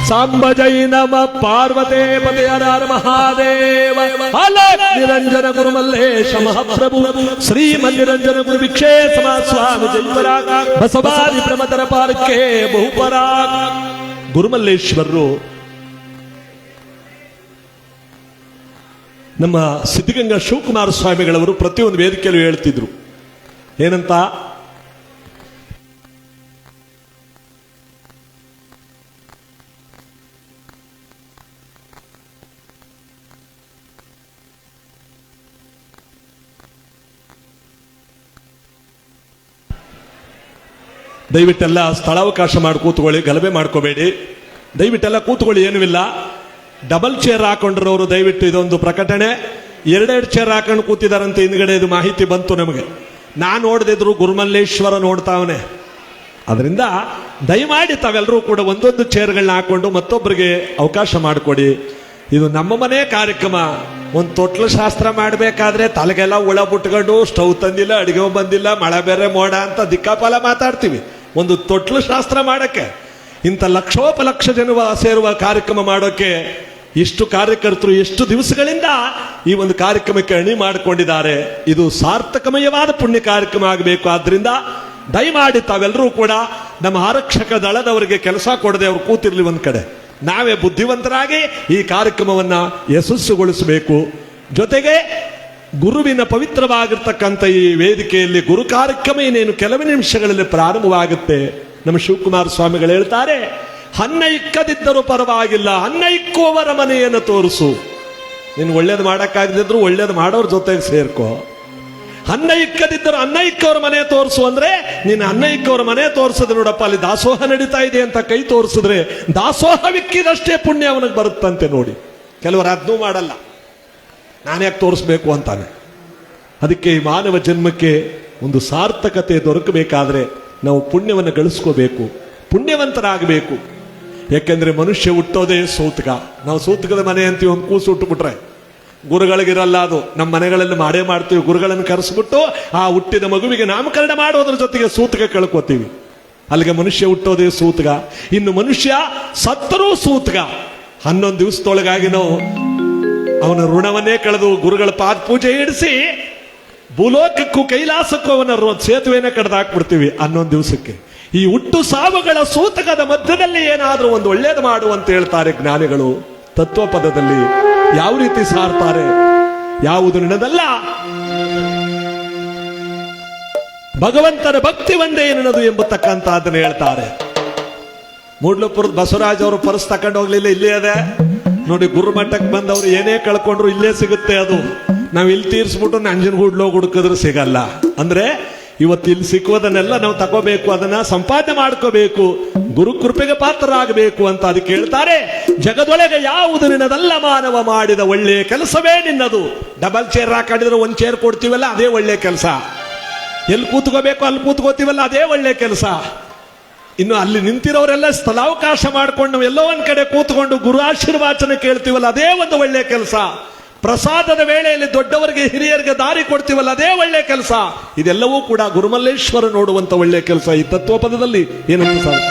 ಸಾಂಬ ಜೈ ನಮ ಪಾರ್ವತೇ ಪದೇ ಹರ ಮಹಾದೇವ ಹಲ ನಿರಂಜನ ಗುರು ಮಲ್ಲೇಶ ಮಹಾಪ್ರಭು ಶ್ರೀ ಮಲ್ಲಿರಂಜನ ಗುರು ವಿಕ್ಷೇಪ ಸ್ವಾಮಿ ಜೈಪರಾಗ ಬಸವಾದಿ ಪ್ರಮತರ ಪಾರ್ಕೆ ಬಹುಪರಾಗ ಗುರುಮಲ್ಲೇಶ್ವರರು ನಮ್ಮ ಸಿದ್ಧಗಂಗಾ ಶಿವಕುಮಾರ ಸ್ವಾಮಿಗಳವರು ಪ್ರತಿಯೊಂದು ವೇದಿಕೆಯಲ್ಲೂ ಹೇಳ್ತಿದ್ರು ಏನಂತ, ದಯವಿಟ್ಟೆಲ್ಲ ಸ್ಥಳಾವಕಾಶ ಮಾಡಿ ಕೂತ್ಕೊಳ್ಳಿ, ಗಲಭೆ ಮಾಡ್ಕೋಬೇಡಿ. ದಯವಿಟ್ಟೆಲ್ಲ ಕೂತ್ಕೊಳ್ಳಿ, ಏನುವಿಲ್ಲ. ಡಬಲ್ ಚೇರ್ ಹಾಕೊಂಡಿರೋರು ದಯವಿಟ್ಟು ಇದೊಂದು ಪ್ರಕಟಣೆ. ಎರಡೆರಡು ಚೇರ್ ಹಾಕೊಂಡು ಕೂತಿದಾರಂತೆ ಹಿಂದ್ಗಡೆ, ಇದು ಮಾಹಿತಿ ಬಂತು ನಮಗೆ. ನಾನು ನೋಡದಿದ್ರು ಗುರುಮಲ್ಲೇಶ್ವರ ನೋಡ್ತಾವನೆ. ಅದರಿಂದ ದಯಮಾಡಿ ತಾವೆಲ್ಲರೂ ಕೂಡ ಒಂದೊಂದು ಚೇರ್ಗಳನ್ನ ಹಾಕೊಂಡು ಮತ್ತೊಬ್ಬರಿಗೆ ಅವಕಾಶ ಮಾಡಿಕೊಡಿ. ಇದು ನಮ್ಮ ಮನೆ ಕಾರ್ಯಕ್ರಮ. ಒಂದು ತೊಟ್ಲು ಶಾಸ್ತ್ರ ಮಾಡಬೇಕಾದ್ರೆ ತಲೆಗೆಲ್ಲ ಹುಳ ಬಿಟ್ಕೊಂಡು ಸ್ಟವ್ ತಂದಿಲ್ಲ, ಅಡಿಗೆ ಬಂದಿಲ್ಲ, ಮಳೆ ಬೇರೆ ಮೋಡ ಅಂತ ದಿಕ್ಕಾಪಾಲ ಮಾತಾಡ್ತೀವಿ. ಒಂದು ತೊಟ್ಲು ಶಾಸ್ತ್ರ ಮಾಡಕ್ಕೆ ಇಂಥ ಲಕ್ಷೋಪಲಕ್ಷ ಜನ ಸೇರುವ ಕಾರ್ಯಕ್ರಮ ಮಾಡೋಕೆ ಇಷ್ಟು ಕಾರ್ಯಕರ್ತರು ಎಷ್ಟು ದಿವಸಗಳಿಂದ ಈ ಒಂದು ಕಾರ್ಯಕ್ರಮಕ್ಕೆ ಅಣಿ ಮಾಡಿಕೊಂಡಿದ್ದಾರೆ. ಇದು ಸಾರ್ಥಕಮಯವಾದ ಪುಣ್ಯ ಕಾರ್ಯಕ್ರಮ ಆಗಬೇಕು. ಆದ್ರಿಂದ ದಯಮಾಡಿ ತಾವೆಲ್ಲರೂ ಕೂಡ ನಮ್ಮ ಆರಕ್ಷಕ ದಳದವರಿಗೆ ಕೆಲಸ ಕೊಡದೆ ಅವ್ರು ಕೂತಿರ್ಲಿ ಒಂದ್ ಕಡೆ. ನಾವೇ ಬುದ್ಧಿವಂತರಾಗಿ ಈ ಕಾರ್ಯಕ್ರಮವನ್ನ ಯಶಸ್ಸುಗೊಳಿಸಬೇಕು. ಜೊತೆಗೆ ಗುರುವಿನ ಪವಿತ್ರವಾಗಿರ್ತಕ್ಕಂಥ ಈ ವೇದಿಕೆಯಲ್ಲಿ ಗುರು ಕಾರ್ಯಕ್ರಮ ಇನ್ನೇನು ಕೆಲವೇ ನಿಮಿಷಗಳಲ್ಲಿ ಪ್ರಾರಂಭವಾಗುತ್ತೆ. ನಮ್ಮ ಶಿವಕುಮಾರ ಸ್ವಾಮಿಗಳು ಹೇಳ್ತಾರೆ, ಅನ್ನ ಇಕ್ಕದಿದ್ದರೂ ಪರವಾಗಿಲ್ಲ, ಅನ್ನ ಇಕ್ಕುವವರ ಮನೆಯನ್ನು ತೋರಿಸು. ನೀನು ಒಳ್ಳೇದು ಮಾಡಕ್ಕಾಗದಿದ್ರು ಒಳ್ಳೇದು ಮಾಡೋರ ಜೊತೆಗೆ ಸೇರ್ಕೋ. ಅನ್ನ ಇಕ್ಕದಿದ್ದರು ಅನ್ನ ಇಕ್ಕವರ ಮನೆ ತೋರಿಸು ಅಂದ್ರೆ, ನೀನು ಅನ್ನ ಇಕ್ಕವರ ಮನೆ ತೋರಿಸಿದ್ರೆ ನೋಡಪ್ಪ ಅಲ್ಲಿ ದಾಸೋಹ ನಡೀತಾ ಇದೆ ಅಂತ ಕೈ ತೋರಿಸಿದ್ರೆ ದಾಸೋಹವಿಕ್ಕಿದಷ್ಟೇ ಪುಣ್ಯ ಅವನಿಗೆ ಬರುತ್ತಂತೆ. ನೋಡಿ, ಕೆಲವರು ಅದನ್ನೂ ಮಾಡಲ್ಲ, ನಾನ್ಯಾಕೆ ತೋರಿಸ್ಬೇಕು ಅಂತಾನೆ. ಅದಕ್ಕೆ ಈ ಮಾನವ ಜನ್ಮಕ್ಕೆ ಒಂದು ಸಾರ್ಥಕತೆ ದೊರಕಬೇಕಾದ್ರೆ ನಾವು ಪುಣ್ಯವನ್ನು ಗಳಿಸ್ಕೋಬೇಕು, ಪುಣ್ಯವಂತರಾಗಬೇಕು. ಯಾಕೆಂದ್ರೆ ಮನುಷ್ಯ ಹುಟ್ಟೋದೇ ಸೂತಕ. ನಾವು ಸೂತಕದ ಮನೆ ಅಂತೀವಿ, ಒಂದು ಕೂಸು ಹುಟ್ಟುಬಿಟ್ರೆ ಗುರುಗಳಿಗಿರಲ್ಲ. ಅದು ನಮ್ಮ ಮನೆಗಳಲ್ಲಿ ಮಾಡೇ ಮಾಡ್ತೀವಿ. ಗುರುಗಳನ್ನು ಕರೆಸ್ಬಿಟ್ಟು ಆ ಹುಟ್ಟಿದ ಮಗುವಿಗೆ ನಾಮಕರಣ ಮಾಡೋದ್ರ ಜೊತೆಗೆ ಸೂತಕ ಕಳ್ಕೋತೀವಿ. ಅಲ್ಲಿಗೆ ಮನುಷ್ಯ ಹುಟ್ಟೋದೇ ಸೂತಕ. ಇನ್ನು ಮನುಷ್ಯ ಸತ್ತರೂ ಸೂತಕ. 11 ದಿವಸದೊಳಗಾಗಿ ನಾವು ಅವನ ಋಣವನ್ನೇ ಕಳೆದು ಗುರುಗಳ ಪಾದ ಪೂಜೆ ಇಡಿಸಿ ಭೂಲೋಕಕ್ಕೂ ಕೈಲಾಸಕ್ಕೂ ಅವನ ಸೇತುವೆನೇ ಕಡ್ದಾಕ್ಬಿಡ್ತೀವಿ 11 ದಿವಸಕ್ಕೆ. ಈ ಹುಟ್ಟು ಸಾವುಗಳ ಸೂತಕದ ಮಧ್ಯದಲ್ಲಿ ಏನಾದ್ರೂ ಒಂದು ಒಳ್ಳೇದು ಮಾಡು ಅಂತ ಹೇಳ್ತಾರೆ ಜ್ಞಾನಿಗಳು ತತ್ವಪದದಲ್ಲಿ. ಯಾವ ರೀತಿ ಸಾರ್ತಾರೆ? ಯಾವುದು ನಿನ್ನದಲ್ಲ, ಭಗವಂತನ ಭಕ್ತಿ ಒಂದೇ ನಿನ್ನದು ಎಂಬತಕ್ಕಂತ ಅದನ್ನು ಹೇಳ್ತಾರೆ. ಮೂಡ್ಲಪುರದ ಬಸವರಾಜ್ ಅವರು ಪರ್ಸ್ ತಕೊಂಡು ಹೋಗ್ಲಿಲ್ಲ, ಇಲ್ಲೇ ಅದೇ ನೋಡಿ. ಗುರುಮಠಕ್ಕೆ ಬಂದವರು ಏನೇ ಕಳ್ಕೊಂಡ್ರು ಇಲ್ಲೇ ಸಿಗುತ್ತೆ. ಅದು ನಾವು ಇಲ್ಲಿ ತೀರಿಸ್ಬಿಟ್ಟು ನಂಜನಗೂಡ್ಲೋ ಹುಡುಕಿದ್ರೆ ಸಿಗಲ್ಲ. ಅಂದ್ರೆ ಇವತ್ತು ಇಲ್ಲಿ ಸಿಕ್ಕುವುದನ್ನೆಲ್ಲ ನಾವು ತಗೋಬೇಕು, ಅದನ್ನ ಸಂಪಾದನೆ ಮಾಡ್ಕೋಬೇಕು, ಗುರು ಕೃಪೆಗೆ ಪಾತ್ರರಾಗಬೇಕು ಅಂತ ಅದಕ್ಕೆ ಹೇಳ್ತಾರೆ. ಜಗದೊಳಗೆ ಯಾವುದು ನಿನ್ನದಲ್ಲ ಮಾನವ ಮಾಡಿದ ಒಳ್ಳೆಯ ಕೆಲಸವೇ ನಿನ್ನದು. ಡಬಲ್ ಚೇರ್ ಹಾಕೊಂಡಿದ್ರೆ ಒಂದು ಚೇರ್ ಕೊಡ್ತೀವಲ್ಲ, ಅದೇ ಒಳ್ಳೆ ಕೆಲಸ. ಎಲ್ಲಿ ಕೂತ್ಕೋಬೇಕು ಅಲ್ಲಿ ಕೂತ್ಕೋತೀವಲ್ಲ, ಅದೇ ಒಳ್ಳೆ ಕೆಲಸ. ಇನ್ನು ಅಲ್ಲಿ ನಿಂತಿರೋರೆಲ್ಲ ಸ್ಥಳಾವಕಾಶ ಮಾಡ್ಕೊಂಡು ನಾವು ಎಲ್ಲೋ ಒಂದ್ ಕಡೆ ಕೂತ್ಕೊಂಡು ಗುರು ಆಶೀರ್ವಾಚನ ಕೇಳ್ತೀವಲ್ಲ, ಅದೇ ಒಂದು ಒಳ್ಳೆ ಕೆಲಸ. ಪ್ರಸಾದದ ವೇಳೆಯಲ್ಲಿ ದೊಡ್ಡವರಿಗೆ ಹಿರಿಯರಿಗೆ ದಾರಿ ಕೊಡ್ತೀವಲ್ಲ, ಅದೇ ಒಳ್ಳೆ ಕೆಲಸ. ಇದೆಲ್ಲವೂ ಕೂಡ ಗುರುಮಲ್ಲೇಶ್ವರ ನೋಡುವಂತ ಒಳ್ಳೆ ಕೆಲಸ. ಈ ತತ್ವಪದದಲ್ಲಿ ಏನಂತ ಸರ್,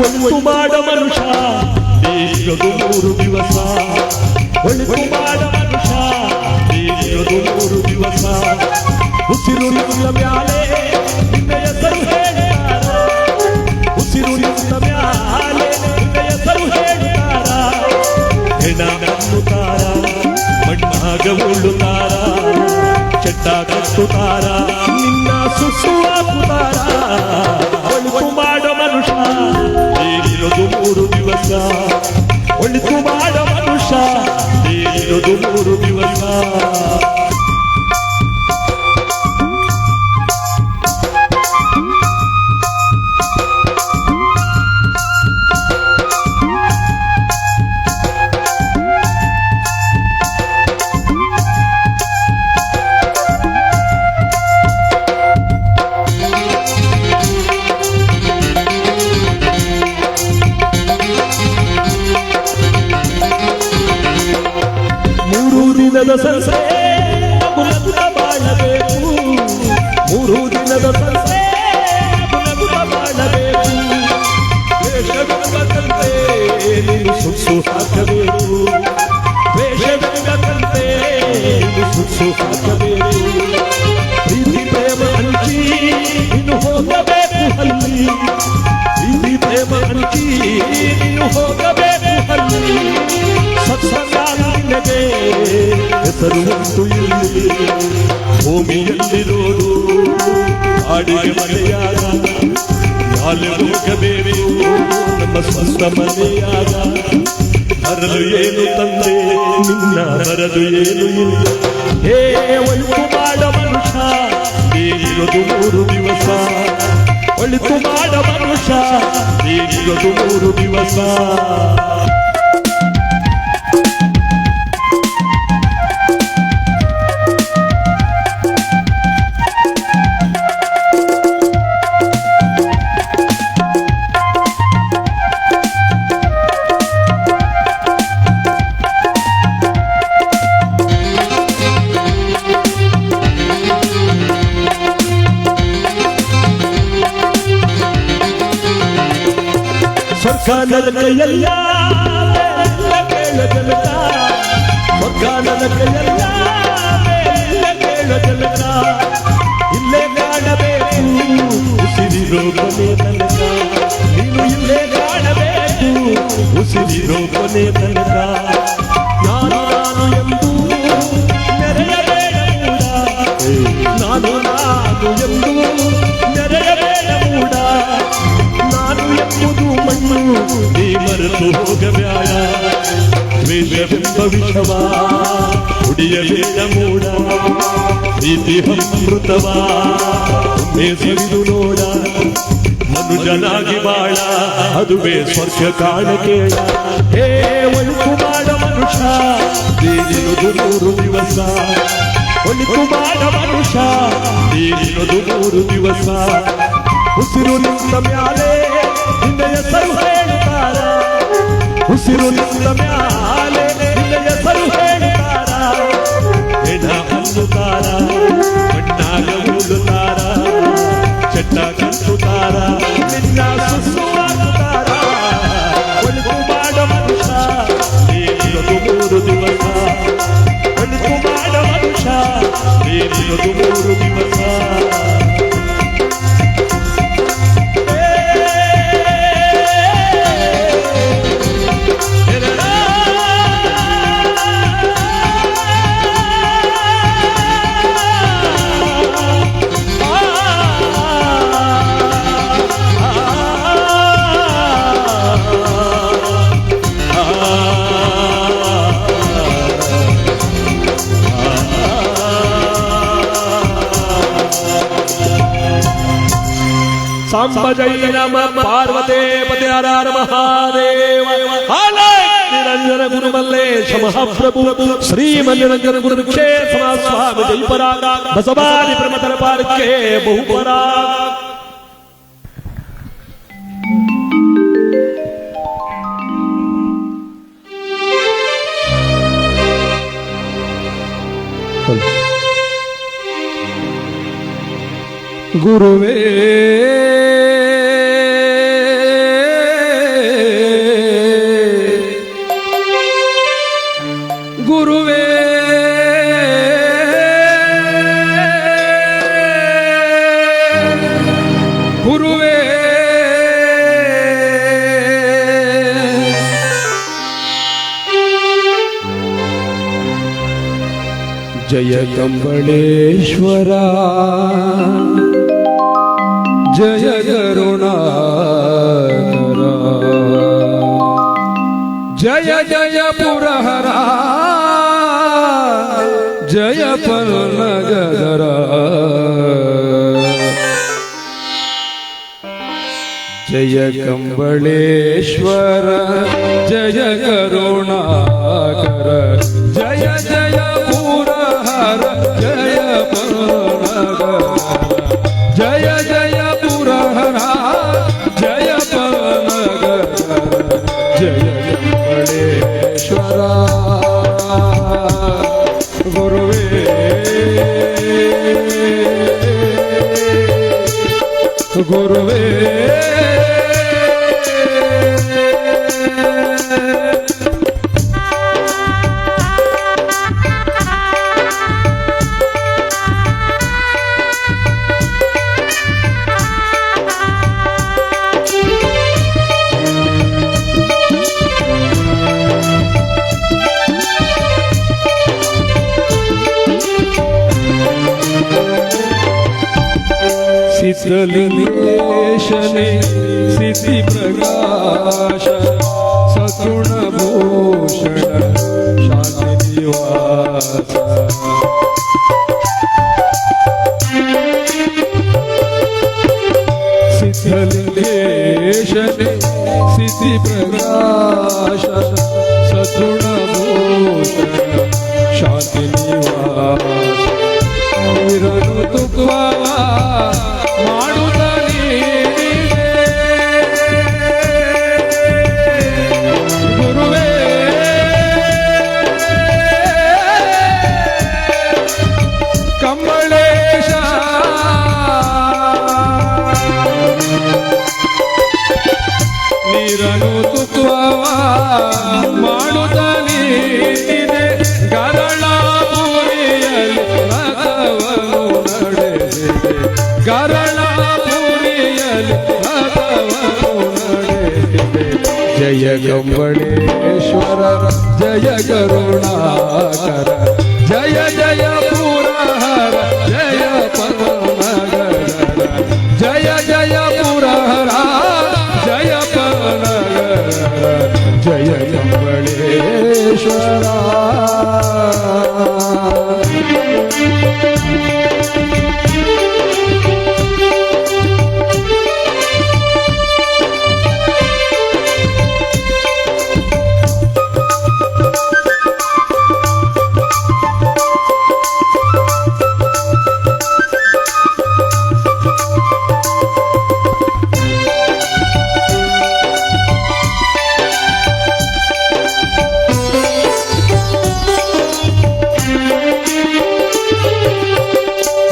ಒಳಿತು ಮಾಡ ಮನುಷ್ಯ ದೇಶದು 3 ದಿವಸ. ಒಳಿತು ಮಾಡ ಮನುಷ್ಯ ದೇಶದು 3 ದಿವಸ. ಉಸಿರು ನಿಂತ ಮ್ಯಾಲೆ ನಿನ್ನ ಹೆಸರು ಹೇಳ್ತಾರ, ಉಸಿರು ನಿಂತ ಮ್ಯಾಲೆ ನಿನ್ನ ಹೆಸರು ಹೇಳ್ತಾರ. ಹೆಣ ಅನ್ನುತ್ತಾರ, ಮಣ್ಣ ಉಳ್ಳುತ್ತಾರ ಚಟ್ಟ ಕಟ್ಟುತ್ತಾರ ನಿನ್ನ ಸುಸುವಾಗುತ್ತಾರ ಒಳಿತು ಮಾಡೋ ಮನುಷ್ಯ ಏನಿರೋದು 3 ದಿವಸ ಒಳಿತು ಮಾಡೋ ಮನುಷ್ಯ ಏನಿರೋದು 3 ದಿವಸ ದಿನದ ಸಂಸೆ ನಗುನಗುತ್ತ ಬಾಳಬೇಕು 3 ದಿನದ ಸಂಸೆ ನಗುನಗುತ್ತ ಬಾಳಬೇಕು ವೇಷವೆಂಬಂತೆ ನೀನು ಸುಸು ಹಾಕಬೇಕು ವೇಷವೆಂಬಂತೆ ನೀನು ಸುಸು ಹಾಕಬೇಕು ಪ್ರೀತಿ ಪ್ರೇಮ ಹಂಚಿ ನೀನು ಹೋಗಬೇಕು ಹಲ್ಲಿ ಪ್ರೀತಿ ಪ್ರೇಮ ಹಂಚಿ ನೀನು ಹೋಗಬೇಕು ಹಲ್ಲಿ ಸತ್ಸಂಗಾಲಿನಗೆ ಹೆಸರು ಉಂಟು ಇಲ್ಲಿ ಭೂಮಿಯಲ್ಲಿರೋದು ಆಡಿಗೆ ಮನೆಯಾಗ ನಾಳೆ ಹೋಗಬೇಕು ನಮ್ಮ ಸ್ವಂತ ಮನೆಯಾಗ ಬರಲು ಏನು ತಂದೆ ನಿನ್ನ ಬರಲು ಏನು ಇಲ್ಲ ಹೇ ಒಳಿತು ಮಾಡ ಮನುಷ್ಯ ಏನಿರೋದು 3 ದಿವಸ ಒಳಿತು ಮಾಡ ಮನುಷ್ಯ ಏನಿರೋದು 3 ದಿವಸ ಸ್ವರ್ಗ ಕೈಯಲ್ಲ ಕೇಳ ಜನಕ ಸ್ವರ್ಗ ಕೈಯಲ್ಲ ಕೇಳ ಜನಕ ಇಲ್ಲೇ ಕಾಣಬೇಕು ಉಸಿರಿರೋ ಕೊನೆ ತನಕ ನೀನು ಇಲ್ಲೇ ಕಾಣಬೇಕು ಉಸಿರಿರೋ ಕೊನೆ ತನಕ ನಾನು ಎಂದು ನೆರೆಯಬೇಡ ಮೂಡ ನಾನು ಎಂದು ನೆರೆಯಬೇಡ ಮೂಡ ನಾನು ಎಂಬುದು ಮಣ್ಣು ನೀ ಮರೆತು ಹೋಗಬ್ಯಾಡ ದ್ವೇಷವೆಂಬ ವಿಷವ ಕುಡಿಯಬೇಡ ಮೂಡ ಪ್ರೀತಿ ಅಮೃತವ ಸವಿದು ನೋಡ ಮನುಜನಾಗಿ ಬಾಳ ಅದುವೇ ಸ್ವರ್ಗ ಕಾಣ ಕೇಳ ಹೇ ಒಳಿತು ಮಾಡ ಮನುಷ್ಯ ನೀನಿರೋದು 3 ದಿವಸ ಒಳಿತು ಮಾಡ ಮನುಷ್ಯ ನೀನಿರೋದು 3 ದಿವಸ ಉಸಿರು ನಿಂತ ಮ್ಯಾಲೆ ನಿನ್ನ ಹೆಸರು ಹೇಳುತ್ತಾರ ಉಸಿರು ನಿಂತ ಮ್ಯಾಲೆ ನಿನ್ನ ಹೆಸರು ಹೇಳುತ್ತಾರ ಹೆಣ ಹಲ್ಲುತ್ತಾರ ಕಣ್ಣಾಗ ಉಳ್ಳುತ್ತಾರ ಚಟ್ಟ ಕಟ್ಟುತ್ತಾರ ನಿನ್ನ ಸುಸುವಾಗುತ್ತಾರ ಒಳಿತು ಮಾಡ ಮನುಷ್ಯ ನೀನಿರೋದು 3 ದಿವಸ ಒಳಿತು ಮಾಡ ಮನುಷ್ಯ ನೀನಿರೋದು 3 ದಿವಸ सांब जय नम पार्वते पते हर हर महादेव निरंजन गुरु मल्लेश महाप्रभु श्री निरंजन गुरु क्षेत्र स्वामी जय पराग बसवारी प्रमतर पार के बहु पराग गुरुवे गुरुवे गुरुवे ಜಯ ಕಂಬಳೇಶ್ವರ ಜಯ ಕರುಣಾಕರ ಜಯ ಜಯ ಪುರಹರ ಜಯ ಪನ್ನಗದರ ಜಯ ಕಂಬಳೇಶ್ವರ ಜಯ ಕರುಣಾಕರ ಜಯ ಜಯ ಪುರಹರ ಜಯ ಪನ್ನಗದರ ಜಯ ಜಯ ಪುರಹರ ಜಯ ಪನ್ನಗದರ ಜಯ ಕಂಬಳೇಶ್ವರ ಗುರುವೇ ಗುರುವೇ ಸಿದ್ಧಲಿಂಗೇಶನೇ ಸಿದ್ಧಿ ಪ್ರಕಾಶ ಸಗುಣ ಭೂಷಣ ಶಾಂತಿ ನಿವಾಸ ಸಿದ್ಧಲಿಂಗೇಶನೇ ಸಿದ್ಧಿ ಪ್ರಕಾಶ ಸಗುಣ ಭೂಷಣ ಶಾಂತಿ ನಿವಾಸ ಇರನು ತುಪ್ಪ ಮಾಡುತ್ತ ಗುರುವೇ ಕಂಬಳೇಶ ನೀರನು ತುಪ್ಪ ಮಾಡುತ್ತ ನೀನೆ ಗರಳ ಪುರಿಯಲ್ಲಿ ರಥವನ್ನು ನಡೆಸಿದೆ ಗರಳ ಪುರಿಯಲ್ಲಿ ರಥವನ್ನು ನಡೆಸಿದೆ ಜಯ ಕಂಬಳೇಶ್ವರ ಜಯ ಕರುಣಾಕರ ಜಯ ಜಯ ಪುರಹರ ಜಯ ಪನ್ನಗದರ ಜಯ ಜಯ ಪುರಹರ ಜಯ ಪನ್ನಗದರ ಜಯ ಕಂಬಳೇಶ್ವರ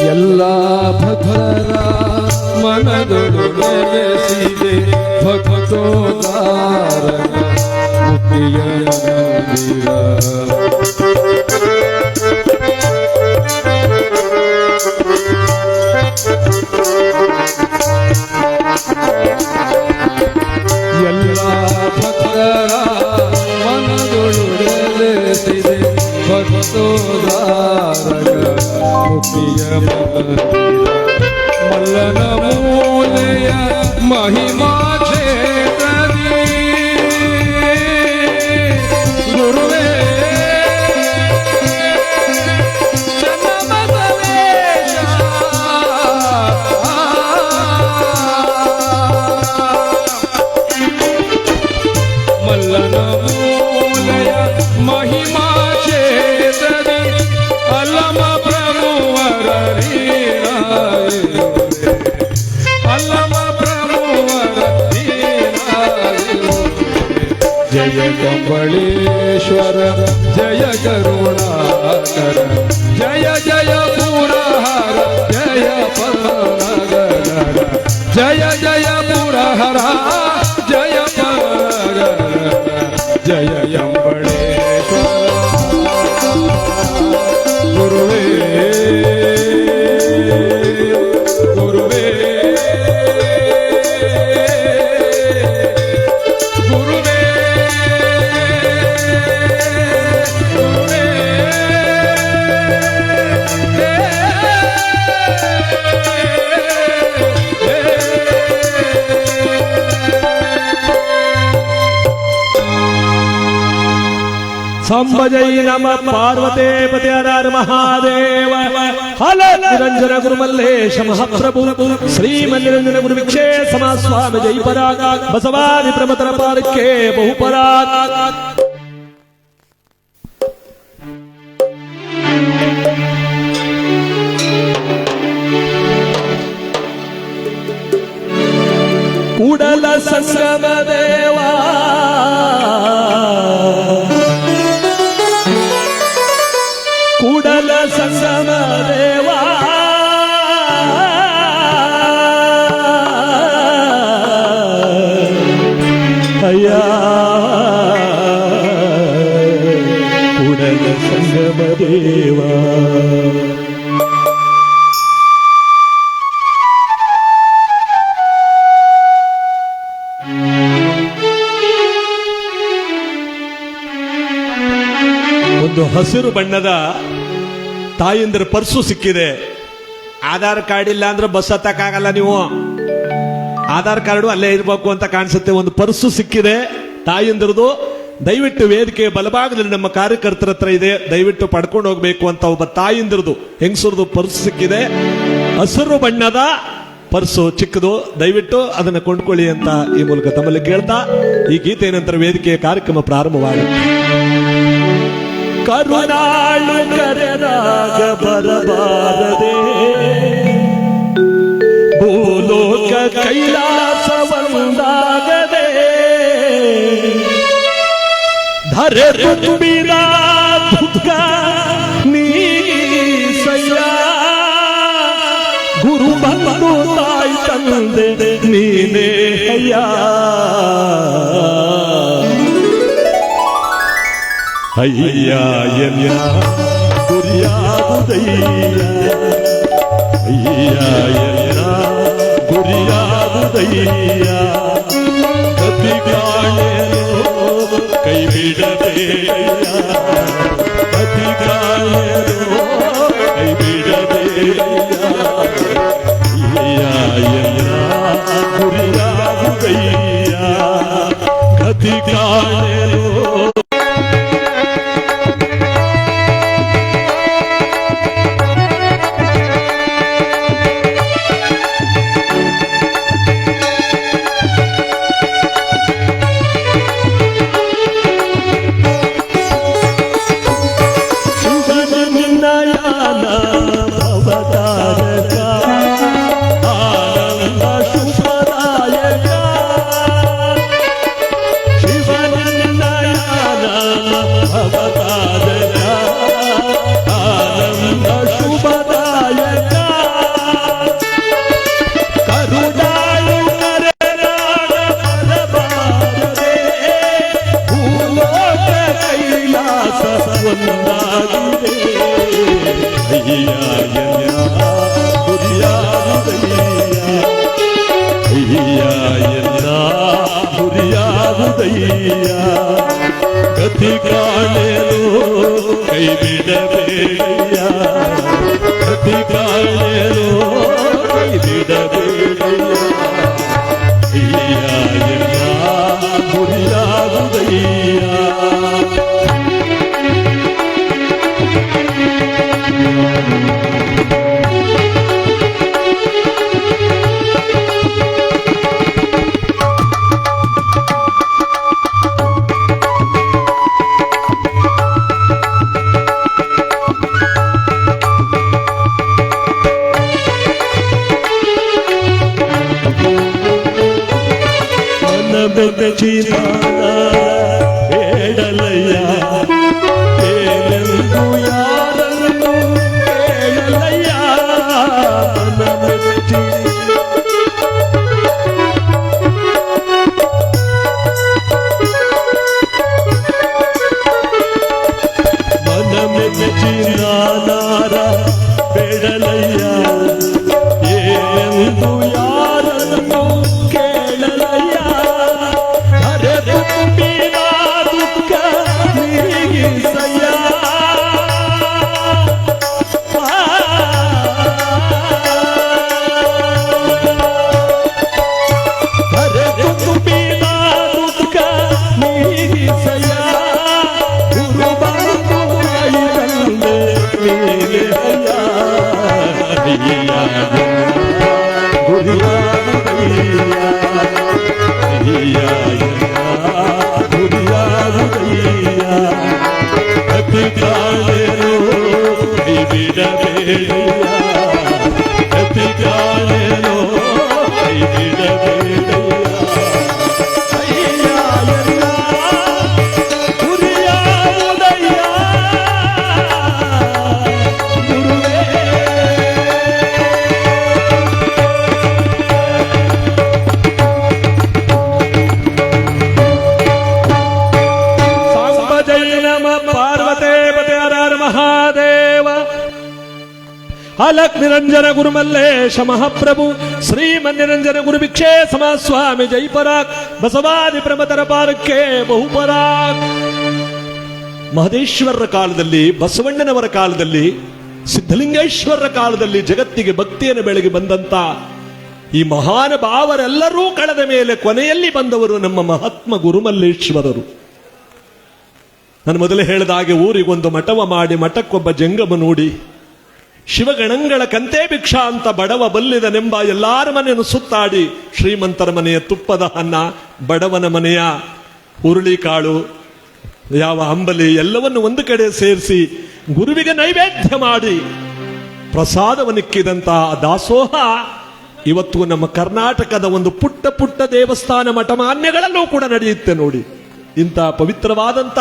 ಎಲ್ಲ ಭಕ್ತರ ಮನದೊಳು ನೆಲೆಸಿದೆ ಭಕ್ತೋದಾರನ ಮುಕ್ತಿಯ ಮಂದಿರ ಎಲ್ಲ ಭಕ್ತರ ಮನದೊಳು ನೆಲೆಸಿದೆ ಭಕ್ತೋದಾರನ ಮುಕ್ತಿಯ ಮಲ್ಲನ ಮೂಲೆಯ ಮಹಿಮಾ ಕ್ಷೇತ್ರದಿ ಗುರುವೇ ಚನ್ನಬಸವೇಶ ಮಲ್ಲನ ಮೂಲೆಯ ಮಹಿಮಾ ಕ್ಷೇತ್ರದಿ ಅಲ್ಲಮ ಪ್ರಭುವರ ಅಲ್ಲಮ ಪ್ರಭುವರ ಜಯ ಕಂಬಳೇಶ್ವರ ಜಯ ಕರುಣಾಕರ ಜಯ ಜಯ ಪುರಹರ ಜಯ ಪನ್ನಗದರ ಜಯ ಜಯ ಪುರಹರ ಜಯ ಪನ್ನಗದರ ಜಯ ಕಂಬಳೇಶ್ವರ ಗುರುವೇ ಗುರುವೇ ಗುರುವೇ ಗುರುವೇ ಸಂಭಜೈ ನಮ ಪಾರ್ವತೇ ಪತಿ ಹರ ಮಹಾದೇವ ಹಲ ನಿರಂಜನ ಗುರುಮಲ್ಲೇಶ ಮಹಾಪ್ರಭು ಶ್ರೀಮನ್ನಿರಂಜನ ಗುರು ವಿಕ್ಷೇ ಸಮ ಸ್ವಾಮಿ ಜೈ ಪರಾಗ ಬಸವಾದಿ ಪ್ರಮತರ ಪಾದಕ್ಕೆ ಬಹುಪರಾಗ. ಕೂಡಲ ಸಂಗಮ ದೇವಾ ಕೂಡಲ ಸಂಗಮ ದೇವಾ ಅಯ್ಯ ಕೂಡಲ ಸಂಗಮ ದೇವಾ. ಒಂದು ಹಸಿರು ಬಣ್ಣದ ತಾಯಿಂದ್ರ ಪರ್ಸು ಸಿಕ್ಕಿದೆ. ಆಧಾರ್ ಕಾರ್ಡ್ ಇಲ್ಲ ಅಂದ್ರೆ ಬಸ್ ಹತ್ತಕ್ಕಾಗಲ್ಲ ನೀವು. ಆಧಾರ್ ಕಾರ್ಡು ಅಲ್ಲೇ ಇರಬೇಕು ಅಂತ ಕಾಣಿಸುತ್ತೆ. ಒಂದು ಪರ್ಸು ಸಿಕ್ಕಿದೆ ತಾಯಿಂದ್ರದು. ದಯವಿಟ್ಟು ವೇದಿಕೆ ಬಲಭಾಗದಲ್ಲಿ ನಮ್ಮ ಕಾರ್ಯಕರ್ತರ ಹತ್ರ ಇದೆ, ದಯವಿಟ್ಟು ಪಡ್ಕೊಂಡು ಹೋಗ್ಬೇಕು ಅಂತ ಒಬ್ಬ ತಾಯಿಂದ್ರದು ಹೆಂಗಸರದು ಪರ್ಸು ಸಿಕ್ಕಿದೆ. ಹಸಿರು ಬಣ್ಣದ ಪರ್ಸು ಚಿಕ್ಕದು, ದಯವಿಟ್ಟು ಅದನ್ನು ಕೊಂಡ್ಕೊಳ್ಳಿ ಅಂತ ಈ ಮೂಲಕ ತಮ್ಮಲ್ಲಿ ಕೇಳ್ತಾ ಈ ಗೀತೆಯ ನಂತರ ವೇದಿಕೆಯ ಕಾರ್ಯಕ್ರಮ ಪ್ರಾರಂಭವಾಗುತ್ತೆ. ಕರುಣಾಳು ಕರೆದಾಗ ಬರಬಾರದೆ ಭೂಲೋಕ ಕೈಲಾಸವಂದಾಗದೆ ಧರೆ ತುಂಬಿದ ದುಃಖ ನೀಸಯ್ಯ ಗುರು ಬಂದು ತಾಯಿ ತಂದೆ ನೀನೇ ಅಯ್ಯ. ಅಯ್ಯ ಎನ್ನ ಗುರಿಯಾದುದಯ್ಯ, ಅಯ್ಯ ಎನ್ನ ಗುರಿಯಾದುದಯ್ಯ. ಗತಿ ಕಾಣೆನು ಕೈ ಬಿಡಬೇಯ, ಗತಿ ಕಾಣೆನು ಕೈ ಬಿಡಬೇಯ. ಅಯ್ಯ ಎನ್ನ ಗುರಿಯಾದುದಯ್ಯ, ಗತಿ ಕಾಣೆನು. ಗತಿ ಕಾಣೆನು ಕೈ ಬಿಡಬೇಡಯ್ಯ, ಗತಿ ಕಾಣೆನು ಕೈ ಬಿಡಬೇಡಯ್ಯ. ಅಯ್ಯ ಎಲ್ಲ ಗುರಿಯಾಗುದಯ್ಯ. ಬೆಚ್ಚಿದಾನ ಬೇಡಲಯ್ಯ, ಏನೆಂದು ಯಾರನ್ನು ಕೇಳಲಯ್ಯ. ಮನ ಮೆಚ್ಚಿ ನಾನಾರ ಬೇಡಲಯ್ಯ, ಏನೆಂದು ಯಾರನ್ನು ಕೇಳಲಯ್ಯ. ಹರೆ ತುಂಬಿ ಬಿಡಬೇಡಯ್ಯ ಗತಿ ಕಾಣೆನೋ ಕೈ ಬಿಡಬೇಡಯ್ಯ ಅಯ್ಯ ಎಲ್ಲ ಗುರಿಯ ಉದಯ ಗುರುವೇ ಸಾಂಬ ಜೈ ನಮ ಪಾರ್ವತೇ ಪತೆ ಹರ ಹರ ಮಹಾದೇವ ಅಲಕ್ ನಿರಂಜನ ಗುರು ಮಲ್ಲೇಶ ಮಹಾಪ್ರಭು ಶ್ರೀಮನ್ನಿರಂಜನ ಗುರು ಭಿಕ್ಷೇ ಸಮ ಸ್ವಾಮಿ ಜೈ ಪರಾಕ್ ಬಸವಾದಿ ಪ್ರಮತರ ಪಾರಕ್ಕೆ ಬಹುಪರಾಕ್. ಮಹದೇಶ್ವರರ ಕಾಲದಲ್ಲಿ, ಬಸವಣ್ಣನವರ ಕಾಲದಲ್ಲಿ, ಸಿದ್ಧಲಿಂಗೇಶ್ವರರ ಕಾಲದಲ್ಲಿ ಜಗತ್ತಿಗೆ ಭಕ್ತಿಯನ್ನು ಬೆಳಗಿ ಬಂದಂತ ಈ ಮಹಾನ ಭಾವರೆಲ್ಲರೂ ಕಳೆದ ಮೇಲೆ ಕೊನೆಯಲ್ಲಿ ಬಂದವರು ನಮ್ಮ ಮಹಾತ್ಮ ಗುರುಮಲ್ಲೇಶ್ವರರು. ನಾನು ಮೊದಲೇ ಹೇಳಿದ ಹಾಗೆ ಊರಿಗೊಂದು ಮಠವ ಮಾಡಿ ಮಠಕ್ಕೊಬ್ಬ ಜಂಗಮ ನೋಡಿ ಶಿವಗಣಗಳ ಕಂತೆ ಭಿಕ್ಷಾ ಅಂತ ಬಡವ ಬಲ್ಲಿದನೆಂಬ ಎಲ್ಲಾರ ಮನೆಯನ್ನು ಸುತ್ತಾಡಿ ಶ್ರೀಮಂತರ ಮನೆಯ ತುಪ್ಪದ ಅನ್ನ, ಬಡವನ ಮನೆಯ ಹುರುಳಿಕಾಳು, ಯಾವ ಅಂಬಲಿ ಎಲ್ಲವನ್ನು ಒಂದು ಕಡೆ ಸೇರಿಸಿ ಗುರುವಿಗೆ ನೈವೇದ್ಯ ಮಾಡಿ ಪ್ರಸಾದವನ್ನಿಕ್ಕಿದಂತಹ ದಾಸೋಹ ಇವತ್ತು ನಮ್ಮ ಕರ್ನಾಟಕದ ಒಂದು ಪುಟ್ಟ ಪುಟ್ಟ ದೇವಸ್ಥಾನ ಮಠಮಾನ್ಯಗಳಲ್ಲೂ ಕೂಡ ನಡೆಯುತ್ತೆ ನೋಡಿ. ಇಂಥ ಪವಿತ್ರವಾದಂಥ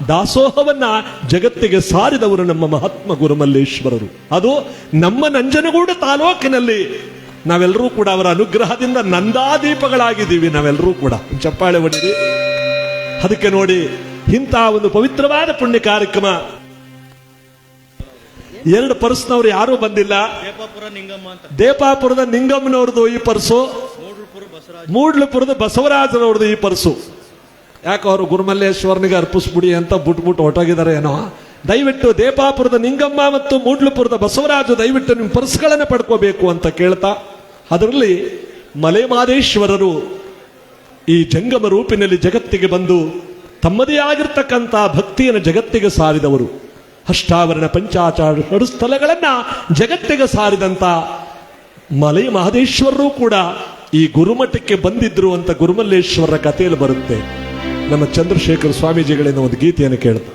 ದಾಸೋಹವನ್ನ ಜಗತ್ತಿಗೆ ಸಾರಿದವರು ನಮ್ಮ ಮಹಾತ್ಮ ಗುರುಮಲ್ಲೇಶ್ವರರು. ಅದು ನಮ್ಮ ನಂಜನಗೂಡು ತಾಲೂಕಿನಲ್ಲಿ ನಾವೆಲ್ಲರೂ ಕೂಡ ಅವರ ಅನುಗ್ರಹದಿಂದ ನಂದಾದೀಪಗಳಾಗಿದ್ದೀವಿ. ನಾವೆಲ್ಲರೂ ಕೂಡ ಚಪ್ಪಾಳೆ ಹೊಡಿರಿ. ಅದಕ್ಕೆ ನೋಡಿ ಇಂಥ ಒಂದು ಪವಿತ್ರವಾದ ಪುಣ್ಯ ಕಾರ್ಯಕ್ರಮ. ಎರಡು ಪರ್ಸ್ನವ್ರು ಯಾರೂ ಬಂದಿಲ್ಲ. ದೇಪಾಪುರದ ನಿಂಗಮ್ಮನವ್ರದ್ದು ಈ ಪರ್ಸು, ಮೂಡ್ಲಪುರದ ಬಸವರಾಜನವ್ರದ್ದು ಈ ಪರ್ಸು. ಯಾಕೆ ಅವರು ಗುರುಮಲ್ಲೇಶ್ವರನಿಗೆ ಅರ್ಪಿಸ್ಬಿಡಿ ಅಂತ ಬಿಟ್ಬಿಟ್ಟು ಹೊಟ್ಟೋಗಿದ್ದಾರೆ ಏನೋ. ದಯವಿಟ್ಟು ದೇಪಾಪುರದ ನಿಂಗಮ್ಮ ಮತ್ತು ಮೂಡ್ಲಪುರದ ಬಸವರಾಜು ದಯವಿಟ್ಟು ನಿಮ್ಮ ಪರ್ಸ್ಗಳನ್ನು ಪಡ್ಕೋಬೇಕು ಅಂತ ಕೇಳ್ತಾ, ಅದರಲ್ಲಿ ಮಲೆಮಾದೇಶ್ವರರು ಈ ಜಂಗಮ ರೂಪಿನಲ್ಲಿ ಜಗತ್ತಿಗೆ ಬಂದು ತಮ್ಮದೇ ಆಗಿರ್ತಕ್ಕಂಥ ಭಕ್ತಿಯನ್ನು ಜಗತ್ತಿಗೆ ಸಾರಿದವರು. ಅಷ್ಟಾವರಣ ಪಂಚಾಚಾರ ಸ್ಥಳಗಳನ್ನ ಜಗತ್ತಿಗೆ ಸಾರಿದಂತ ಮಲೆ ಮಹದೇಶ್ವರರು ಕೂಡ ಈ ಗುರುಮಠಕ್ಕೆ ಬಂದಿದ್ರು ಅಂತ ಗುರುಮಲ್ಲೇಶ್ವರರ ಕಥೆಯಲ್ಲಿ ಬರುತ್ತೆ. ನಮ್ಮ ಚಂದ್ರಶೇಖರ ಸ್ವಾಮೀಜಿಗಳಿಂದ ಒಂದು ಗೀತೆಯನ್ನು ಕೇಳ್ತಾ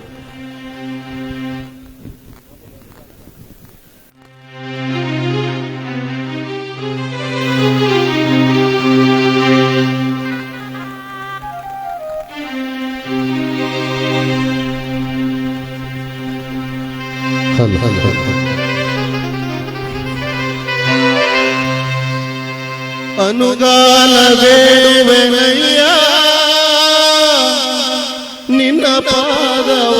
ಅನುಗಾಲ ಬೇಡುವೆನಯ್ಯ ನಿನ್ನ ಪಾದವ,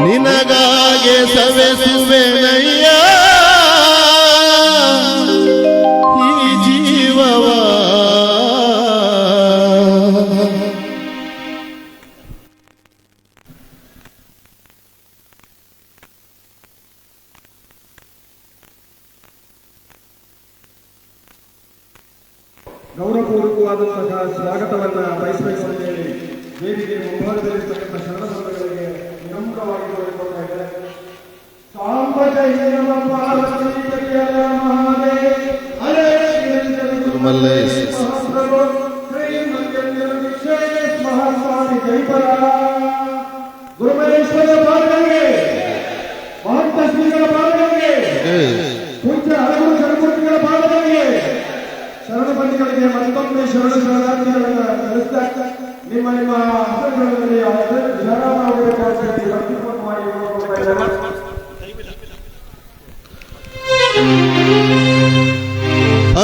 ನಿನಗಾಗೆ ಸವೆಸುವೆನಯ್ಯ ಈ ಜೀವವ. ಗೌರವಪೂರ್ವಕವಾದಂತಹ ಸ್ವಾಗತವನ್ನ ಬಯಸಬೇಕು ಅಂತ ಹೇಳಿ ವೇದಿಕೆ ಮುಂಭಾಗದಲ್ಲಿರ್ತಕ್ಕಂಥ ಶರಣಬಂಧುಗಳಿಗೆ ವಿನಮ್ರವಾಗಿ ಕೋರಿಕೊಳ್ತಾ ಇದ್ದಾರೆ. ಸಾಂಬ ಜೈ ನಮ ಪಾರ್ವತಿ ಪತೆ ಹರ ಮಹಾದೇವ ಹರೇ ಮಲ್ಲೇಶ್ ಮಹಾಪ್ರಭು ಶ್ರೀಮಂಜನ ವಿಶೇಷ ಮಹಾಸ್ವಾಮಿ ಜೈಪರ ಗುರುಮಲ್ಲೇಶ್ವರ ಪಾದಗಳಿಗೆ, ಮಹಂತ ಶ್ರೀಗಳ ಪಾದಗಳಿಗೆ, ಪೂಜ್ಯ ಹಲವು ಶರಣಮೂರ್ತಿಗಳ ಪಾದಗಳಿಗೆ, ಶರಣಬಂಧಿಗಳಿಗೆ ಮತ್ತೊಮ್ಮೆ ಶರಣಾರ್ಥಿಗಳನ್ನ ನಡೆಸ್ತಾ ನಿಮ್ಮ ನಿಮ್ಮ ಹಸ್ತಗಳಲ್ಲಿ ಶರಣಾಗಬೇಕು ಅಂತ ಹೇಳಿ ಭಕ್ತಿಪೂರ್ವಕ ಮಾಡಿ ಹೋಗ್ತಾ ಇದ್ದಾರೆ.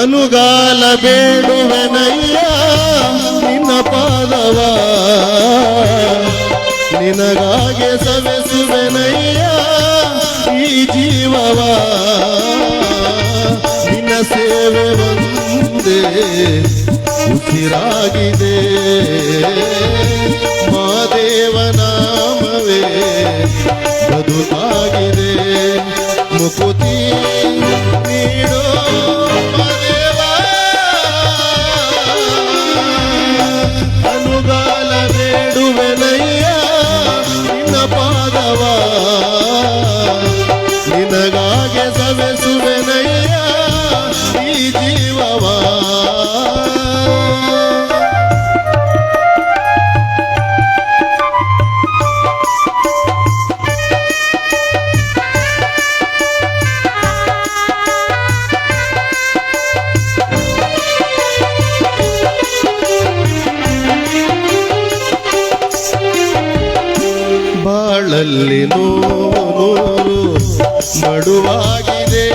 ಅನುಗಾಲ ಬೇಡುವೆನಯ್ಯ ನಿನ್ನ ಪಾದವ, ನಿನಗಾಗೆ ಸವೆಸುವೆನಯ್ಯ ಈ ಜೀವವ. ನಿನ್ನ ಸೇವೆ ಒಂದೇ ಉಸಿರಾಗಿದೆ, ಮಾದೇವ ನಾಮವೇ ಬದುಕಾಗಿದೆ. ಮುಕುತಿ ನೀಡೋ ಮಾದೇವ, ಅನುಗಾಲ ಬೇಡುವೆನಯ್ಯ ನಿನ್ನ ಪಾದವ, ನಿನಗಾಗೆ ಸವೆಸುವೆನಯ್ಯ ಈ ಜೀವವ. ಬಾಳಲ್ಲಿ ನೂರು ಮಡುವಾಗಿದೆ.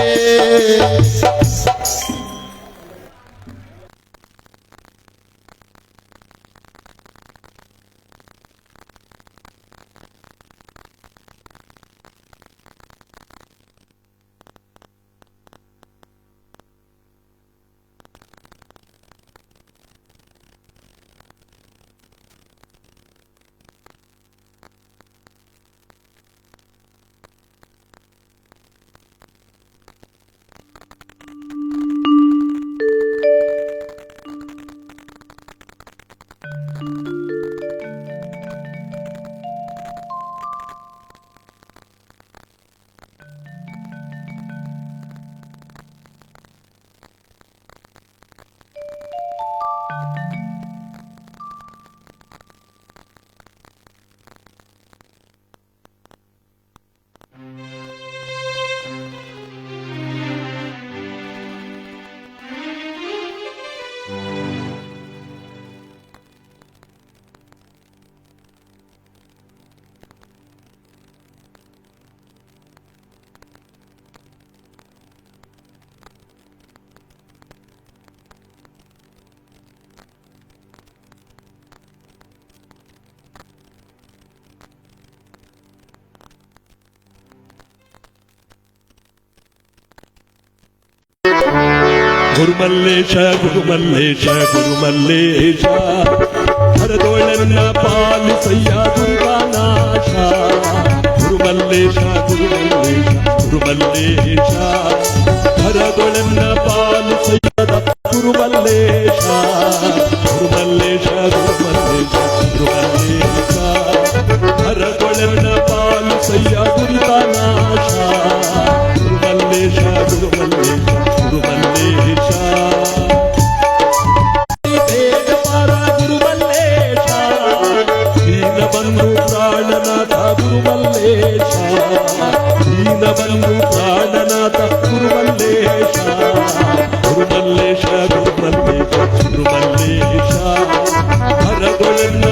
ಗುರುಮಲ್ಲೇಶ ಗುರುಮಲ್ಲೇಶ ಗುರುಮಲ್ಲೇಶ ಹರದೋಳನ್ನ ಪಾಲಿಸಯ್ಯ ದುರ್ಗಾನಾಶ. ಗುರುಮಲ್ಲೇಶ ಗುರುಮಲ್ಲೇಶ ಗುರುಮಲ್ಲೇಶ ಹರದೋಳನ್ನ ಪಾಲಿಸಯ್ಯದ ಗುರುಮಲ್ಲೇಶ. ಗುರುಮಲ್ಲೇಶ ಗುರುಮಲ್ಲೇಶ ಗುರುಮಲ್ಲೇಶ ಹರದೊಳನ್ನ ಪಾಲಿಸಯ್ಯ ದುರ್ಗಾನಾಶ. ಗುರುಮಲ್ಲೇಶ ಗುರುಮಲ್ಲೇಶ ಗುರುಮಲ್ಲೇಶ ಬೇಗಪಾರ ಗುರುಮಲ್ಲೇಶ. ದೀನಬಂಧು ಪ್ರಾಣನಾಥ ಗುರುಮಲ್ಲೇಶ. ದೀನಬಂಧು ಪ್ರಾಣನಾಥ ಗುರುಮಲ್ಲೇಶ. ಗುರುಮಲ್ಲೇಶ ಗುರುಮಲ್ಲೇಶ ಗುರುಮಲ್ಲೇಶ ಹರದೊಳನ್ನ